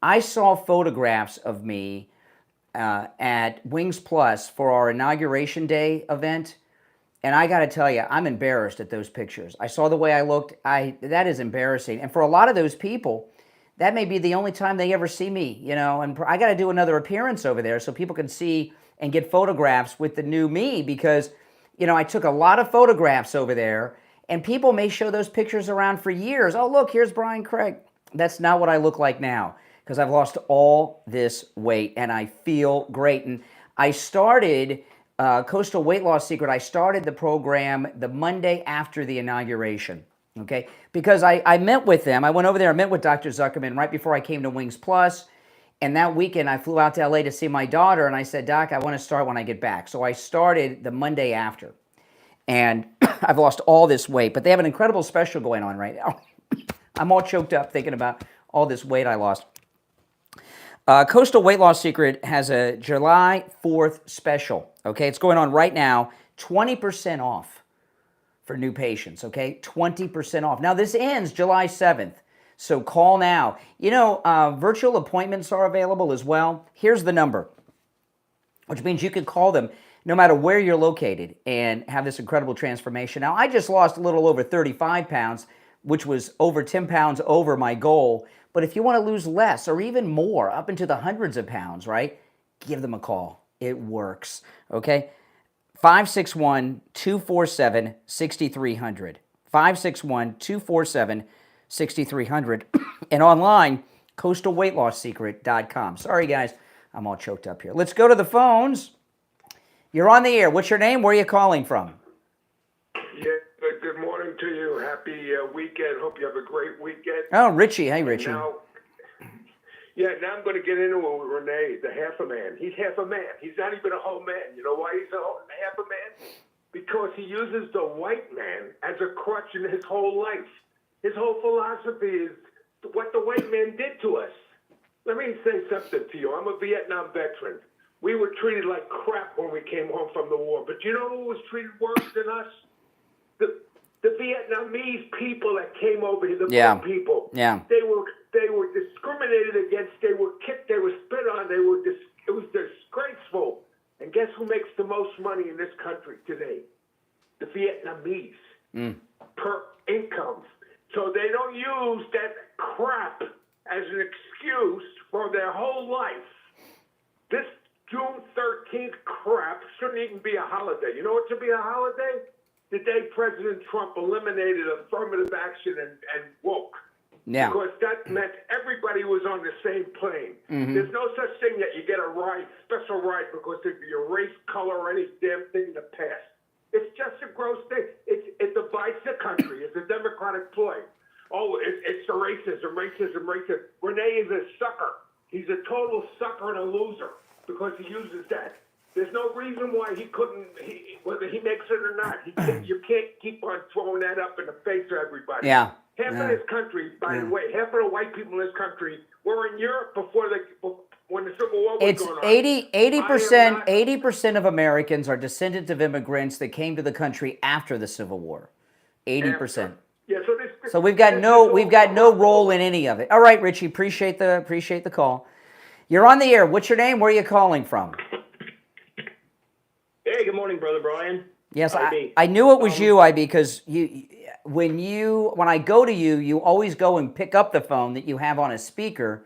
I saw photographs of me at Wings Plus for our Inauguration Day event, and I got to tell you, I'm embarrassed at those pictures. I saw the way I looked. That is embarrassing. And for a lot of those people, that may be the only time they ever see me, and I got to do another appearance over there so people can see and get photographs with the new me, because, I took a lot of photographs over there, and people may show those pictures around for years. Oh, look, here's Brian Craig. That's not what I look like now, because I've lost all this weight, and I feel great. And I started Coastal Weight Loss Secret. I started the program the Monday after the inauguration. Okay, because I met with them. I went over there, I met with Dr. Zuckerman right before I came to Wings Plus, and that weekend I flew out to LA to see my daughter, and I said, Doc, I want to start when I get back. So I started the Monday after, and I've lost all this weight, but they have an incredible special going on right now. I'm all choked up thinking about all this weight I lost. Coastal Weight Loss Secret has a July 4th special, okay? It's going on right now, 20% off. For new patients, okay? 20% off. Now, this ends July 7th, so call now. Virtual appointments are available as well. Here's the number, which means you can call them no matter where you're located and have this incredible transformation. Now, I just lost a little over 35 pounds, which was over 10 pounds over my goal. But if you want to lose less or even more, up into the hundreds of pounds, right? Give them a call. It works, okay? 561-247-6300. 561-247-6300. And online, coastalweightlasssecret.com. Sorry, guys. I'm all choked up here. Let's go to the phones. You're on the air. What's your name? Where are you calling from?
Yeah, good morning to you. Happy weekend. Hope you have a great weekend.
Oh, Richie. Hey, Richie.
Now I'm going to get into it with Renee, the half a man. He's half a man. He's not even a whole man. You know why he's half a man? Because he uses the white man as a crutch in his whole life. His whole philosophy is what the white man did to us. Let me say something to you. I'm a Vietnam veteran. We were treated like crap when we came home from the war. But you know who was treated worse than us? The Vietnamese people that came over here, the black people.
Yeah.
They were discriminated against. They were kicked. They were spit on. It was disgraceful. And guess who makes the most money in this country today? The Vietnamese per income. So they don't use that crap as an excuse for their whole life. This June 13th crap shouldn't even be a holiday. You know what should be a holiday? The day President Trump eliminated affirmative action and woke.
Yeah.
Because that meant everybody was on the same plane.
Mm-hmm.
There's no such thing that you get a ride, special ride, because of your race, color, or any damn thing in the past. It's just a gross thing. It divides the country. It's a Democratic ploy. Oh, it's the racism. Renee is a sucker. He's a total sucker and a loser because he uses that. There's no reason why he couldn't, whether he makes it or not. You can't keep on throwing that up in the face of everybody.
Yeah.
Half of this country, by the way, half of the white people in this country were in Europe when the Civil War was
It's
going on.
80% of Americans are descendants of immigrants that came to the country after the Civil War. 80%.
Yeah,
So we've got no role in any of it. All right, Richie, appreciate the call. You're on the air. What's your name? Where are you calling from?
Hey, good morning, Brother Brian.
Yes,
IB.
I knew it was you, IB, because when I go to you, you always go and pick up the phone that you have on a speaker,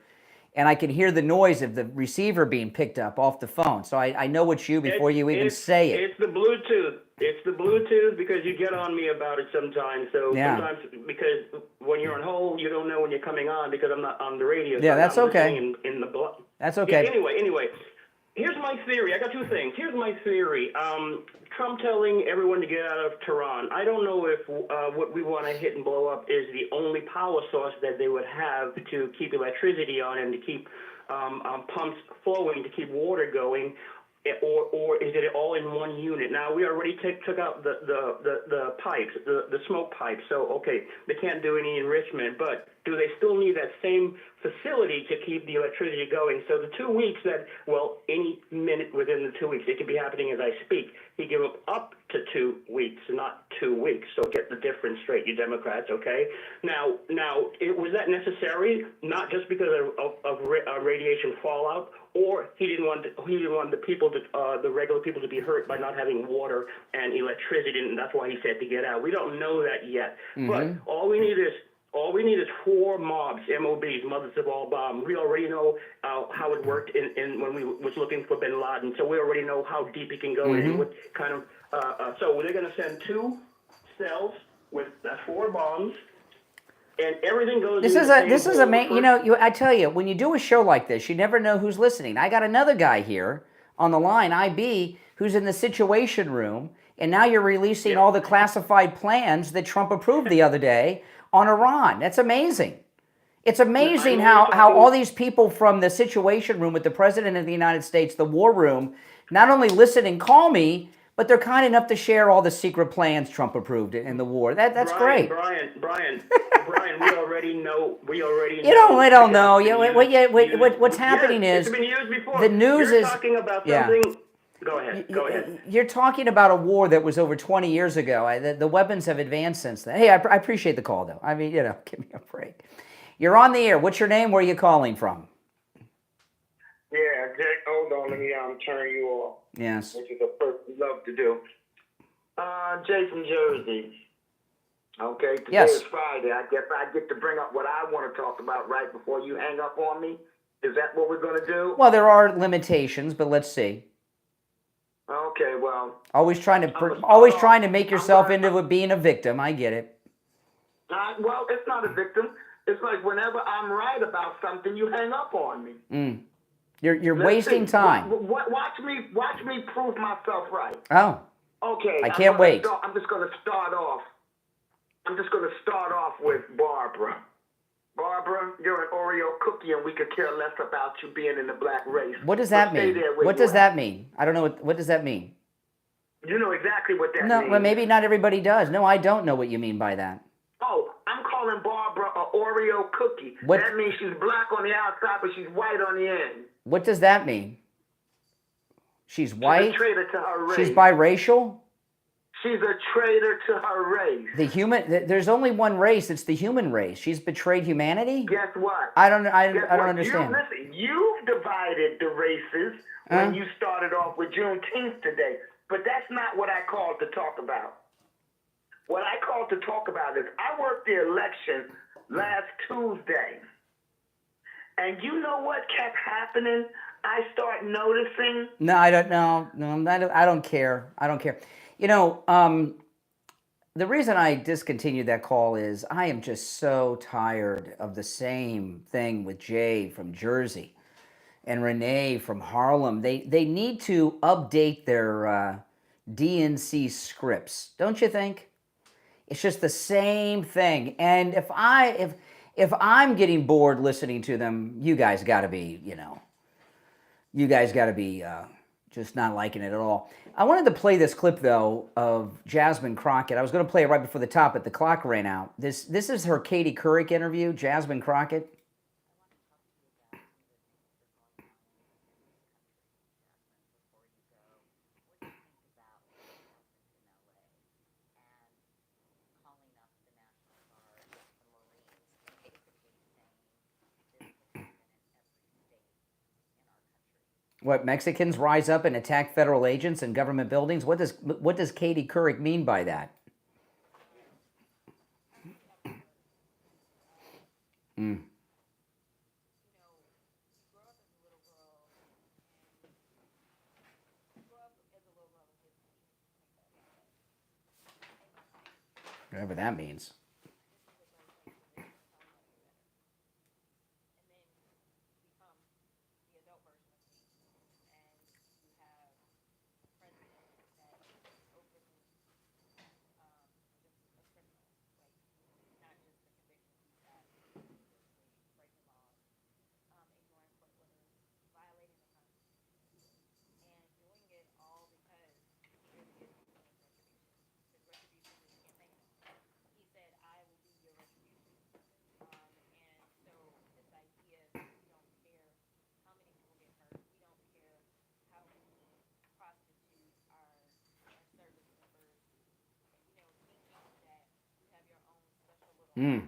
and I can hear the noise of the receiver being picked up off the phone. So I know it's you before you even say it.
It's the Bluetooth. It's the Bluetooth because you get on me about it sometimes. So sometimes because when you're on hold, you don't know when you're coming on because I'm not on the radio.
Yeah,
so
that's
I'm
okay.
listening In the
That's okay.
Yeah, anyway. Here's my theory. I got two things. Here's my theory. Trump telling everyone to get out of Tehran. I don't know if what we want to hit and blow up is the only power source that they would have to keep electricity on and to keep pumps flowing, to keep water going, or is it all in one unit? Now, we already took out the pipes, the smoke pipes. So, okay, they can't do any enrichment, but do they still need that same facility to keep the electricity going? So the 2 weeks any minute within the 2 weeks, it could be happening as I speak. He gave up to 2 weeks, not 2 weeks. So get the difference straight, you Democrats, okay? Now, was that necessary? Not just because of radiation fallout, or he didn't want the people the regular people to be hurt by not having water and electricity, and that's why he said to get out. We don't know that yet, but all we need is 4 mobs, MOBs, mothers of all bombs. We already know how it worked in when we was looking for Bin Laden, so we already know how deep he can go and what kind of. So they're going to send 2 cells with 4 bombs, and everything goes.
This is amazing. I tell you, when you do a show like this, you never know who's listening. I got another guy here on the line, IB, who's in the Situation Room, and now you're releasing all the classified plans that Trump approved the other day on Iran. That's amazing. It's amazing how all these people from the Situation Room with the President of the United States, the War Room, not only listen and call me, but they're kind enough to share all the secret plans Trump approved in the war. That's great.
Brian, we already know. We
don't know. What's happening is
it's been used before.
The news
You're
is
talking about something. Go ahead.
You're talking about a war that was over 20 years ago. The weapons have advanced since then. Hey, I appreciate the call, though. I mean, give me a break. You're on the air. What's your name? Where are you calling from?
Yeah, Jake, hold on. Let me turn you off.
Yes.
Which is the first we love to do. Jay from Jersey. Okay, today is Friday. I guess I get to bring up what I want to talk about right before you hang up on me. Is that what we're going to do?
Well, there are limitations, but let's see.
Okay, well.
Always trying to make yourself into being a victim. I get it.
Well, it's not a victim. It's like whenever I'm right about something, you hang up on me.
You're wasting time.
Watch me prove myself right.
Oh.
Okay.
I can't wait.
I'm just going to start off. With Barbara. Barbara, you're an Oreo cookie, and we could care less about you being in the black race.
What does that mean? What does that mean? I don't know. What does that mean?
You know exactly what that means.
No, well, maybe not everybody does. No, I don't know what you mean by that.
Oh, I'm calling Barbara an Oreo cookie. That means she's black on the outside, but she's white on the end.
What does that mean? She's white?
She's a traitor to her race.
She's biracial?
She's a traitor to her race.
There's only one race. It's the human race. She's betrayed humanity?
Guess what?
I don't understand.
You've divided the races when you started off with Juneteenth today. But that's not what I called to talk about. What I called to talk about is I worked the election last Tuesday. And you know what kept happening? I start noticing.
No, I don't know. No, I don't care. I don't care. The reason I discontinued that call is I am just so tired of the same thing with Jay from Jersey and Renee from Harlem. They need to update their DNC scripts, don't you think? It's just the same thing. And if I'm getting bored listening to them, you guys got to be, Just not liking it at all. I wanted to play this clip, though, of Jasmine Crockett. I was going to play it right before the top, but the clock ran out. This is her Katie Couric interview, Jasmine Crockett. What, Mexicans rise up and attack federal agents and government buildings? What does Katie Couric mean by that? Mm. Whatever that means. Mm.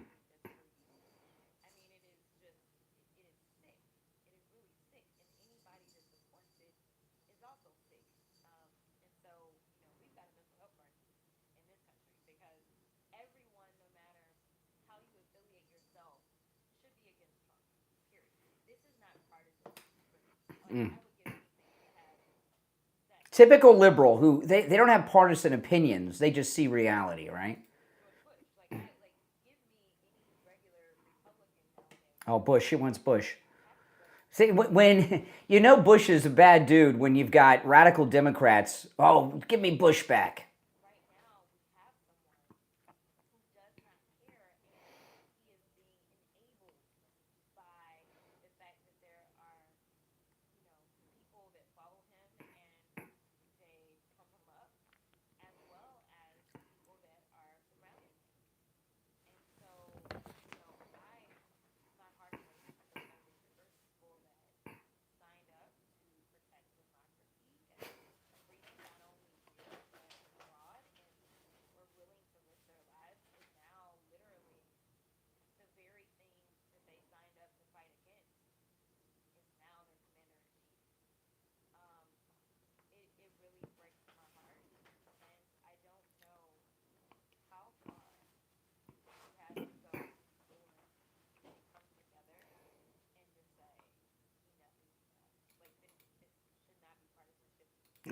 Mm. Typical liberal who they don't have partisan opinions. They just see reality, right? Oh, Bush. She wants Bush. See, when you know Bush is a bad dude when you've got radical Democrats. Oh, give me Bush back.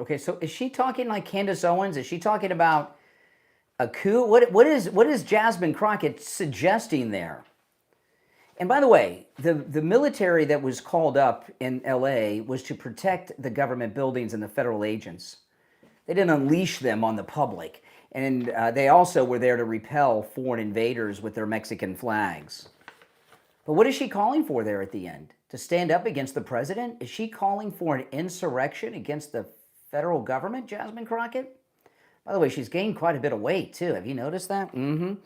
Okay, so is she talking like Candace Owens? Is she talking about a coup? What is Jasmine Crockett suggesting there? And by the way, the military that was called up in LA was to protect the government buildings and the federal agents. They didn't unleash them on the public. And they also were there to repel foreign invaders with their Mexican flags. But what is she calling for there at the end? To stand up against the president? Is she calling for an insurrection against the federal government, Jasmine Crockett? By the way, she's gained quite a bit of weight, too. Have you noticed that? Mm-hmm.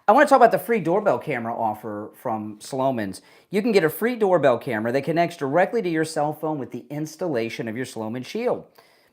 I want to talk about the free doorbell camera offer from Slomin's. You can get a free doorbell camera that connects directly to your cell phone with the installation of your Slomin Shield.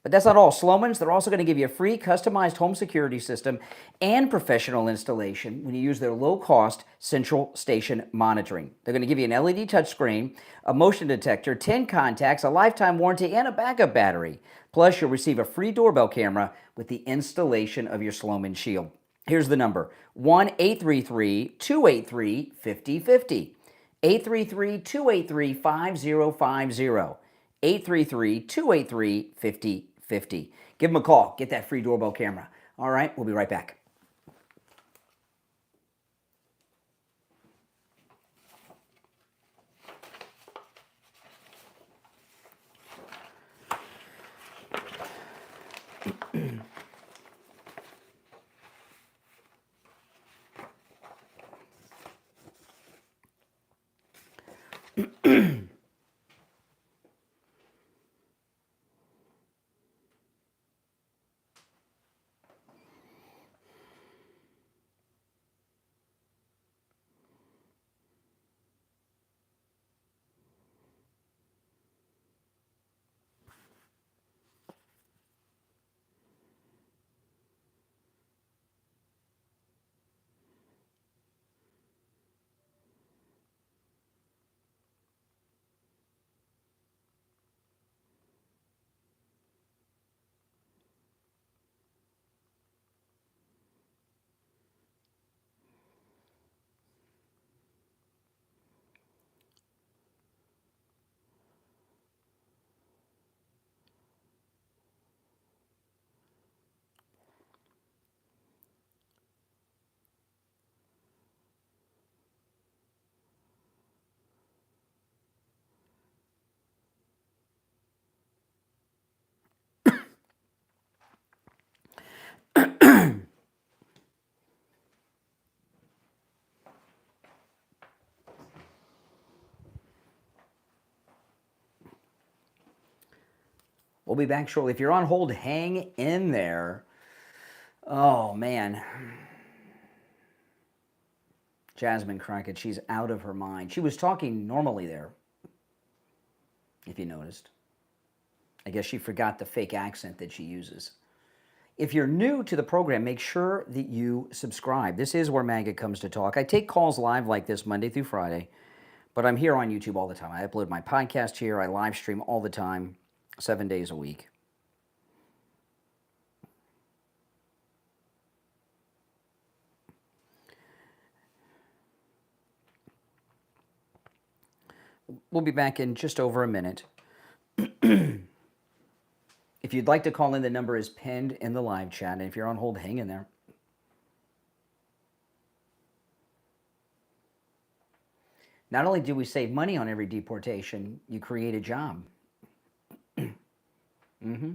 But that's not all. Slomin's, they're also going to give you a free customized home security system and professional installation when you use their low-cost central station monitoring. They're going to give you an LED touchscreen, a motion detector, 10 contacts, a lifetime warranty, and a backup battery. Plus, you'll receive a free doorbell camera with the installation of your Slomin Shield. Here's the number, 1-833-283-5050, 833-283-5050. 833-283-5050. Give them a call. Get that free doorbell camera. All right, we'll be right back. We'll be back shortly. If you're on hold, hang in there. Oh, man. Jasmine Crockett, she's out of her mind. She was talking normally there, if you noticed. I guess she forgot the fake accent that she uses. If you're new to the program, make sure that you subscribe. This is where MAGA comes to talk. I take calls live like this Monday through Friday, but I'm here on YouTube all the time. I upload my podcast here. I live stream all the time, 7 days a week. We'll be back in just over a minute. If you'd like to call in, the number is pinned in the live chat. And if you're on hold, hang in there. Not only do we save money on every deportation, you create a job. Mm-hmm.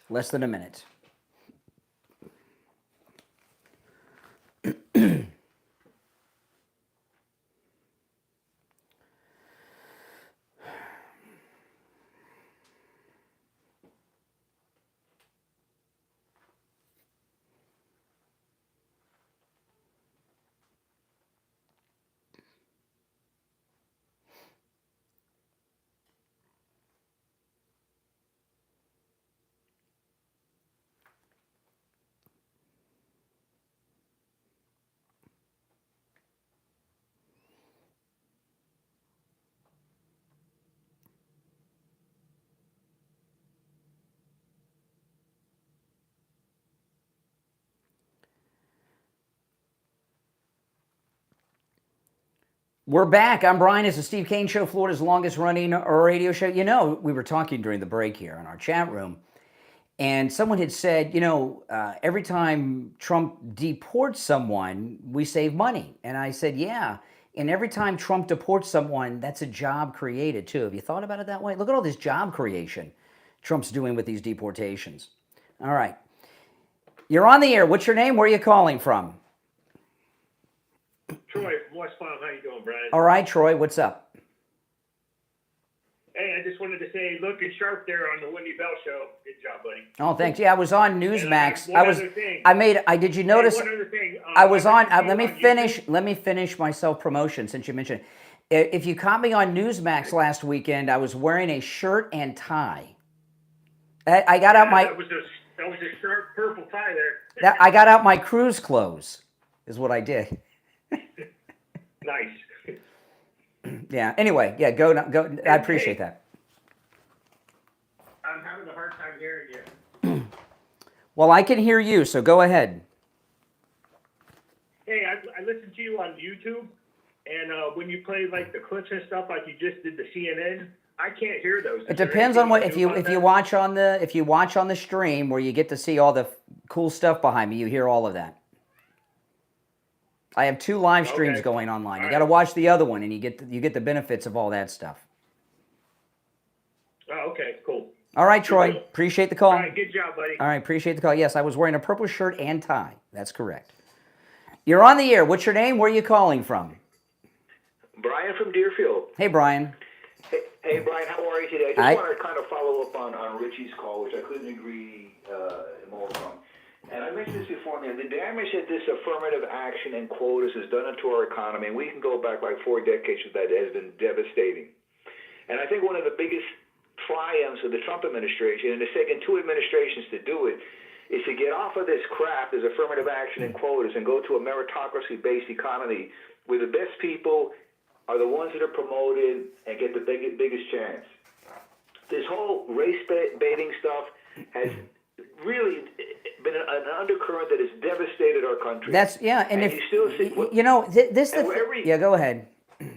Less than a minute. We're back. I'm Brian. It's the Steve Kane Show, Florida's longest running radio show. You know, we were talking during the break here in our chat room, and someone had said, every time Trump deports someone, we save money. And I said, yeah. And every time Trump deports someone, that's a job created too. Have you thought about it that way? Look at all this job creation Trump's doing with these deportations. All right. You're on the air. What's your name? Where are you calling from?
Troy from West Palm. How you doing, Brian?
All right, Troy. What's up?
Hey, I just wanted to say, looking sharp there on the Wendy Bell show. Good job, buddy.
Oh, thanks. Yeah, I was on Newsmax. Did you
Hey,
notice?
one other thing.
I was on.
I
Let me finish my self-promotion since you mentioned it. If you caught me on Newsmax last weekend, I was wearing a shirt and tie. I got out my.
That was a sharp purple tie there.
I got out my cruise clothes. Is what I did.
Nice.
Yeah. Anyway, yeah. Go. I appreciate that.
I'm having a hard time hearing you.
Well, I can hear you, so go ahead.
Hey, I listened to you on YouTube, and when you play like the clips and stuff, like you just did the CNN, I can't hear those.
It depends on what if you watch on the stream where you get to see all the cool stuff behind me. You hear all of that. I have 2 live streams going online. You got to watch the other one, and you get the benefits of all that stuff.
Oh, okay, cool.
All right, Troy. Appreciate the call.
All right, good job, buddy.
All right, appreciate the call. Yes, I was wearing a purple shirt and tie. That's correct. You're on the air. What's your name? Where are you calling from?
Brian from Deerfield.
Hey, Brian.
Hey, Brian, how are you today? I just want to kind of follow up on Richie's call, which I couldn't agree more from. And I mentioned this before, man, the damage that this affirmative action and quotas has done to our economy, and we can go back like 4 decades with that, has been devastating. And I think one of the biggest triumphs of the Trump administration, and it's taken 2 administrations to do it, is to get off of this crap, this affirmative action and quotas, and go to a meritocracy-based economy where the best people are the ones that are promoted and get the biggest chance. This whole race-baiting stuff has really been an undercurrent that has devastated our country.
And if
you still see,
go ahead.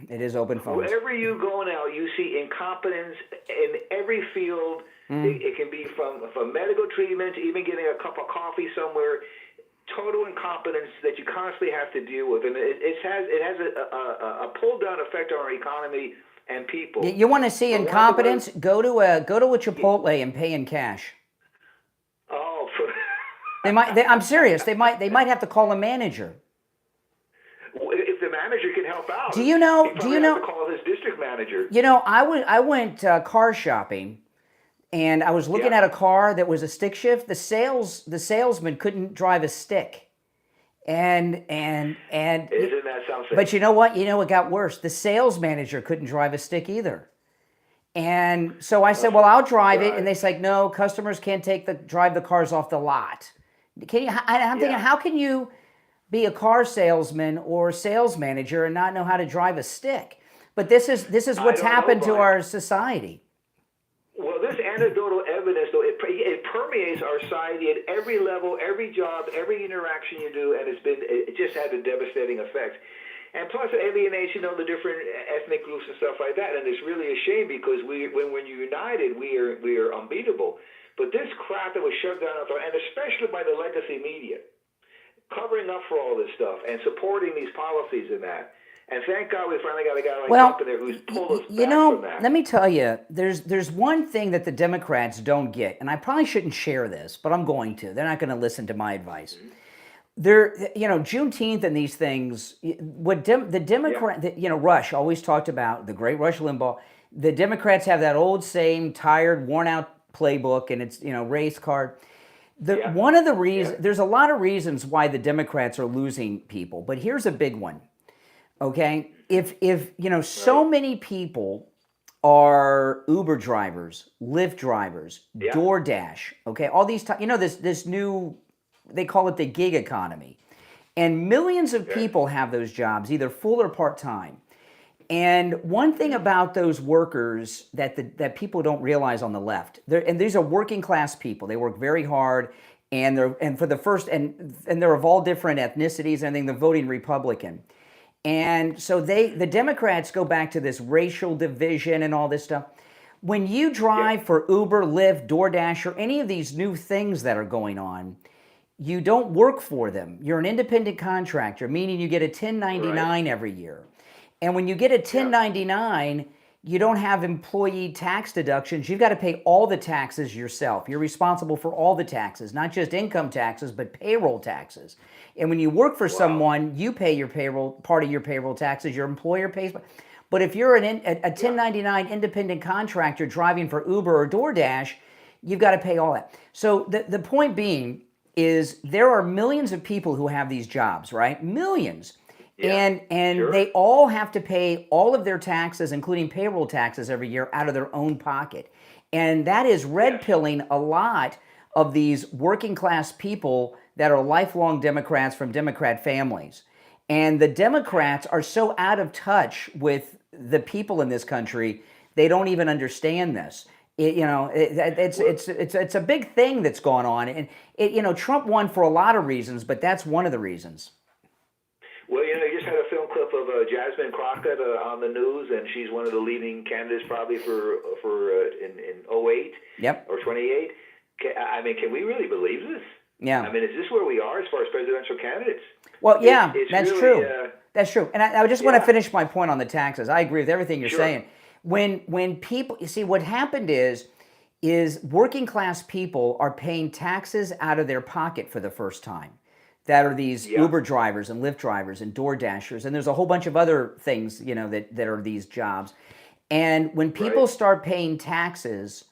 It is open phones.
Wherever you go now, you see incompetence in every field. It can be from medical treatment to even getting a cup of coffee somewhere. Total incompetence that you constantly have to deal with, and it has a pull down effect on our economy and people.
You want to see
But one of the
incompetence? Go to a Chipotle and pay in cash.
Oh,
I'm serious. They might have to call a manager.
if the manager can help out,
Do you know?
he
Do
probably
you
has
know?
to call his district manager.
You know, I went car shopping, and I was looking at a car that was a stick shift. The salesman couldn't drive a stick, and
Isn't that something?
but you know what? You know what got worse? The sales manager couldn't drive a stick either. And so I said, well, I'll drive it. And they said, no, customers can't drive the cars off the lot. Can you? I'm thinking, how can you be a car salesman or sales manager and not know how to drive a stick? But this is what's happened to our society.
Well, this anecdotal evidence, though, it permeates our society at every level, every job, every interaction you do, and it just has a devastating effect. And plus, it alienates, the different ethnic groups and stuff like that. And it's really a shame because when we're united, we are unbeatable. But this crap that was shoved down our throat, and especially by the legacy media, covering up for all this stuff and supporting these policies and that. And thank God we finally got a guy like Trump in there who's pulled us back from that.
Let me tell you, there's one thing that the Democrats don't get, and I probably shouldn't share this, but I'm going to. They're not going to listen to my advice. Juneteenth and these things, the Democrat, Rush always talked about, the great Rush Limbaugh. The Democrats have that old, same, tired, worn out playbook, and it's, race card. One of the reasons, there's a lot of reasons why the Democrats are losing people, but here's a big one. Okay, if so many people are Uber drivers, Lyft drivers, DoorDash, okay, all these this new, they call it the gig economy, and millions of people have those jobs, either full or part-time. And one thing about those workers that people don't realize on the left, and these are working class people. They work very hard, and they're of all different ethnicities. And I think they're voting Republican. And so the Democrats go back to this racial division and all this stuff. When you drive for Uber, Lyft, DoorDash, or any of these new things that are going on, you don't work for them. You're an independent contractor, meaning you get a 1099 every year. And when you get a 1099, you don't have employee tax deductions. You've got to pay all the taxes yourself. You're responsible for all the taxes, not just income taxes, but payroll taxes. And when you work for someone, you pay your part of your payroll taxes. Your employer pays. But if you're a 1099 independent contractor driving for Uber or DoorDash, you've got to pay all that. So the point being is there are millions of people who have these jobs, right? Millions. And they all have to pay all of their taxes, including payroll taxes every year, out of their own pocket. And that is red pilling a lot of these working class people that are lifelong Democrats from Democrat families. And the Democrats are so out of touch with the people in this country, they don't even understand this. It's a big thing that's gone on. And Trump won for a lot of reasons, but that's one of the reasons.
Well, you just had a film clip of Jasmine Crockett on the news, and she's one of the leading candidates probably for in 08 or 28. I mean, can we really believe this?
Yeah.
I mean, is this where we are as far as presidential candidates?
Well, yeah, that's
really,
true. That's true. And I just want to finish my point on the taxes. I agree with everything you're saying. When people, you see, what happened is working class people are paying taxes out of their pocket for the first time. That are these Uber drivers and Lyft drivers and DoorDashers, and there's a whole bunch of other things, that are these jobs. And when people start paying taxes,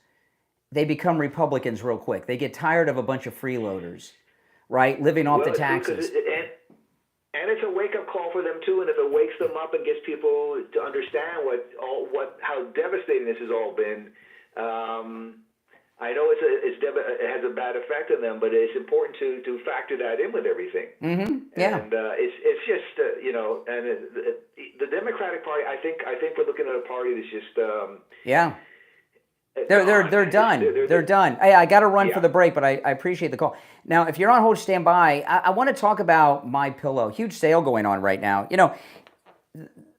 they become Republicans real quick. They get tired of a bunch of freeowers, right, living off the taxes.
And it's a wake-up call for them too. And if it wakes them up and gets people to understand how devastating this has all been. I know it has a bad effect on them, but it's important to factor that in with everything.
Mm-hmm. Yeah.
And it's just the Democratic Party. I think we're looking at a party that's just
They're done. They're done. Hey, I got to run for the break, but I appreciate the call. Now, if you're on hold, stand by. I want to talk about MyPillow. Huge sale going on right now.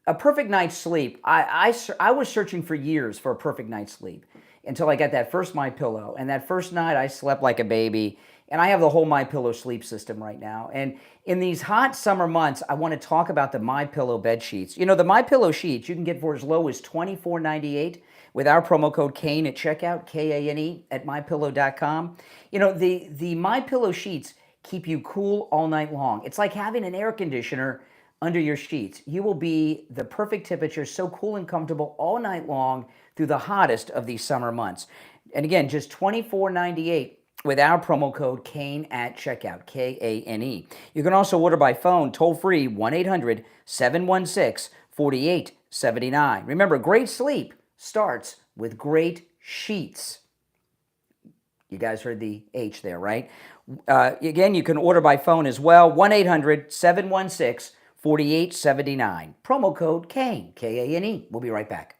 A perfect night's sleep. I was searching for years for a perfect night's sleep. until I got that first MyPillow. And that first night I slept like a baby. And I have the whole MyPillow sleep system right now. And in these hot summer months, I want to talk about the MyPillow bed sheets. You know, the MyPillow sheets you can get for as low as $24.98 with our promo code Kane at checkout, Kane at mypillow.com. You know, the MyPillow sheets keep you cool all night long. It's like having an air conditioner under your sheets. You will be the perfect temperature, so cool and comfortable all night long through the hottest of these summer months. And again, just $24.98 with our promo code Kane at checkout, Kane. You can also order by phone, toll free, 1-800-716-4879. Remember, great sleep starts with great sheets. You guys heard the H there, right? Again, you can order by phone as well, 1-800-716-4879. Promo code Kane, Kane. We'll be right back.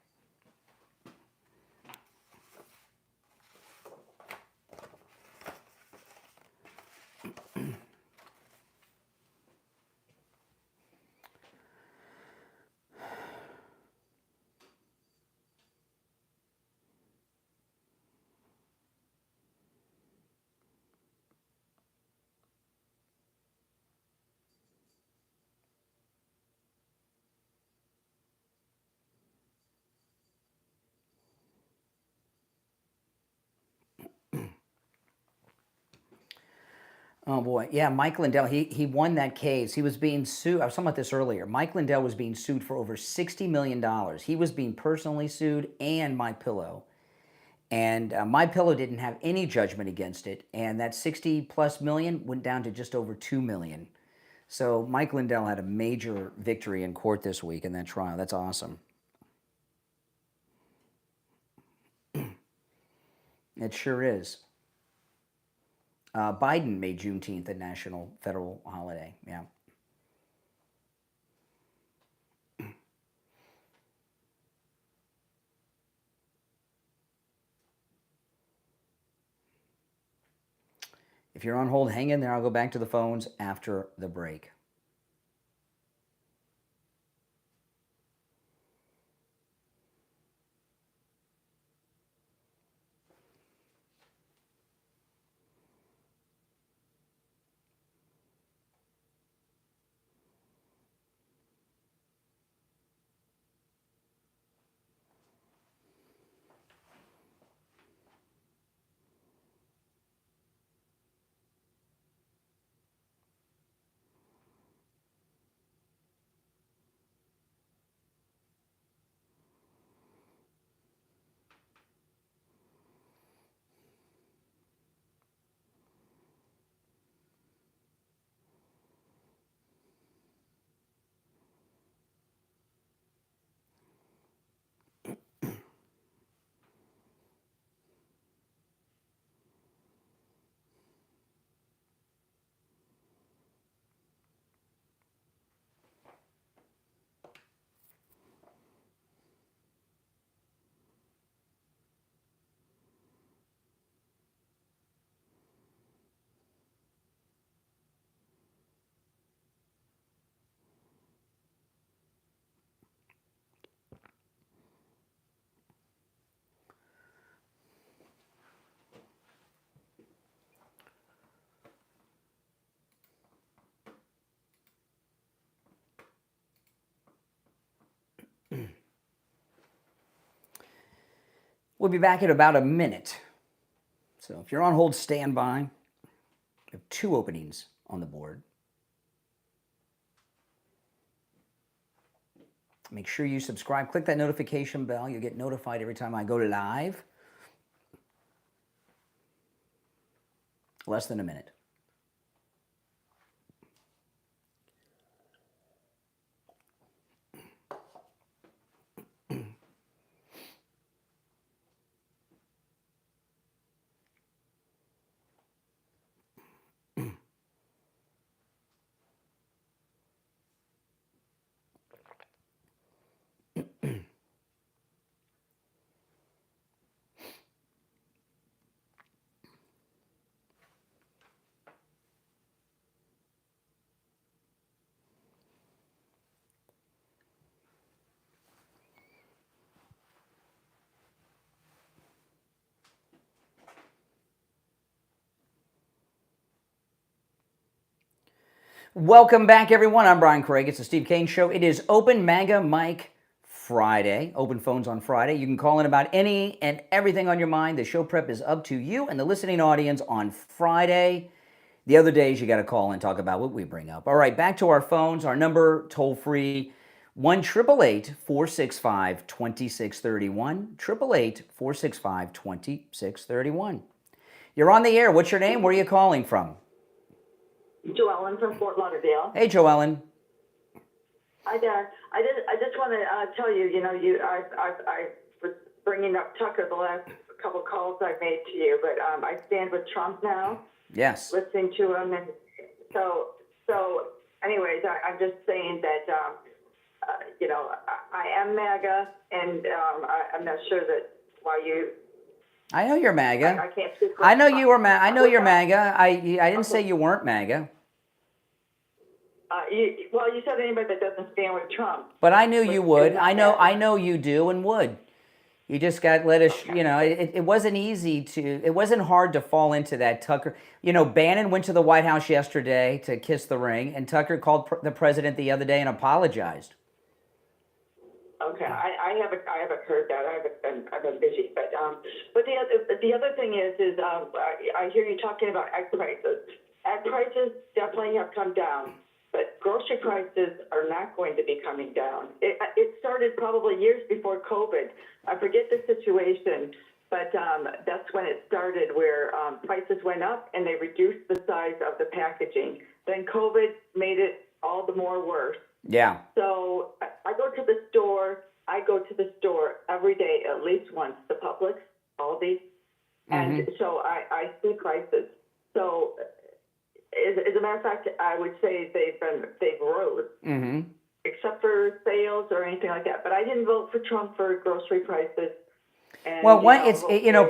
Oh boy, yeah, Mike Lindell, he won that case. He was being sued, I was talking about this earlier. Mike Lindell was being sued for over $60 million. He was being personally sued and MyPillow. And MyPillow didn't have any judgment against it. And that 60 plus million went down to just over 2 million. So Mike Lindell had a major victory in court this week in that trial. That's awesome. It sure is. Biden made Juneteenth a national federal holiday. Yeah. If you're on hold, hang in there. I'll go back to the phones after the break. We'll be back in about a minute. So if you're on hold, stand by. We have 2 openings on the board. Make sure you subscribe. Click that notification bell. You'll get notified every time I go live. Less than a minute. Welcome back, everyone. I'm Brian Craig. It's the Steve Kane Show. It is Open MAGA Mike Friday. Open phones on Friday. You can call in about any and everything on your mind. The show prep is up to you and the listening audience on Friday. The other days, you got to call and talk about what we bring up. All right, back to our phones. Our number, toll-free, 1-888-465-2631. 888-465-2631. You're on the air. What's your name? Where are you calling from?
Joellen from Fort Lauderdale.
Hey, Joellen.
Hi there. I just want to tell you, I was bringing up Tucker the last couple calls I've made to you, but I stand with Trump now.
Yes.
Listening to him, and so anyways, I'm just saying that I am MAGA, and I'm not sure that why you.
I know you're MAGA.
I can't speak for
I know you were MAGA. I know you're MAGA. I didn't say you weren't MAGA.
You said anybody that doesn't stand with Trump.
But I knew you would. I know you do and would. You just got let us. It wasn't easy to. It wasn't hard to fall into that Tucker. Bannon went to the White House yesterday to kiss the ring, and Tucker called the president the other day and apologized.
Okay, I haven't heard that. I've been busy, but the other thing is I hear you talking about egg prices. Egg prices definitely have come down, but grocery prices are not going to be coming down. It started probably years before COVID. I forget the situation, but that's when it started, where prices went up and they reduced the size of the packaging. Then COVID made it all the more worse.
Yeah.
So I go to the store. I go to the store every day, at least once. The Publix, Aldi, and so I see prices. So, as a matter of fact, I would say they've rose, except for sales or anything like that. But I didn't vote for Trump for grocery prices. And,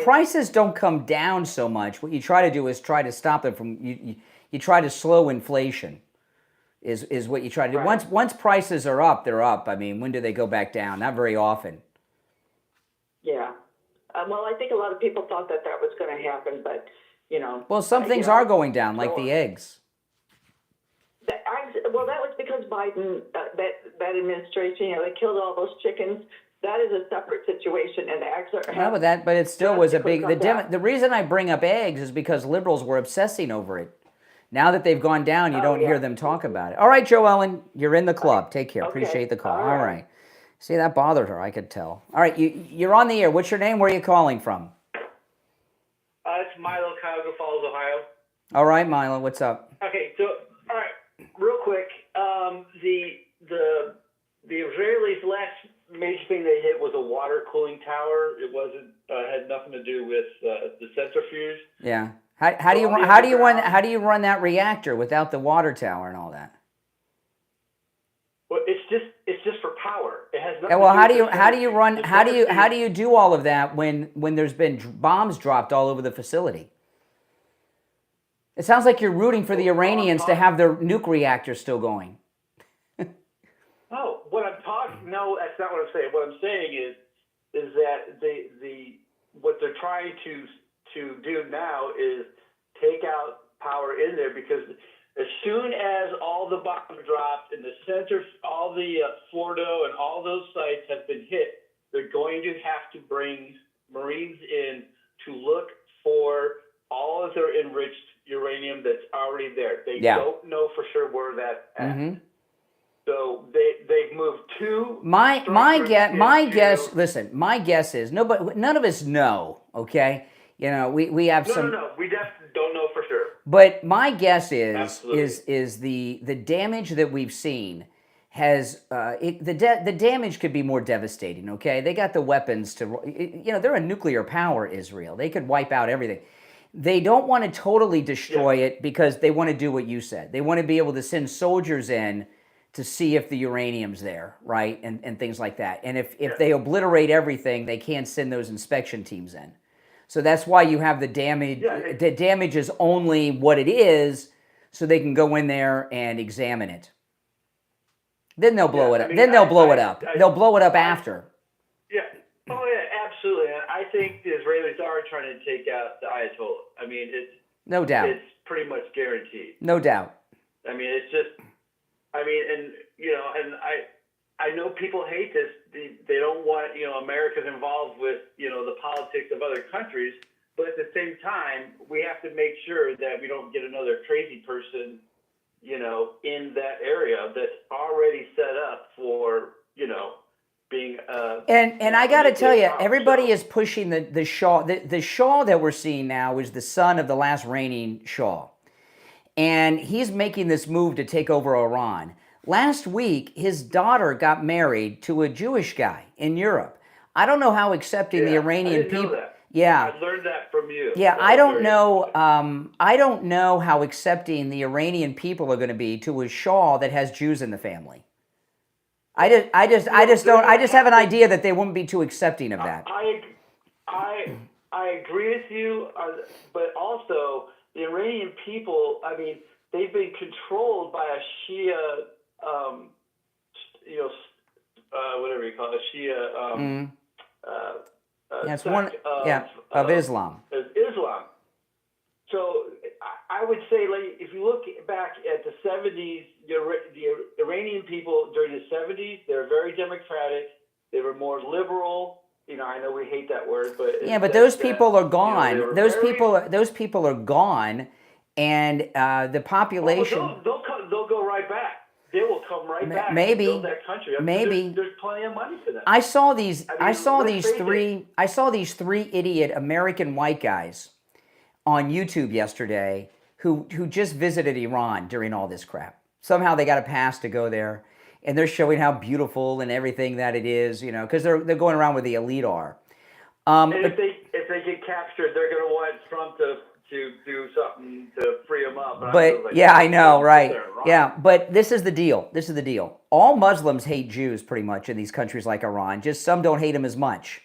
prices don't come down so much. What you try to do is try to stop them from you try to slow inflation. Is what you try to do.
Right.
Once prices are up, they're up. I mean, when do they go back down? Not very often.
Yeah. Well, I think a lot of people thought that was going to happen, but
Well, some things are going down, like the eggs.
That was because Biden, that administration, they killed all those chickens. That is a separate situation, and the eggs are.
No, but it still was a big. The reason I bring up eggs is because liberals were obsessing over it. Now that they've gone down, you don't hear them talk about it. All right, Joe Ellen, you're in the club. Take care.
Okay.
Appreciate the call. All right. See, that bothered her. I could tell. All right, you're on the air. What's your name? Where are you calling from?
It's Milo, Cuyahoga Falls, Ohio.
All right, Milo, what's up?
Okay, so all right, real quick, the Israelis' last major thing they hit was a water cooling tower. It wasn't had nothing to do with the centrifuge.
Yeah. How do you run that reactor without the water tower and all that?
Well, it's just for power. It has nothing.
Yeah, well,
to do with
how do you do all of that when there's been bombs dropped all over the facility? It sounds like you're rooting for the Iranians to have their nuke reactor still going.
No, no, that's not what I'm saying. What I'm saying is that what they're trying to do now is take out power in there, because as soon as all the bombs dropped in the center, all the Fordo and all those sites have been hit, they're going to have to bring Marines in to look for all of their enriched uranium that's already there. They don't know for sure where that's at. So they've moved two. My guess. Listen, my guess is none of us know. Okay, we have some. No, we definitely don't know for sure.
But my guess is the damage that we've seen has the damage could be more devastating. Okay, they got the weapons to. They're a nuclear power, Israel. They could wipe out everything. They don't want to totally destroy it because they want to do what you said. They want to be able to send soldiers in to see if the uranium's there, right, and things like that. And if they obliterate everything, they can't send those inspection teams in. So that's why you have the damage. The damage is only what it is, so they can go in there and examine it. Then they'll blow it up. They'll blow it up after.
Yeah. Oh yeah, absolutely. And I think the Israelis are trying to take out the Ayatollah. I mean,
no doubt.
It's pretty much guaranteed.
No doubt.
I mean, it's just, I mean, and and I know people hate this. They don't want Americans involved with the politics of other countries, but at the same time, we have to make sure that we don't get another crazy person, in that area that's already set up for being.
And I got to tell you, everybody is pushing the Shah. The Shah that we're seeing now is the son of the last reigning Shah. And he's making this move to take over Iran. Last week, his daughter got married to a Jewish guy in Europe. I don't know how accepting the Iranian people.
That.
Yeah,
I learned that from you.
yeah. I don't know. I don't know how accepting the Iranian people are going to be to a Shah that has Jews in the family. I just have an idea that they wouldn't be too accepting of that.
I agree with you, but also the Iranian people. I mean, they've been controlled by a Shia, whatever you call it, Shia.
It's one of Islam.
Islam. So I would say, like, if you look back at the 70s, the Iranian people during the 70s, they were very democratic. They were more liberal. I know we hate that word, but
but those people are gone. Those people are gone, and the population.
They'll go right back. They will come right back.
Maybe
and build that country. There's plenty of money for them.
I saw these three idiot American white guys on YouTube yesterday who just visited Iran during all this crap. Somehow they got a pass to go there, and they're showing how beautiful and everything that it is, because they're going around where the elite are.
And if they get captured, they're going to want Trump to do something to free them up.
But yeah, I know, right? Yeah, but this is the deal. All Muslims hate Jews pretty much in these countries like Iran. Just some don't hate them as much.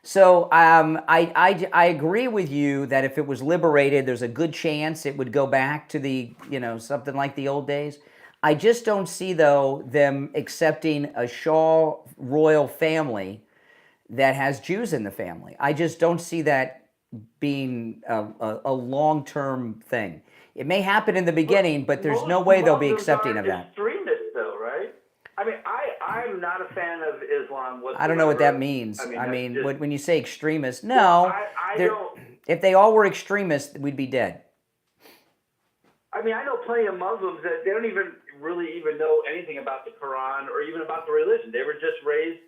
So I agree with you that if it was liberated, there's a good chance it would go back to the something like the old days. I just don't see though them accepting a Shah royal family that has Jews in the family. I just don't see that being a long-term thing. It may happen in the beginning, but there's no way they'll be accepting of that.
Extremists, though, right? I mean, I'm not a fan of Islam whatsoever.
I don't know what that means. I mean, when you say extremists, no.
Well, I don't.
If they all were extremists, we'd be dead.
I mean, I know plenty of Muslims that they don't even know anything about the Quran or even about the religion. They were just raised,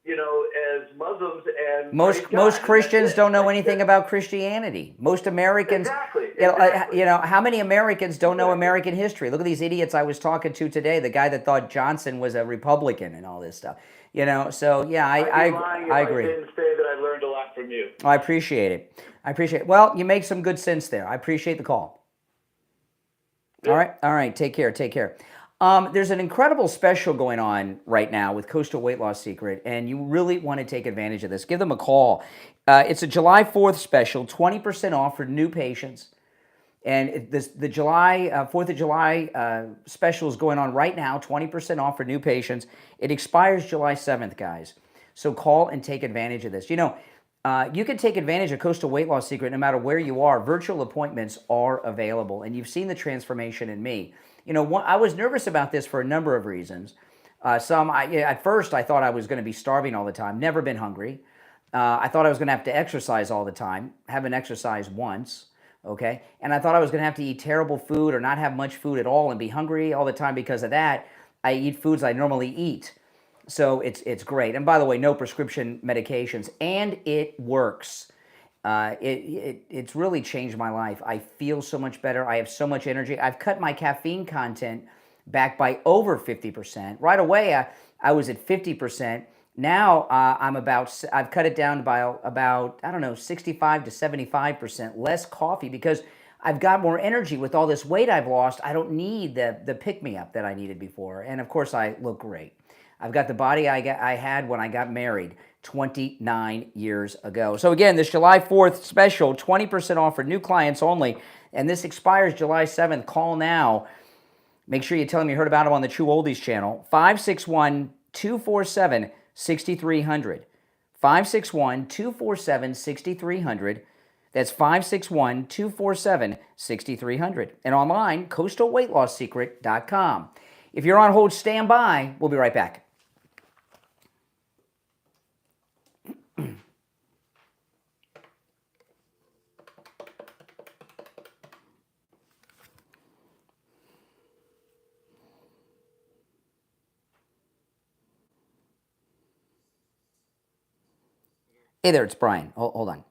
as Muslims, and
most Christians don't know anything about Christianity. Most Americans,
exactly.
How many Americans don't know American history? Look at these idiots I was talking to today. The guy that thought Johnson was a Republican and all this stuff. So yeah, I agree.
I didn't say that I learned a lot from you.
I appreciate it. Well, you make some good sense there. I appreciate the call. Yeah. All right. Take care. There's an incredible special going on right now with Coastal Weight Loss Secret, and you really want to take advantage of this. Give them a call. It's a July 4th special, 20% off for new patients. And the July 4th of July special is going on right now, 20% off for new patients. It expires July 7th, guys. So call and take advantage of this. You can take advantage of Coastal Weight Loss Secret no matter where you are. Virtual appointments are available, and you've seen the transformation in me. I was nervous about this for a number of reasons. At first, I thought I was going to be starving all the time. Never been hungry. I thought I was going to have to exercise all the time. Haven't exercised once. Okay, and I thought I was going to have to eat terrible food or not have much food at all and be hungry all the time because of that. I eat foods I normally eat. So it's great. And by the way, no prescription medications, and it works. It's really changed my life. I feel so much better. I have so much energy. I've cut my caffeine content back by over 50%. Right away, I was at 50%. Now I've cut it down by about 65 to 75% less coffee because I've got more energy with all this weight I've lost. I don't need the pick-me-up that I needed before. And of course, I look great. I've got the body I had when I got married 29 years ago. So again, this July 4th special, 20% off for new clients only, and this expires July 7th. Call now. Make sure you tell them you heard about them on the True Oldies channel, 561-247-6300. 561-247-6300. That's 561-247-6300. And online, coastalweightlossecret.com. If you're on hold, stand by. We'll be right back. Hey there, it's Brian. Hold on.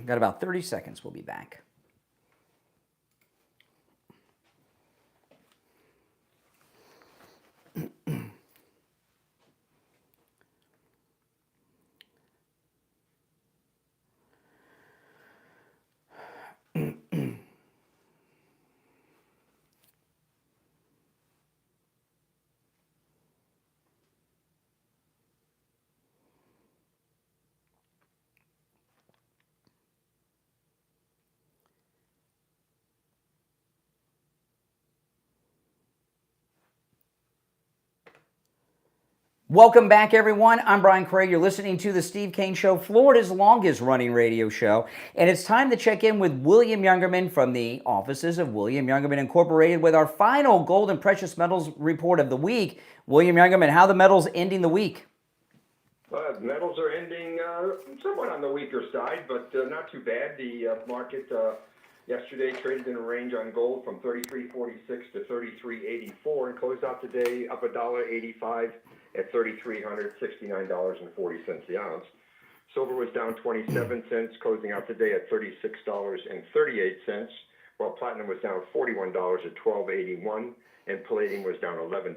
Got about 30 seconds. We'll be back. Welcome back, everyone. I'm Brian Craig. You're listening to the Steve Kane Show, Florida's longest running radio show. And it's time to check in with William Youngerman from the offices of William Youngerman Incorporated with our final gold and precious metals report of the week. William Youngerman, how are the metals ending the week?
Metals are ending somewhat on the weaker side, but not too bad. The market yesterday traded in a range on gold from $33.46 to $33.84 and closed out today up $1.85 at $3,369.40 the ounce. Silver was down 27 cents, closing out today at $36.38, while platinum was down $41 at $12.81, and palladium was down $11 at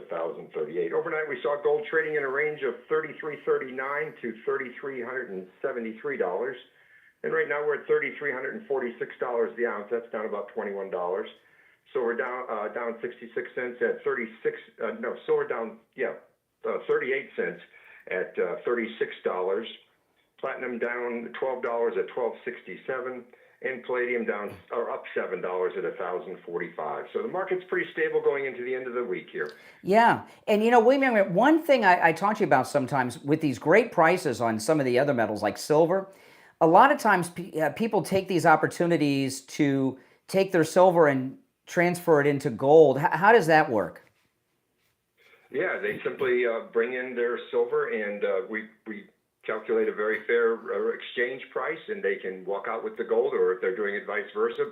$1,038. Overnight, we saw gold trading in a range of $33.39 to $3,373. And right now we're at $3,346 the ounce. That's down about $21. So we're down 66 cents at 38 cents at $36. Platinum down $12 at $12.67, and palladium down or up $7 at $1,045. So the market's pretty stable going into the end of the week here.
Yeah, and you know, William, one thing I talk to you about sometimes with these great prices on some of the other metals like silver, a lot of times people take these opportunities to take their silver and transfer it into gold. How does that work?
Yeah, they simply bring in their silver, and we calculate a very fair exchange price, and they can walk out with the gold, or if they're doing it vice versa,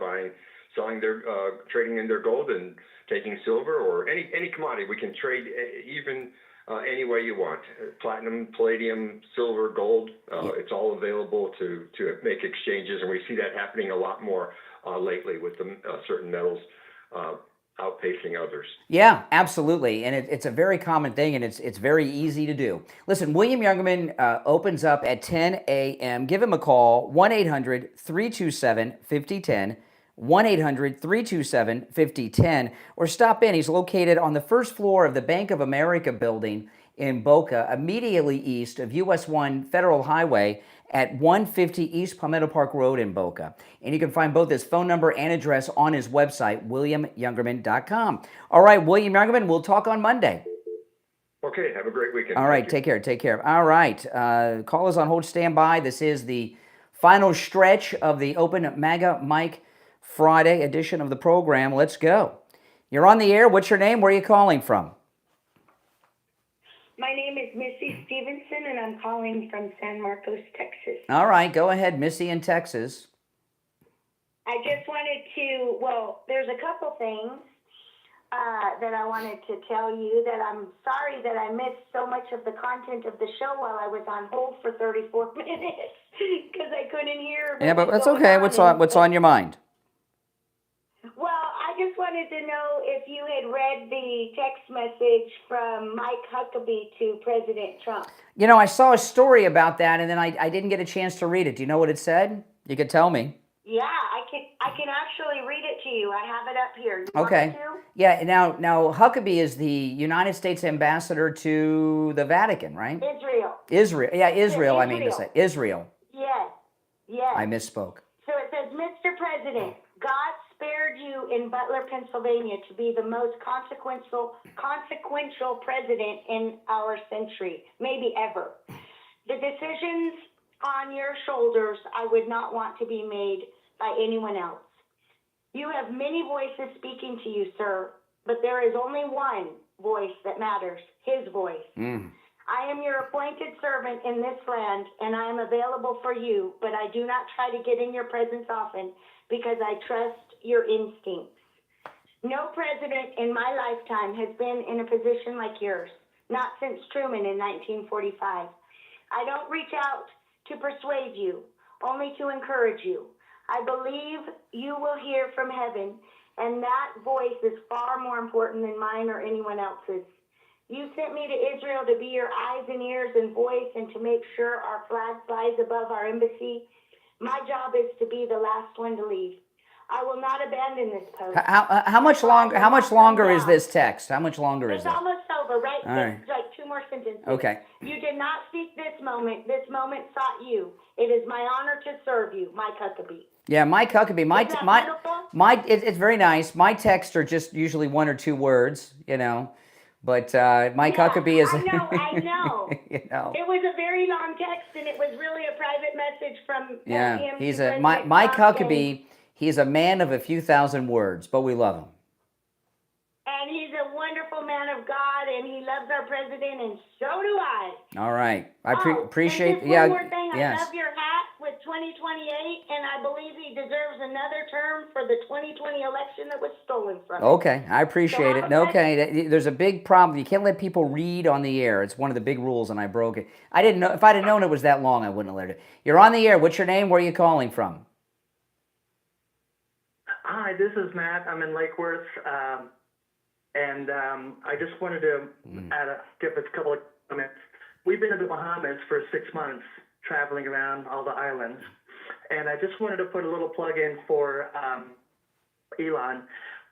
selling their trading in their gold and taking silver, or any commodity. We can trade even any way you want. Platinum, palladium, silver, gold. It's all available to make exchanges, and we see that happening a lot more lately with the certain metals outpacing others.
Yeah, absolutely. And it's a very common thing, and it's very easy to do. Listen, William Youngerman opens up at 10 a.m. Give him a call, 1-800-327-5010, 1-800-327-5010, or stop in. He's located on the first floor of the Bank of America building in Boca, immediately east of US 1 Federal Highway at 150 East Palmetto Park Road in Boca. And you can find both his phone number and address on his website, williamyoungerman.com. All right, William Youngerman, we'll talk on Monday.
Okay, have a great weekend.
All right, take care. All right, call us on hold, stand by. This is the final stretch of the Open MAGA Mike Friday edition of the program. Let's go. You're on the air. What's your name? Where are you calling from?
My name is Missy Stevenson, and I'm calling from San Marcos, Texas.
All right, go ahead, Missy in Texas.
I just wanted to, there's a couple things that I wanted to tell you that I'm sorry that I missed so much of the content of the show while I was on hold for 34 minutes. because I couldn't hear.
Yeah, but
what was
that's
going
okay. What's on your mind?
Well, I just wanted to know if you had read the text message from Mike Huckabee to President Trump.
You know, I saw a story about that, and then I didn't get a chance to read it. Do you know what it said? You could tell me.
Yeah, I can actually read it to you. I have it up here. You
Okay.
Want me to?
Yeah. Now Huckabee is the United States ambassador to the Vatican, right?
Israel.
Israel. Yeah, Israel.
Yeah,
I mean to say Israel.
Yes. Yes.
I misspoke.
So it says, Mr. President, God spared you in Butler, Pennsylvania to be the most consequential president in our century, maybe ever. The decisions on your shoulders I would not want to be made by anyone else. You have many voices speaking to you, sir, but there is only one voice that matters, his voice. I am your appointed servant in this land, and I am available for you, but I do not try to get in your presence often because I trust your instincts. No president in my lifetime has been in a position like yours, not since Truman in 1945. I don't reach out to persuade you, only to encourage you. I believe you will hear from heaven, and that voice is far more important than mine or anyone else's. You sent me to Israel to be your eyes and ears and voice and to make sure our flag flies above our embassy. My job is to be the last one to leave. I will not abandon this post.
How much longer? How much longer is this text? How much longer is
It's
it?
almost over, right?
All right.
It's like 2 more sentences.
Okay.
You did not seek this moment. This moment sought you. It is my honor to serve you, Mike Huckabee.
Yeah, Mike Huckabee. It's very nice. My texts are just usually 1 or 2 words, you know. But Mike Huckabee is.
I know.
You know.
It was a very long text, and it was really a private message from him.
He's
to
a
President
Mike
Trump,
Huckabee. He's a man of a few thousand words, but we love him.
And he's a wonderful man of God, and he loves our president, and so do I.
All right, I appreciate.
And just
Yeah,
one more thing.
yes.
I love your hat with 2028, and I believe he deserves another term for the 2020 election that was stolen from him.
Okay, I appreciate it. Okay, there's a big problem. You can't let people read on the air. It's one of the big rules, and I broke it. I didn't know. If I'd have known it was that long, I wouldn't have let it. You're on the air. What's your name? Where are you calling from?
Hi, this is Matt. I'm in Lake Worth, and I just wanted to give a couple of comments. We've been to the Bahamas for 6 months, traveling around all the islands, and I just wanted to put a little plug in for Elon.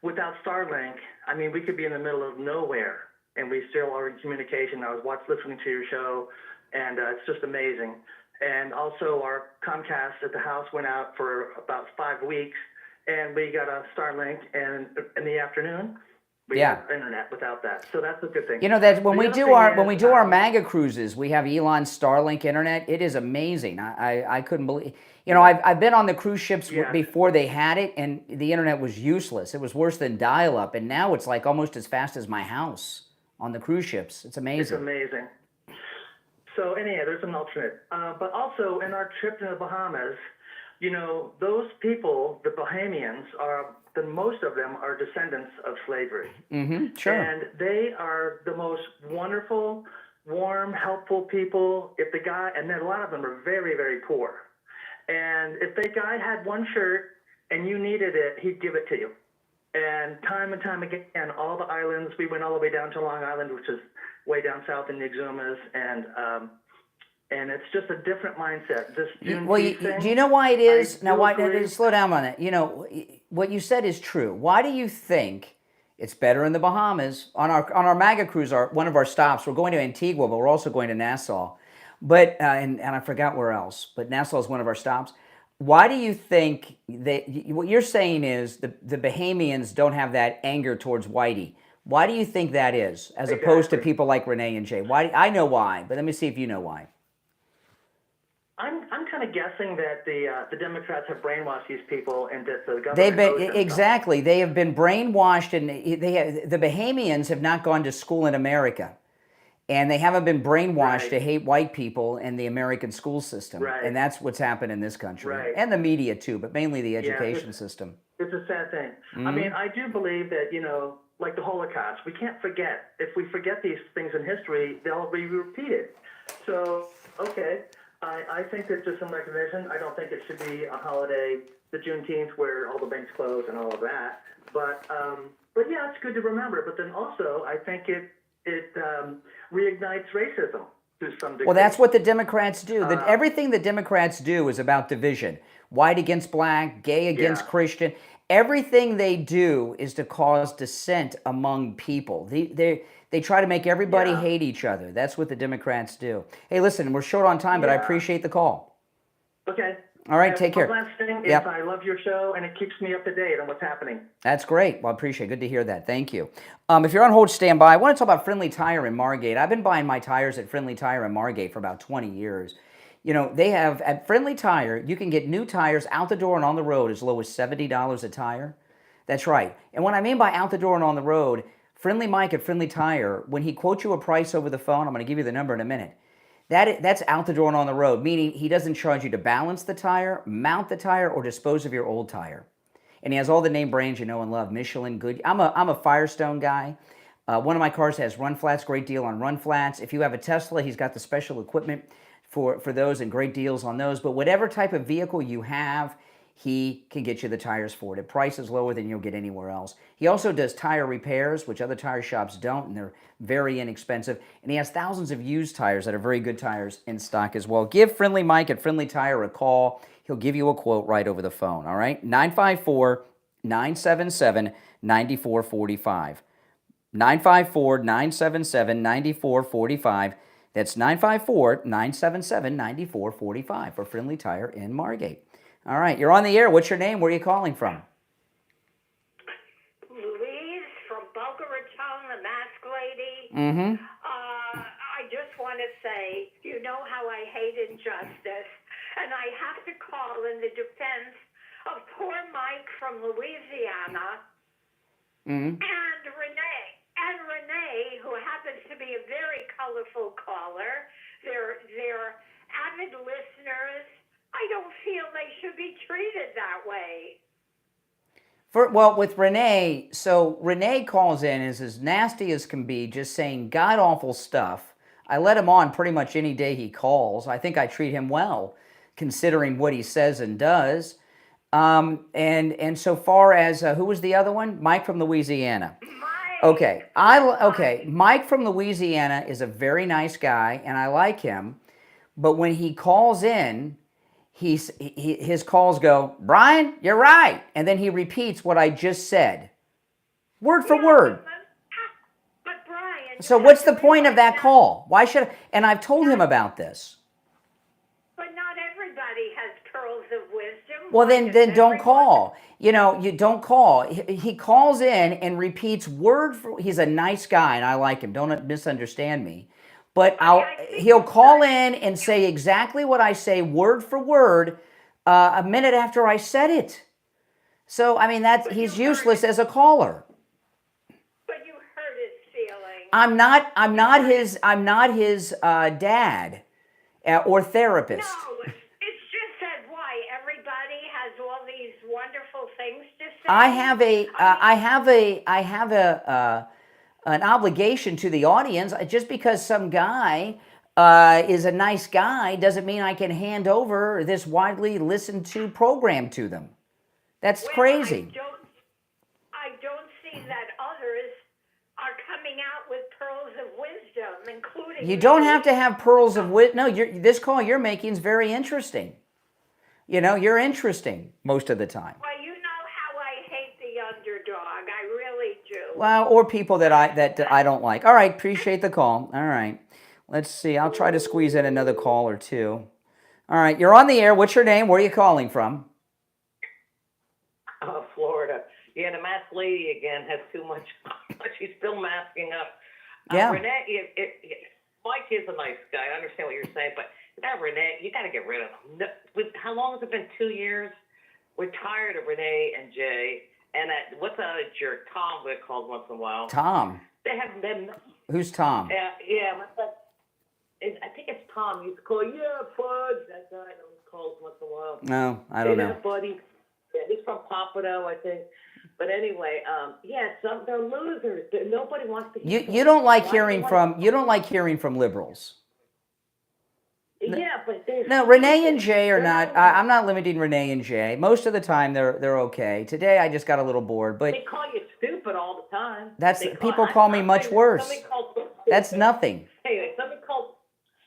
Without Starlink, I mean, we could be in the middle of nowhere, and we still are in communication. I was listening to your show, and it's just amazing. And also, our Comcast at the house went out for about 5 weeks. And we got a Starlink, and in the afternoon, we have internet without that. So that's a good thing.
You know that when we do our MAGA cruises, we have Elon's Starlink internet. It is amazing. I couldn't believe. You know, I've been on the cruise ships before they had it, and the internet was useless. It was worse than dial-up, and now it's like almost as fast as my house on the cruise ships. It's amazing.
It's amazing. So anyhow, there's an alternate. But also in our trip to the Bahamas, you know, those people, the Bahamians, most of them are descendants of slavery.
Mm-hmm, sure.
And they are the most wonderful, warm, helpful people. And then a lot of them are very, very poor. And if the guy had one shirt and you needed it, he'd give it to you. And time again, all the islands, we went all the way down to Long Island, which is way down south in the Exumas, and it's just a different mindset. Do
you know why it is? Slow down on it. You know, what you said is true. Why do you think it's better in the Bahamas? On our MAGA cruise, one of our stops, we're going to Antigua, but we're also going to Nassau. But and I forgot where else, but Nassau is one of our stops. Why do you think what you're saying is the Bahamians don't have that anger towards Whitey? Why do you think that is, as opposed to people like Renee and Jay? Why? I know why, but let me see if you know why.
I'm kind of guessing that the Democrats have brainwashed these people, and that the government
exactly. They have been brainwashed, and the Bahamians have not gone to school in America, and they haven't been brainwashed to hate white people in the American school system, and that's what's happened in this country, and the media too, but mainly the education system.
It's a sad thing.
Mm-hmm.
I mean, I do believe that, you know, like the Holocaust, we can't forget. If we forget these things in history, they'll be repeated. So, okay. I think it's just some recognition. I don't think it should be a holiday, the Juneteenth, where all the banks close and all of that. But yeah, it's good to remember. But then also, I think it reignites racism to some degree.
Well, that's what the Democrats do. Everything the Democrats do is about division. White against black, gay against Christian. Everything they do is to cause dissent among people. They try to make everybody hate each other. That's what the Democrats do. Hey, listen, we're short on time, but I appreciate the call.
Okay.
All right, take care.
The last thing is I love your show, and it keeps me up to date on what's happening.
That's great. Well, I appreciate it. Good to hear that. Thank you. If you're on hold, stand by. I want to talk about Friendly Tire in Margate. I've been buying my tires at Friendly Tire in Margate for about 20 years. You know, they have, at Friendly Tire, you can get new tires out the door and on the road as low as $70 a tire. That's right. And what I mean by out the door and on the road, Friendly Mike at Friendly Tire, when he quotes you a price over the phone, I'm going to give you the number in a minute. That's out the door and on the road, meaning he doesn't charge you to balance the tire, mount the tire, or dispose of your old tire. And he has all the name brands you know and love, Michelin, Good. I'm a Firestone guy. One of my cars has run flats, great deal on run flats. If you have a Tesla, he's got the special equipment for those and great deals on those. But whatever type of vehicle you have, he can get you the tires for it. At prices lower than you'll get anywhere else. He also does tire repairs, which other tire shops don't, and they're very inexpensive. And he has thousands of used tires that are very good tires in stock as well. Give Friendly Mike at Friendly Tire a call. He'll give you a quote right over the phone, all right? 954-977-9445. 954-977-9445. That's 954-977-9445 for Friendly Tire in Margate. All right, you're on the air. What's your name? Where are you calling from?
Louise from Boca Raton, the mask lady.
Mm-hmm.
I just want to say, you know how I hate injustice, and I have to call in the defense of poor Mike from Louisiana and Renee, who happens to be a very colorful caller. They're avid listeners. I don't feel they should be treated that way.
Well, with Renee, so Renee calls in, is as nasty as can be, just saying god-awful stuff. I let him on pretty much any day he calls. I think I treat him well, considering what he says and does. And so far as, who was the other one? Mike from Louisiana. Okay, Mike from Louisiana is a very nice guy, and I like him. But when he calls in, his calls go, Brian, you're right. And then he repeats what I just said, word for word.
But Brian,
so what's the point of that call? Why should I? And I've told him about this.
But not everybody has pearls of wisdom.
Well, then don't call. You know, you don't call. He calls in and repeats word for. He's a nice guy, and I like him. Don't misunderstand me. But he'll call in and say exactly what I say, word for word, a minute after I said it. So I mean, he's useless as a caller.
But you hurt his feelings.
I'm not his dad or therapist.
No, it's just that why everybody has all these wonderful things to say.
I have an obligation to the audience. Just because some guy is a nice guy doesn't mean I can hand over this widely listened to program to them. That's crazy.
I don't see that others are coming out with pearls of wisdom, including
You don't have to have pearls of wisdom. No, this call you're making is very interesting. You know, you're interesting most of the time.
Well, you know how I hate the underdog. I really do.
Well, or people that I don't like. All right, appreciate the call. All right. Let's see. I'll try to squeeze in another call or two. All right, you're on the air. What's your name? Where are you calling from?
Florida. Yeah, the mask lady again has too much. She's still masking up.
Yeah.
Renee, Mike is a nice guy. I understand what you're saying, but that Renee, you got to get rid of him. How long has it been? 2 years? We're tired of Renee and Jay. And what's that other jerk? Tom, we're called once in a while.
Tom.
They have them.
Who's Tom?
Yeah. What's that? I think it's Tom. He used to call, Fudge. That guy that calls once in a while.
No, I don't know.
Buddy. Yeah, he's from Pompano, I think. But anyway, they're losers. Nobody wants to.
You don't like hearing from liberals.
Yeah, but they're
No, Renee and
stupid.
Jay are
They're
not. I'm not limiting Renee and Jay. Most of the time, they're okay. Today, I just got a little bored, but
They call you stupid all the time.
that's
They
people call me
I'm
much
saying that
worse.
Somebody calls me
That's
stupid.
nothing.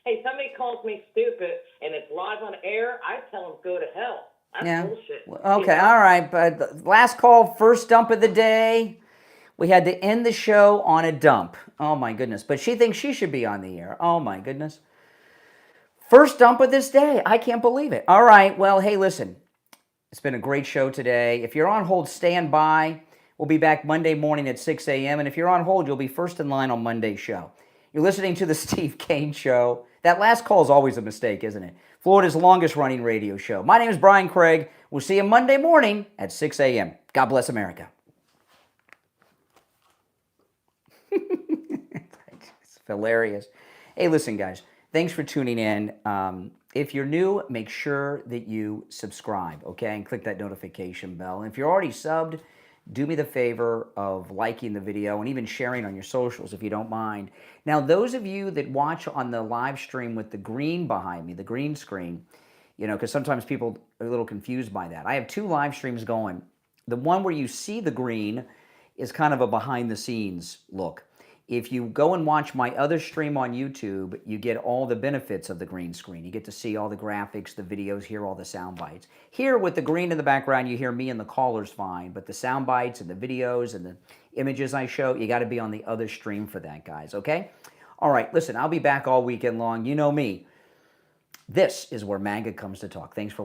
Hey, somebody calls me stupid, and it's live on air. I tell them go to hell. That's
Yeah.
bullshit.
Okay, all right. But last call, first dump of the day. We had to end the show on a dump. Oh my goodness. But she thinks she should be on the air. Oh my goodness. First dump of this day. I can't believe it. All right. Well, hey, listen. It's been a great show today. If you're on hold, stand by. We'll be back Monday morning at 6 a.m. And if you're on hold, you'll be first in line on Monday's show. You're listening to the Steve Kane Show. That last call is always a mistake, isn't it? Florida's longest running radio show. My name is Brian Craig. We'll see you Monday morning at 6 a.m. God bless America. It's hilarious. Hey, listen, guys. Thanks for tuning in. If you're new, make sure that you subscribe, okay? And click that notification bell. And if you're already subbed, do me the favor of liking the video and even sharing on your socials if you don't mind. Now, those of you that watch on the live stream with the green behind me, the green screen, you know, because sometimes people are a little confused by that. I have 2 live streams going. The one where you see the green is kind of a behind-the-scenes look. If you go and watch my other stream on YouTube, you get all the benefits of the green screen. You get to see all the graphics, the videos, hear all the sound bites. Here, with the green in the background, you hear me and the callers fine, but the sound bites and the videos and the images I show, you got to be on the other stream for that, guys, okay? All right, listen, I'll be back all weekend long. You know me. This is where MAGA comes to talk. Thanks for